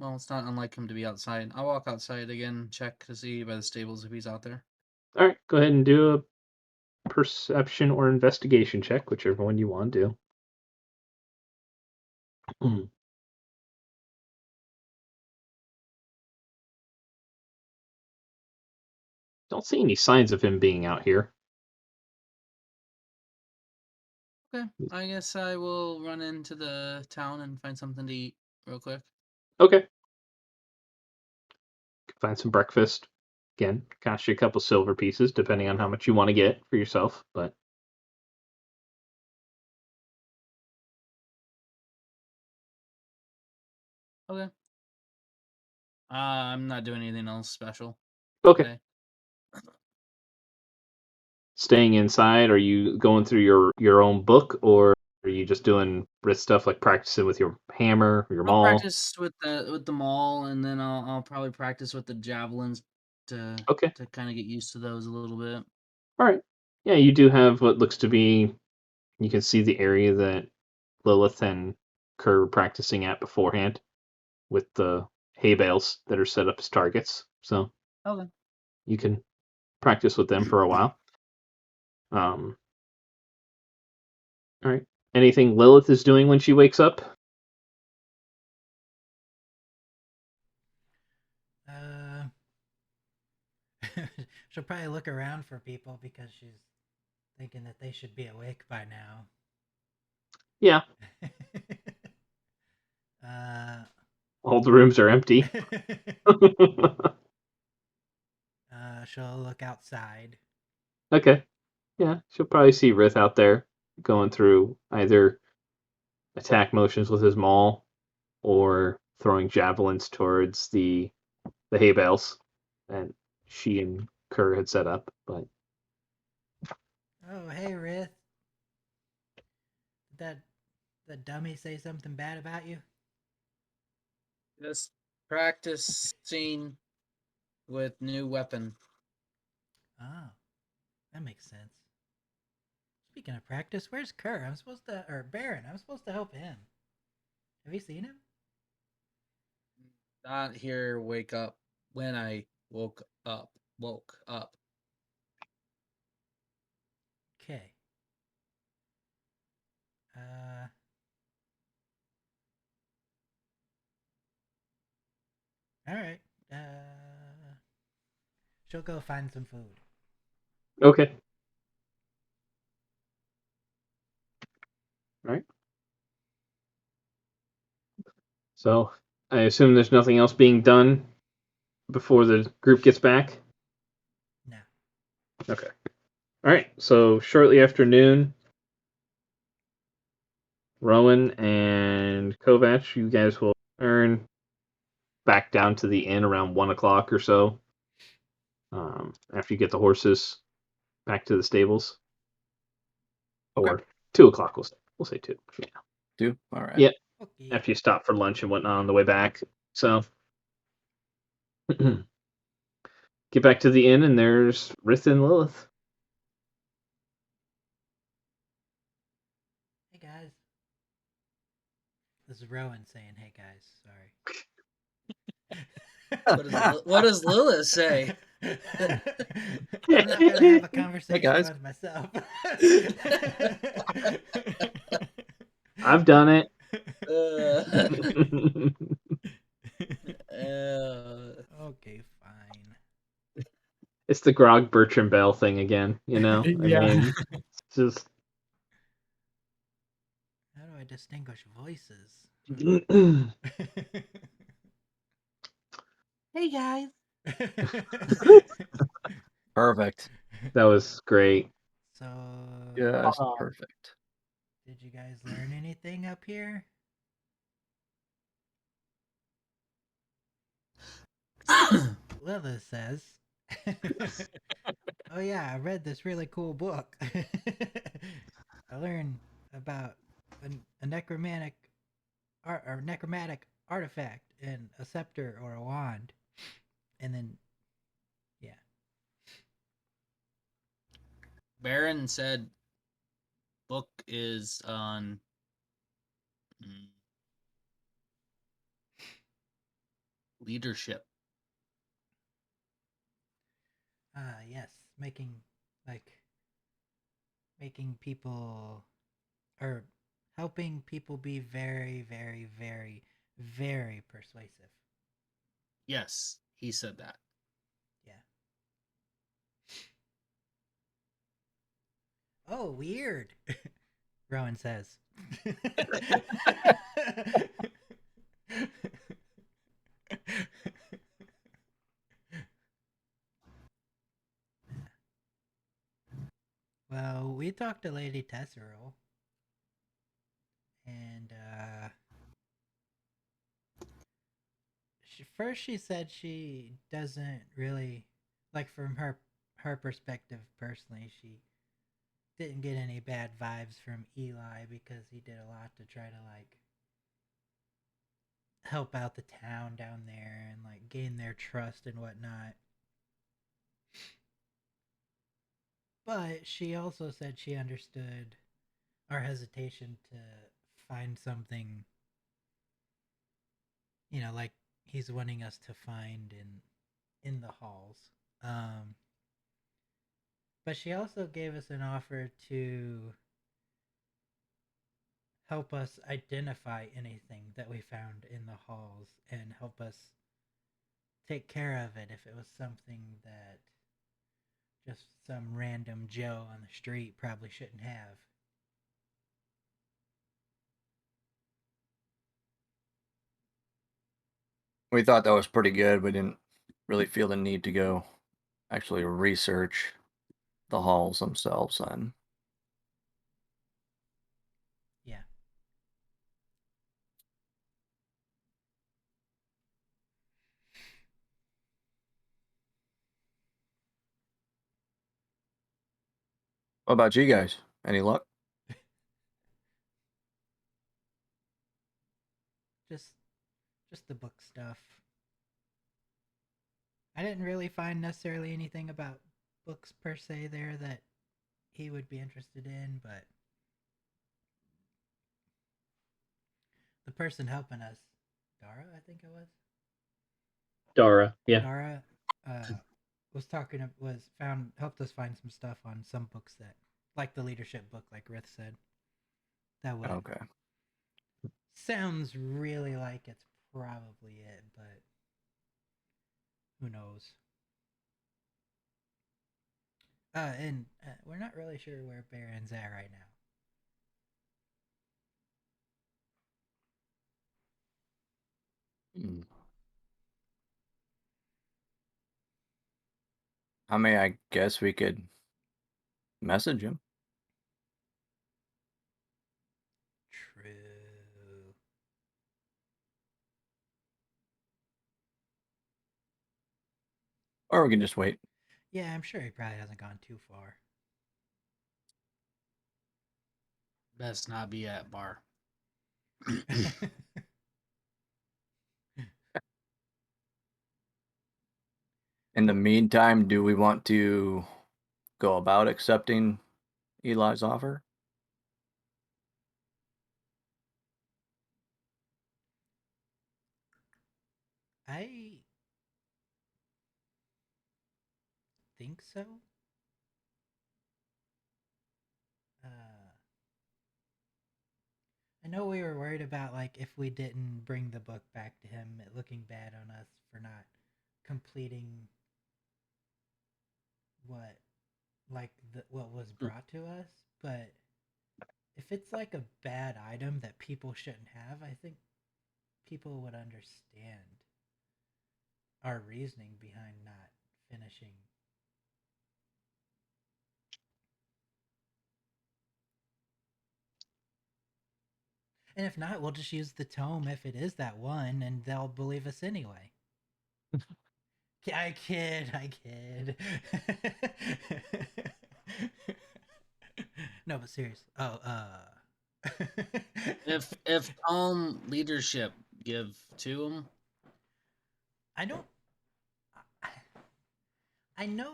Well, it's not unlike him to be outside. I'll walk outside again, check to see by the stables if he's out there. All right, go ahead and do a perception or investigation check, whichever one you want to do. Don't see any signs of him being out here. Okay. I guess I will run into the town and find something to eat real quick. Okay. Find some breakfast. Again, cost you a couple silver pieces, depending on how much you want to get for yourself. But Okay. I'm not doing anything else special okay. today. Staying inside, are you going through your own book, or are you just doing wrist stuff like practicing with your hammer, your I'll maul? practice with the maul, and then I'll probably practice with the javelins to Okay. kind of get used to those a little bit. All right. Yeah, you do have what looks to be. You can see the area that Lilith and Kerr were practicing at beforehand with the hay bales that are set up as targets. So Okay. you can practice with them for a while. All right. Anything Lilith is doing when she wakes up? She'll probably look around for people because she's thinking that they should be awake by now. Yeah. All the rooms are empty. She'll look outside. Okay. Yeah, she'll probably see Rith out there going through either attack motions with his maul or throwing javelins towards the hay bales that she and Kerr had set up. But Oh, hey, Rith. Did the dummy say something bad about you? Just practicing with new weapon. Oh, that makes sense. Speaking of practice, where's Kerr? Or Baron, I'm supposed to help him. Have you seen him? Not here. Wake up. When I woke up. Okay. All right. She'll go find some food. okay. All right. So I assume there's nothing else being done before the group gets back? No. Okay. All right. So shortly after noon, Rowan and Kovach, you guys will return back down to the inn around 1 o'clock or so. After you get the horses back to the stables. Okay. Or 2 o'clock, we'll say 2. Yeah. 2? All right. Yeah. Okay. After you stop for lunch and whatnot on the way back. So get back to the inn, and there's Rith and Lilith. Hey, guys. This is Rowan saying, hey, guys. Sorry. What does Lilith say? I'm not going to have a conversation guys. with myself. I've done it. Okay, fine. It's the Grog Bertram Bell thing again, you know? I Yeah. mean, it's just. How do I distinguish voices? Hey guys. Perfect. That was great. So, Just perfect. did you guys learn anything up here? Lilith says, "Oh yeah, I read this really cool book. I learned about a necromantic or necromantic artifact and a scepter or a wand, and then yeah, Baron said book is on leadership. yes, like making people or helping people be very, very, very, very persuasive. Yes, he said that. Yeah. Oh, weird. Rowan says. Well, we talked to Lady Tesseril, and first she said she doesn't really like from her perspective personally. She didn't get any bad vibes from Eli because he did a lot to try to like help out the town down there and like gain their trust and whatnot. But she also said she understood our hesitation to find something, like he's wanting us to find in the halls. Um, but she also gave us an offer to help us identify anything that we found in the halls and help us take care of it if it was something that just some random Joe on the street probably shouldn't have. We thought that was pretty good. We didn't really feel the need to go actually research the halls themselves then. Yeah. What about you guys? Any luck? Just just the book stuff. I didn't really find necessarily anything about books per se there that he would be interested in, but the person helping us, Dara, I think it was. Dara, yeah. Dara helped us find some stuff on some books that, like the leadership book, like Rith said, that would Okay. sounds really like it's probably it, but who knows? And we're not really sure where Baron's at right now. I mean, I guess we could message him. True. Or we can just wait. Yeah, I'm sure he probably hasn't gone too far. Best not be at bar. In the meantime, do we want to go about accepting Eli's offer? I think so. know we were worried about like if we didn't bring the book back to him, it looking bad on us for not completing what what was brought to us. But if it's like a bad item that people shouldn't have, I think people would understand our reasoning behind not finishing. And if not, we'll just use the tome if it is that one, and they'll believe us anyway. I kid. No, but seriously. If leadership give to him, I don't. I know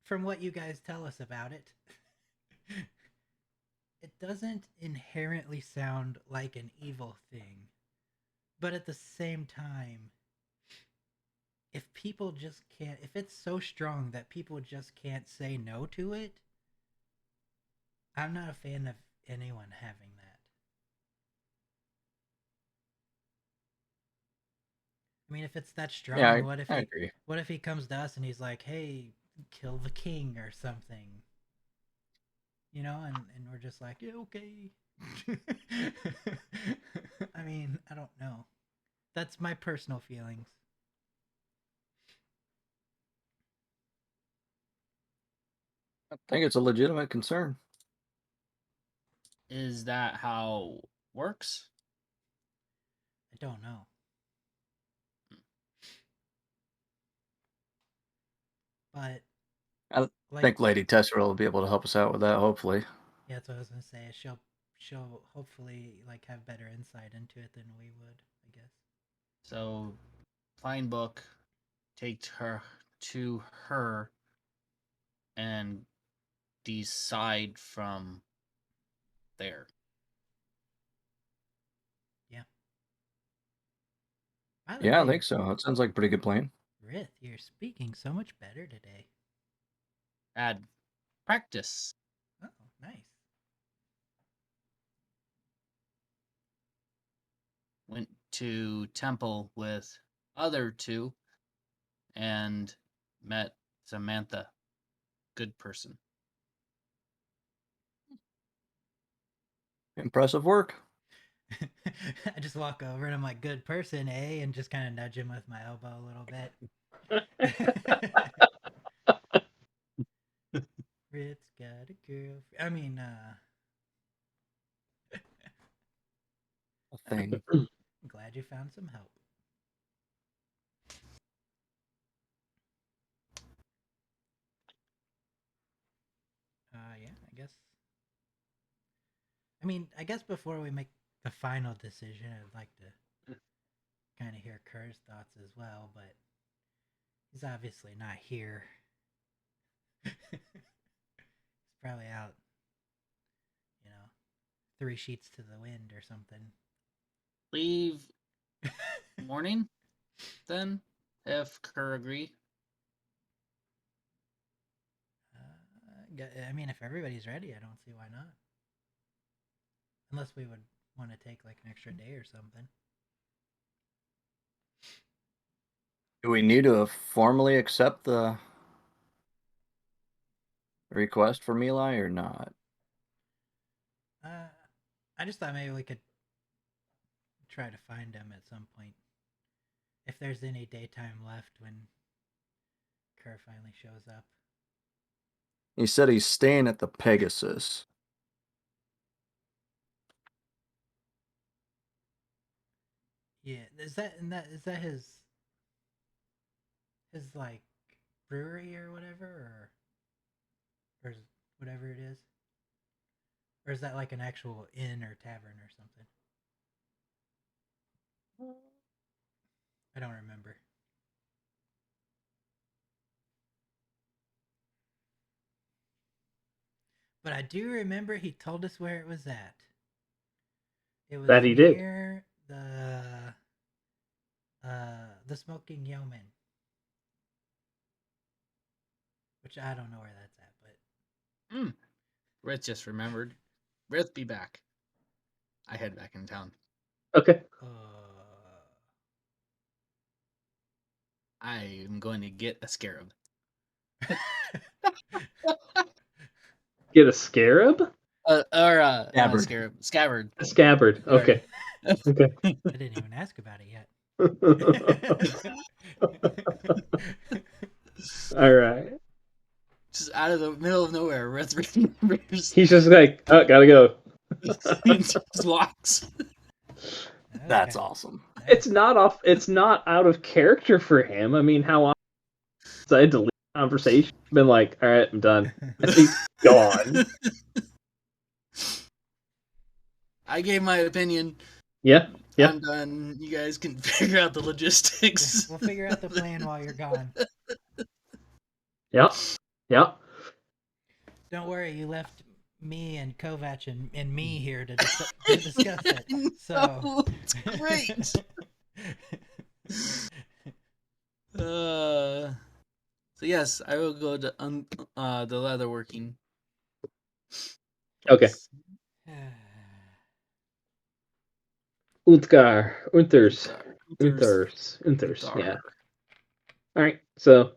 from what you guys tell us about it, it doesn't inherently sound like an evil thing. But at the same time, if people just can't, if it's so strong that people just can't say no to it, I'm not a fan of anyone having that. I mean, if it's that strong, Yeah, what I agree. What if he comes to us and he's like, "Hey, kill the king" or something? You know, and we're just like, "Yeah, okay." I mean, I don't know. That's my personal feelings. I think it's a legitimate concern. is that how works? I don't know. But I like, think Lady Tessera will be able to help us out with that, hopefully. yeah, that's what I was gonna say. She'll hopefully like have better insight into it than we would, I guess. So, find book, take her to her, and decide from there. Yeah. By the Yeah, I way, think so. That sounds like a pretty good plan. Rith, you're speaking so much better today. Add practice. Oh, nice. Went to temple with other two and met Samantha. Good person. Impressive work. I just walk over and I'm like, "Good person, eh?" And just kind of nudge him with my elbow a little bit. Rith's got a girl. I mean, A thing. I'm glad you found some help. Yeah, I guess. I mean, I guess before we make the final decision, I'd like to kind of hear Kerr's thoughts as well, but he's obviously not here. He's probably out, you know, 3 sheets to the wind or something. Leave morning, then, if Kerr agree. I mean, if everybody's ready, I don't see why not. Unless we would want to take like an extra day or something. Do we need to formally accept the request from Eli or not? I just thought maybe we could try to find him at some point. If there's any daytime left when Kerr finally shows up. He said he's staying at the Pegasus. Yeah, is that his like brewery or whatever, or whatever it is, or is that like an actual inn or tavern or something? I don't remember. But I do remember he told us where it was at. It was That he did. near the Smoking Yeoman, which I don't know where that's at, but Rith just remembered. Rith be back. I head back in town. Okay. I am going to get a scarab. Get a scarab? Not a Scabbard. scarab. Scabbard. A scabbard. Sorry. Okay. Okay. I didn't even ask about it yet. All right. Just out of the middle of nowhere, Red remembers. He's just like, oh, gotta go. He just walks. That's Okay. awesome. It's not off. It's not out of character for him. I mean, how often I had to leave the conversation? Been like, all right, I'm done. And he's gone. I gave my opinion. Yeah. Yeah. I'm done. You guys can figure out the logistics. We'll figure out the plan while you're gone. Yeah. Yeah. Don't worry, you left me and Kovac and me here to discuss it. So it's great. So yes, I will go to the leatherworking. Okay. place. Unthers. Uthers. Yeah. All right. So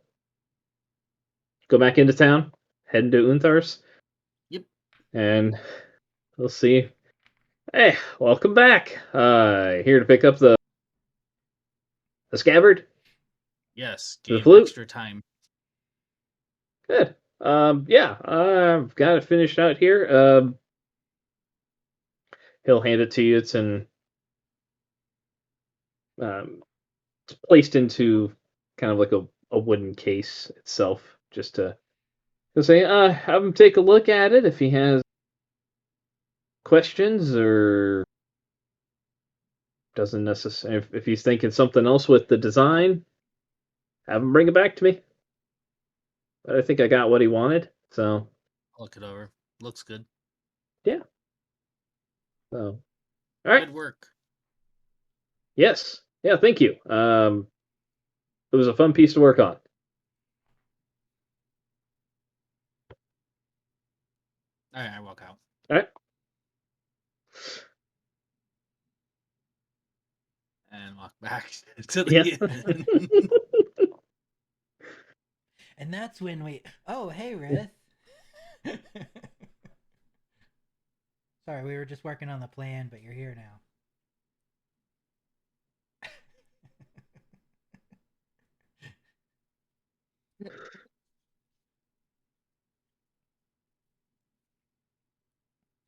go back into town. Head into Unthar's. Yep. And we'll see. Hey, welcome back. Here to pick up the scabbard. Yes, The gave flute? extra time. Good. Yeah, I've got it finished out here. He'll hand it to you. It's it's placed into kind of like a wooden case itself, just to he'll say, have him take a look at it if he has questions or doesn't necessarily if he's thinking something else with the design, have him bring it back to me. But I think I got what he wanted, so Look it over. Looks good. yeah. So, all right. Good work. Yes. Yeah. Thank you. It was a fun piece to work on. All right, I walk out. All right. And walk back to Yeah. the inn. and that's when we. Oh, hey, Rith. Sorry, we were just working on the plan, but you're here now.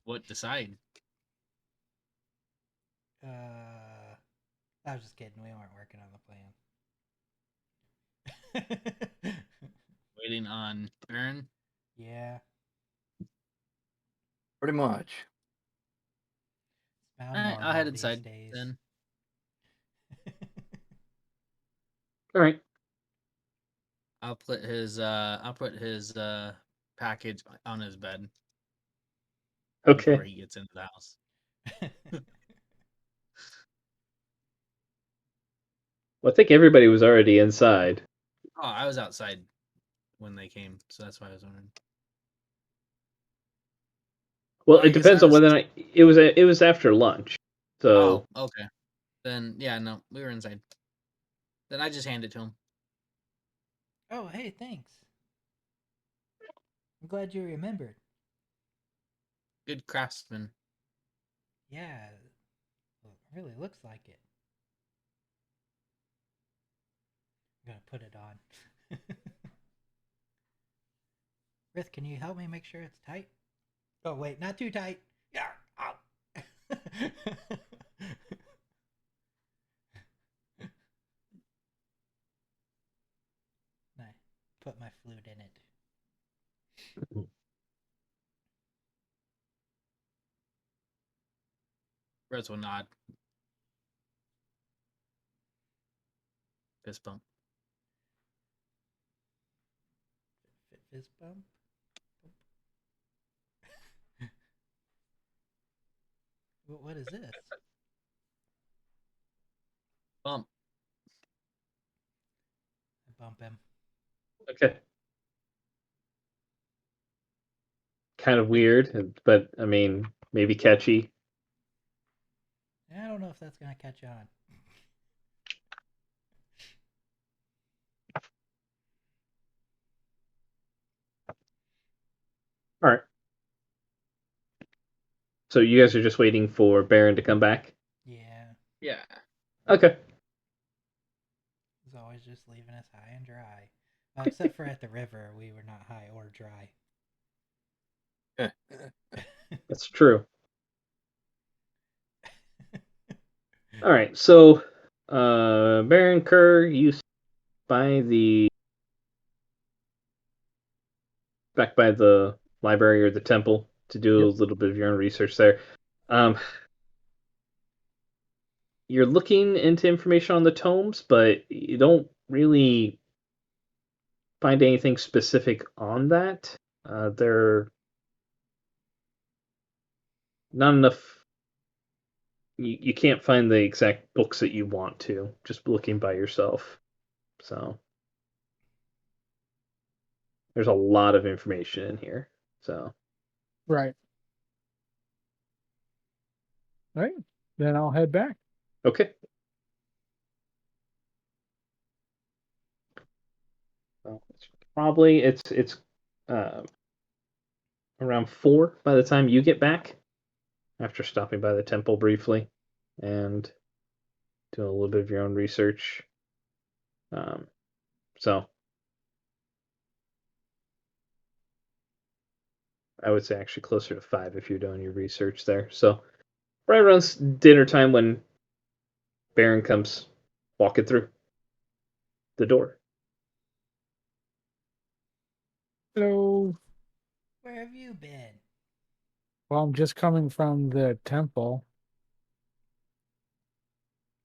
What decide? I was just kidding. We weren't working on the plan. Waiting on Aaron. Yeah. Pretty much. It's All right, normal I'll head these inside days. then. All right. I'll put his package on his bed before Okay. he gets into the house. Well, I think everybody was already inside. Oh, I was outside when they came, so that's why I was wondering. Well, Oh, I it guess depends I on was- whether or not it was after lunch. So Oh, okay. Then yeah, no, we were inside. Then I just hand it to him. Oh, hey, thanks. I'm glad you remembered. Good craftsman. Yeah, it really looks like it. I'm gonna put it on. Rith, can you help me make sure it's tight? Oh wait, not too tight. Yeah. Ow. I put my flute in it. Reds will nod. Fist bump. Fist bump. What is this? Bump. I bump him. okay. Kind of weird, but I mean, maybe catchy. I don't know if that's gonna catch on. All right. So you guys are just waiting for Baron to come back? Yeah, Yeah. Okay. he's always just leaving us high and dry. Except for at the river, we were not high or dry. That's true. All right. So, Baron Kerr, you by the back by the library or the temple to do Yep. a little bit of your own research there. Um, you're looking into information on the tomes, but you don't really find anything specific on that. There are not enough. You can't find the exact books that you want to just looking by yourself. So there's a lot of information in here. So Right. Right. Then I'll head back. okay. Well, probably it's uh, around 4 by the time you get back after stopping by the temple briefly and doing a little bit of your own research. Um, so I would say actually closer to 5 if you're doing your research there. So right around dinner time when Baron comes walking through the door. So, Where have you been? well, I'm just coming from the temple.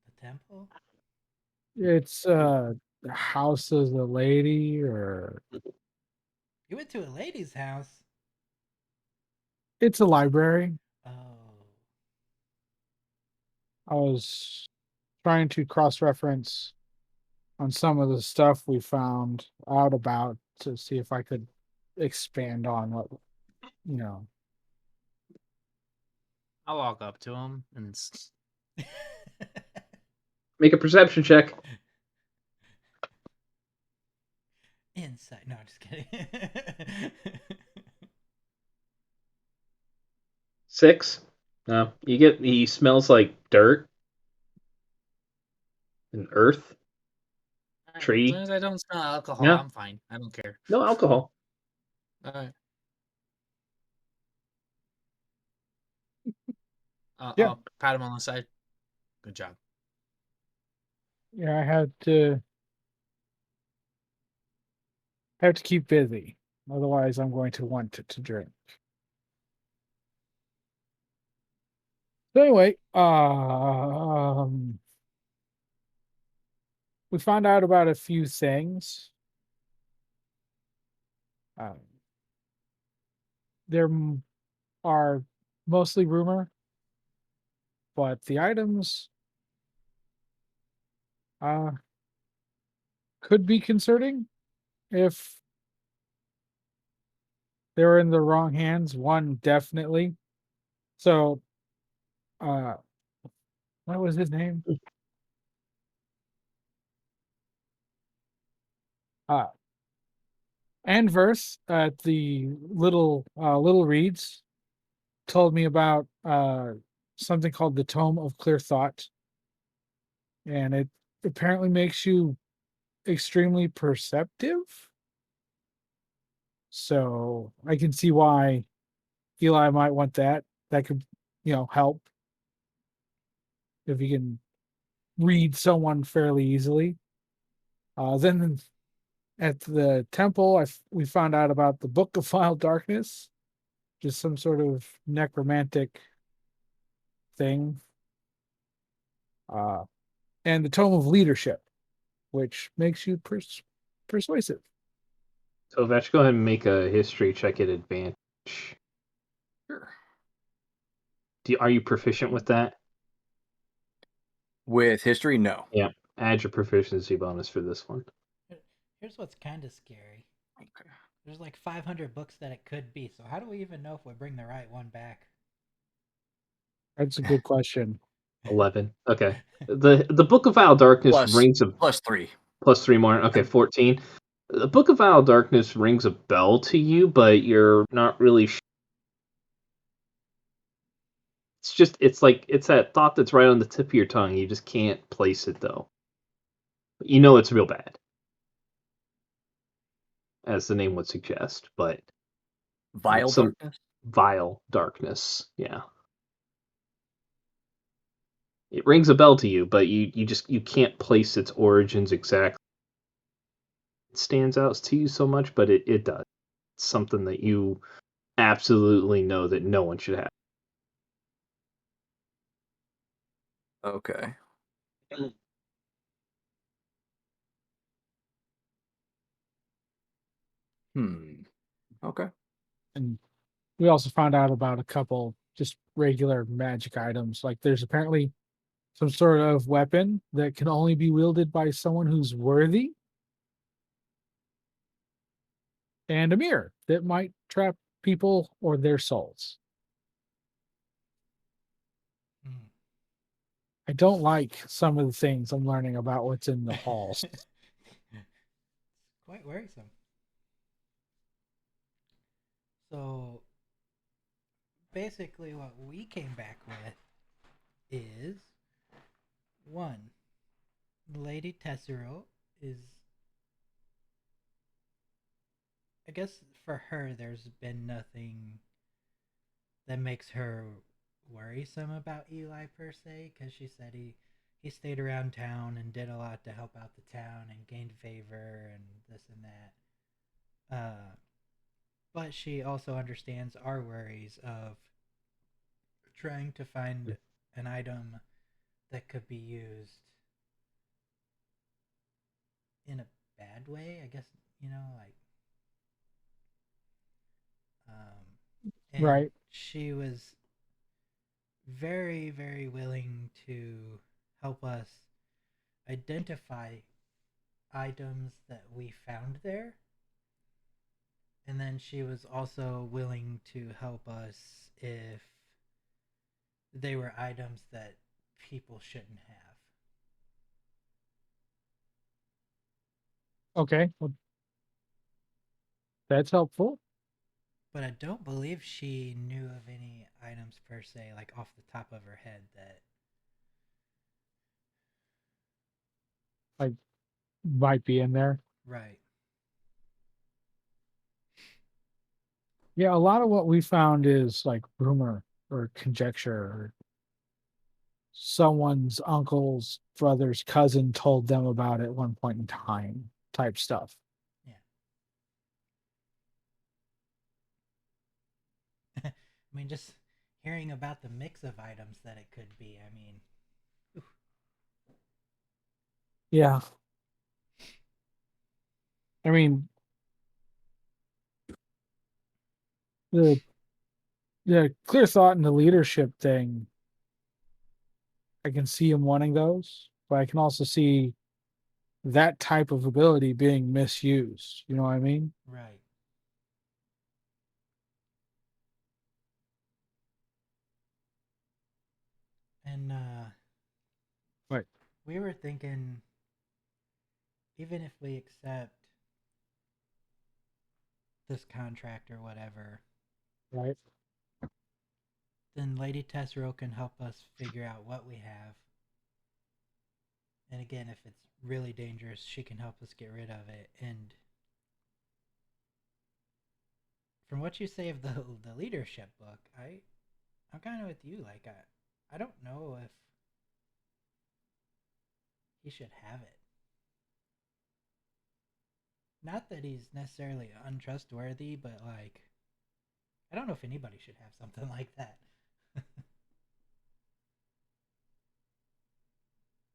The temple? It's the house of the lady, or You went to a lady's house? it's a library. Oh. I was trying to cross-reference on some of the stuff we found out about to see if I could expand on what, you know. I'll walk up to him and Make a perception check. Insight. No, I'm just kidding. 6. No, you get he smells like dirt and earth, as tree. long as I don't smell alcohol, No, I'm fine. I don't care. no alcohol. Alright. Yeah, I'll pat him on the side. Good job. yeah, I have to keep busy. Otherwise, I'm going to want to drink. So anyway, we found out about a few things. Um, there are mostly rumor, but the items uh, could be concerning if they're in the wrong hands. One definitely. So, uh, what was his name? Uh, Anverse at the Little Reeds told me about something called the Tome of Clear Thought, and it apparently makes you extremely perceptive. So I can see why Eli might want that. That could, help if you can read someone fairly easily. Then at the temple, we found out about the Book of Vile Darkness, just some sort of necromantic thing, uh, and the Tome of Leadership, which makes you persuasive. So Vetch, go ahead and make a history check at advantage. Sure. Are you proficient with that? With history, no. Yeah. Add your proficiency bonus for this one. Here's what's kind of scary. Okay. There's like 500 books that it could be. So how do we even know if we bring the right one back? That's a good question. 11. Okay. The Book of Vile Darkness rings a plus 3. plus 3 more. Okay, 14. The Book of Vile Darkness rings a bell to you, but you're not really. It's that thought that's right on the tip of your tongue. You just can't place it though. You know it's real bad, as the name would suggest, but Vile some darkness? vile darkness. Yeah. It rings a bell to you, but you can't place its origins exactly. It stands out to you so much, but it does. It's something that you absolutely know that no one should have. Okay. Okay. And we also found out about a couple just regular magic items. Like there's apparently some sort of weapon that can only be wielded by someone who's worthy, and a mirror that might trap people or their souls. Hmm. I don't like some of the things I'm learning about what's in the halls. Quite worrisome. So basically, what we came back with is one, Lady Tessero is. I guess for her, there's been nothing that makes her worrisome about Eli per se, because she said he stayed around town and did a lot to help out the town and gained favor and this and that. But she also understands our worries of trying to find an item that could be used in a bad way, I guess, like and Right. she was very, very willing to help us identify items that we found there. And then she was also willing to help us if they were items that people shouldn't have. Okay. Well, that's helpful. But I don't believe she knew of any items per se, like off the top of her head, that. Like, might be in there. Right. Yeah, a lot of what we found is like rumor or conjecture or someone's uncle's brother's cousin told them about it at one point in time type stuff. Yeah. I mean, just hearing about the mix of items that it could be, I mean, oof. Yeah. I mean, the clear thought and the leadership thing, I can see him wanting those, but I can also see that type of ability being misused. You know what I mean? Right. And Right. we were thinking, even if we accept this contract or whatever, Right. then Lady Tessero can help us figure out what we have. And again, if it's really dangerous, she can help us get rid of it. And from what you say of the leadership book, I'm kind of with you. Like I don't know if he should have it. Not that he's necessarily untrustworthy, but like I don't know if anybody should have something like that.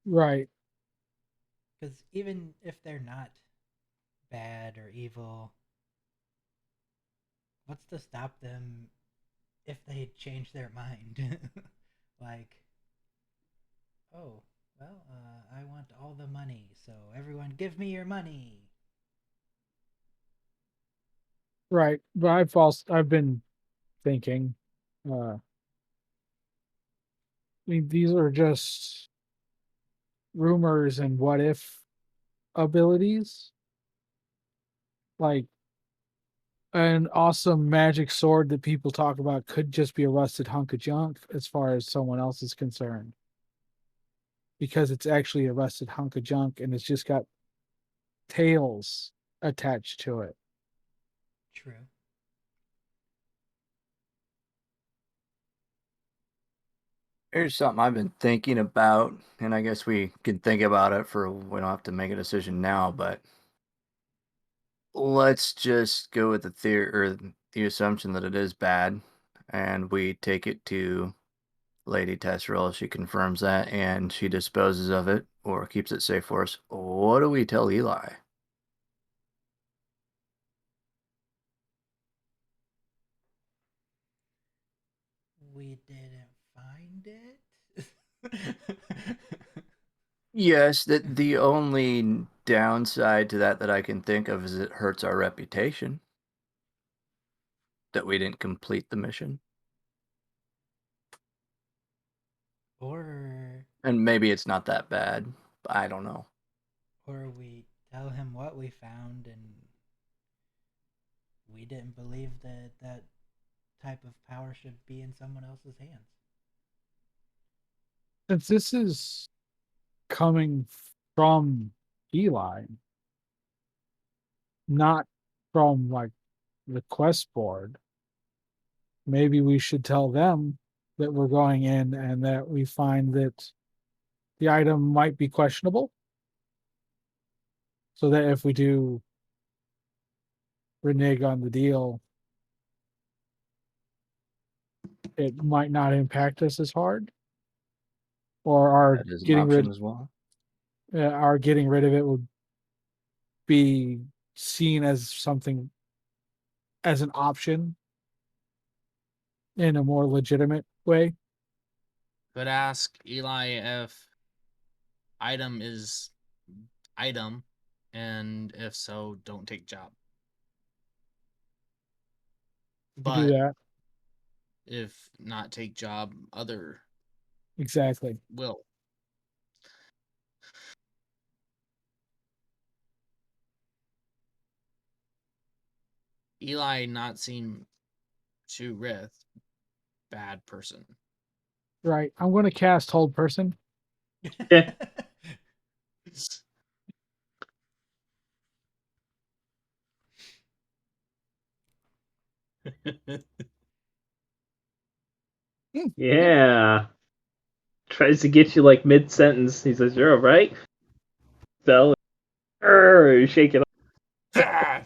Right. Because even if they're not bad or evil, what's to stop them if they change their mind? Like, oh, well, I want all the money, so everyone give me your money. Right. But I've been thinking, uh, mean, these are just rumors and what if abilities. Like an awesome magic sword that people talk about could just be a rusted hunk of junk as far as someone else is concerned. Because it's actually a rusted hunk of junk and it's just got tails attached to it. True. Here's something I've been thinking about, and I guess we can think about it for we don't have to make a decision now, but let's just go with the theory or the assumption that it is bad, and we take it to Lady Tesseril. She confirms that, and she disposes of it or keeps it safe for us. What do we tell Eli? We didn't find it. Yes, that the only downside to that I can think of is it hurts our reputation that we didn't complete the mission. Or And maybe it's not that bad. I don't know. or we tell him what we found and we didn't believe that that type of power should be in someone else's hands. Since this is coming from Eli, not from like the quest board, maybe we should tell them that we're going in and that we find that the item might be questionable. So that if we do renege on the deal, it might not impact us as hard. Or That is an option as well. our getting rid of it would be seen as something as an option in a more legitimate way. Could ask Eli if item is item, and if so, don't take job. We do But that. if not take job, other Exactly. will. Eli not seem to Rith bad person. Right. I'm going to cast Hold Person. Yeah. Yeah. Tries to get you like mid sentence. He says, "You're all right." Fell. Shake it off.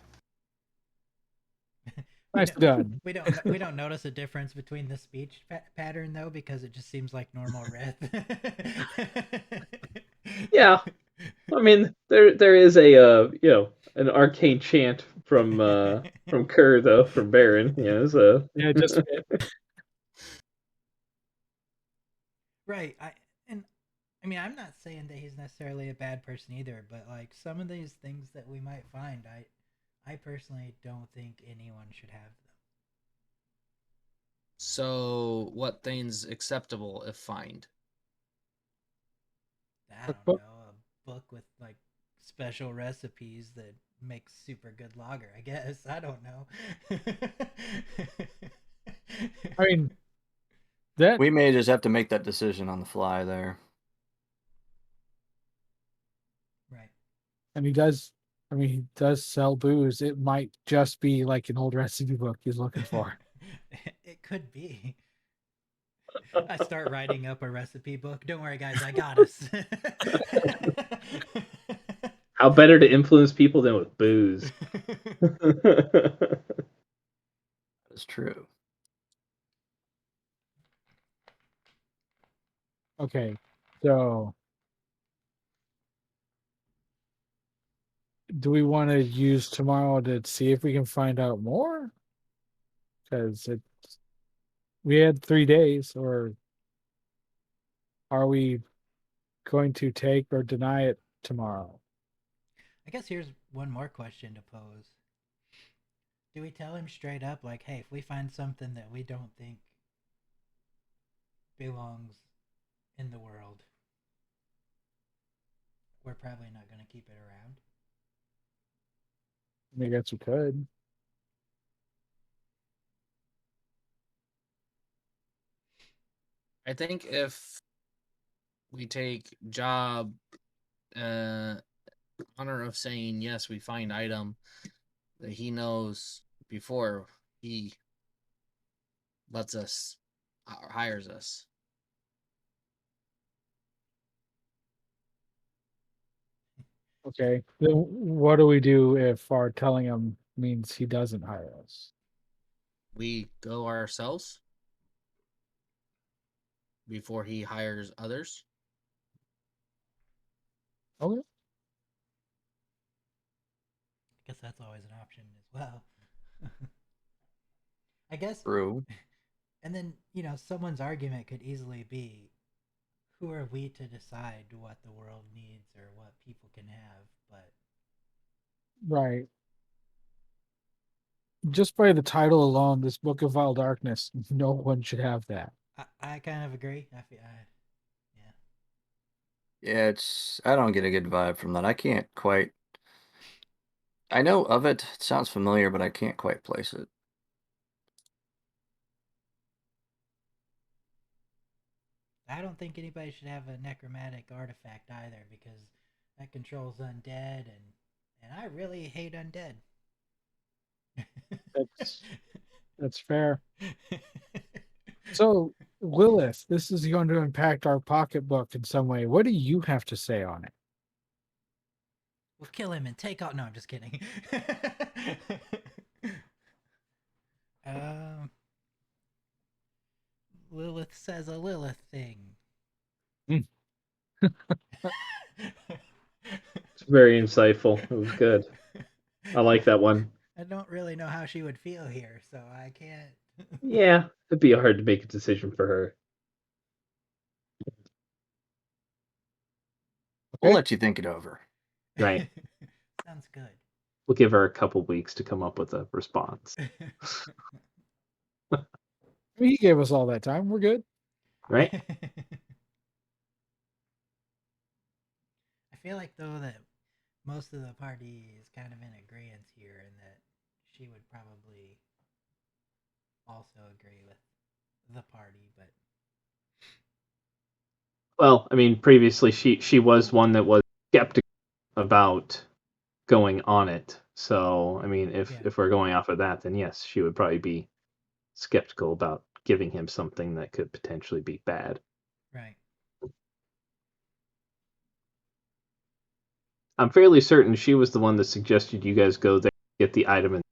Nice done. We don't notice a difference between the speech pattern though because it just seems like normal Rith. Yeah. I mean, there is a an arcane chant from Kerr though from Baron. So Yeah, just right. I mean, I'm not saying that he's necessarily a bad person either, but like some of these things that we might find, I personally don't think anyone should have them. So, what things acceptable if find? I don't cookbook. know, a book with like special recipes that makes super good lager, I guess. I don't know. I mean, that We may just have to make that decision on the fly there. right. and he does. I mean, he does sell booze. It might just be like an old recipe book he's looking for. It could be. I start writing up a recipe book. Don't worry, guys, I got us. how better to influence people than with booze? That's true. Okay, so do we want to use tomorrow to see if we can find out more? Because we had 3 days, or are we going to take or deny it tomorrow? I guess here's one more question to pose. Do we tell him straight up, like, hey, if we find something that we don't think belongs in the world, we're probably not going to keep it around. I guess we could. I think if we take job honor of saying yes, we find item that he knows before he lets us hires us. Okay. Then what do we do if our telling him means he doesn't hire us? We go ourselves before he hires others. Okay. I guess that's always an option as well. I guess. True. And then, someone's argument could easily be, who are we to decide what the world needs or what people can have? But Right. Just by the title alone, this Book of Vile Darkness, no one should have that. I kind of agree. Yeah. Yeah, I don't get a good vibe from that. I can't quite. I know of it. It sounds familiar, but I can't quite place it. I don't think anybody should have a necromantic artifact either, because that controls undead, and I really hate undead. That's fair. So, Lilith, this is going to impact our pocketbook in some way. What do you have to say on it? We'll kill him and take out. No, I'm just kidding. um, Lilith says a Lilith thing. Mm. It's very insightful. It was good. I like that one. I don't really know how she would feel here, so I can't. Yeah, it'd be hard to make a decision for her. We'll Okay. let you think it over. Right. Sounds good. We'll give her a couple weeks to come up with a response. I mean, he gave us all that time. We're good. Right? I feel like, though, that most of the party is kind of in agreement here, and that she would probably also agree with the party, but Well, I mean, previously she was one that was skeptical about going on it. So, I mean, if we're going off of that, then yes, she would probably be skeptical about giving him something that could potentially be bad. right. I'm fairly certain she was the one that suggested you guys go there, get the item, and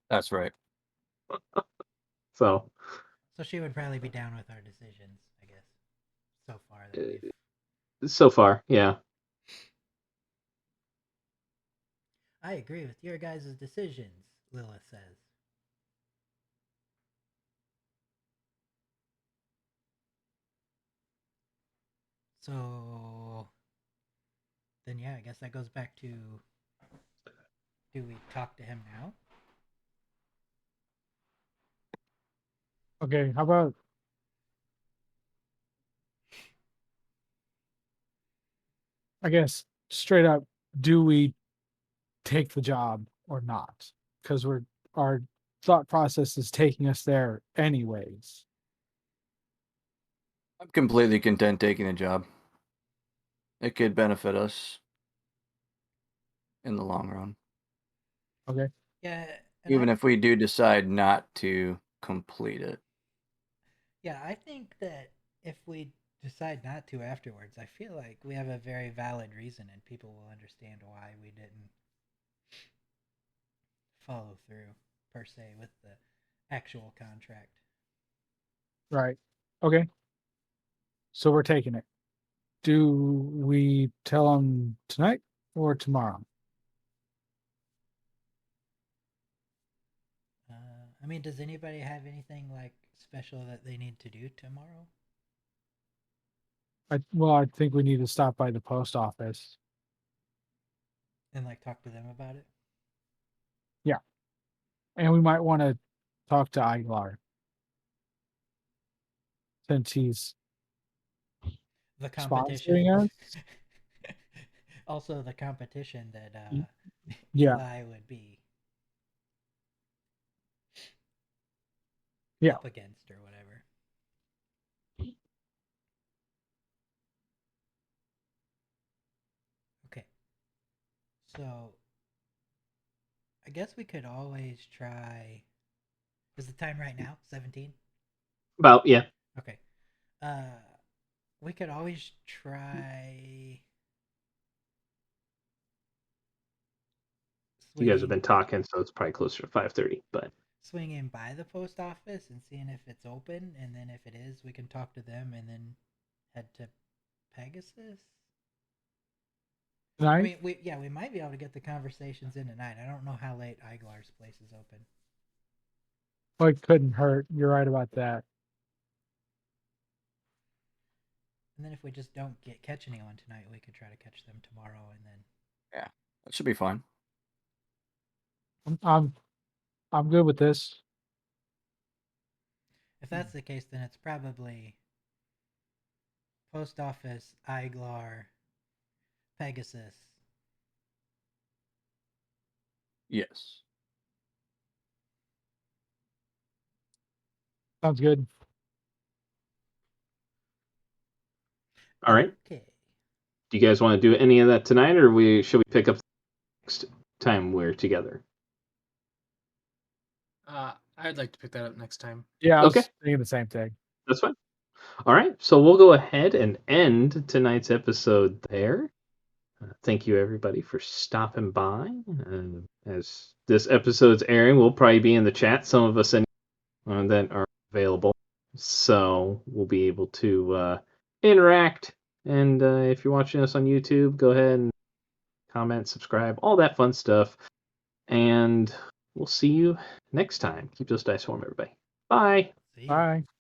That's right. so So she would probably be down with our decisions, I guess. So far that we've. so far, yeah. I agree with your guys' decisions, Lilith says. So then, yeah, I guess that goes back to, do we talk to him now? Okay. How about I guess straight up, do we take the job or not? Because our thought process is taking us there anyways. I'm completely content taking the job. It could benefit us in the long run. Okay. Yeah. Even if we do decide not to complete it. Yeah, I think that if we decide not to afterwards, I feel like we have a very valid reason, and people will understand why we didn't follow through, per se, with the actual contract. Right. Okay. So we're taking it. Do we tell them tonight or tomorrow? I mean, does anybody have anything like special that they need to do tomorrow? I think we need to stop by the post office. And like talk to them about it? Yeah. And we might want to talk to Aguilar. since he's The competition. sponsoring us. Also, the competition that Yeah. Eli would be Yeah. up against or whatever. Okay. So, I guess we could always try. Is the time right now? 17? About, yeah. Okay. We could always try. You guys have been talking, so it's probably closer to 5:30. But swinging by the post office and seeing if it's open, and then if it is, we can talk to them and then head to Pegasus. Tonight? I mean, we might be able to get the conversations in tonight. I don't know how late Iglar's place is open. Well, it couldn't hurt. You're right about that. And then if we just don't catch anyone tonight, we could try to catch them tomorrow, and then Yeah, that should be fine. I'm good with this. if that's the case, then it's probably post office, Iglar, Pegasus. Yes. Sounds good. all right. Okay. Do you guys want to do any of that tonight, or should we pick up next time we're together? I'd like to pick that up next time. Yeah, I was Okay. thinking the same thing. That's fine. All right, so we'll go ahead and end tonight's episode there. Thank you, everybody, for stopping by. As this episode's airing, we'll probably be in the chat, some of us that are available. So we'll be able to interact. And if you're watching us on YouTube, go ahead and comment, subscribe, all that fun stuff. And we'll see you next time. Keep those dice warm, everybody. Bye. See you. Bye.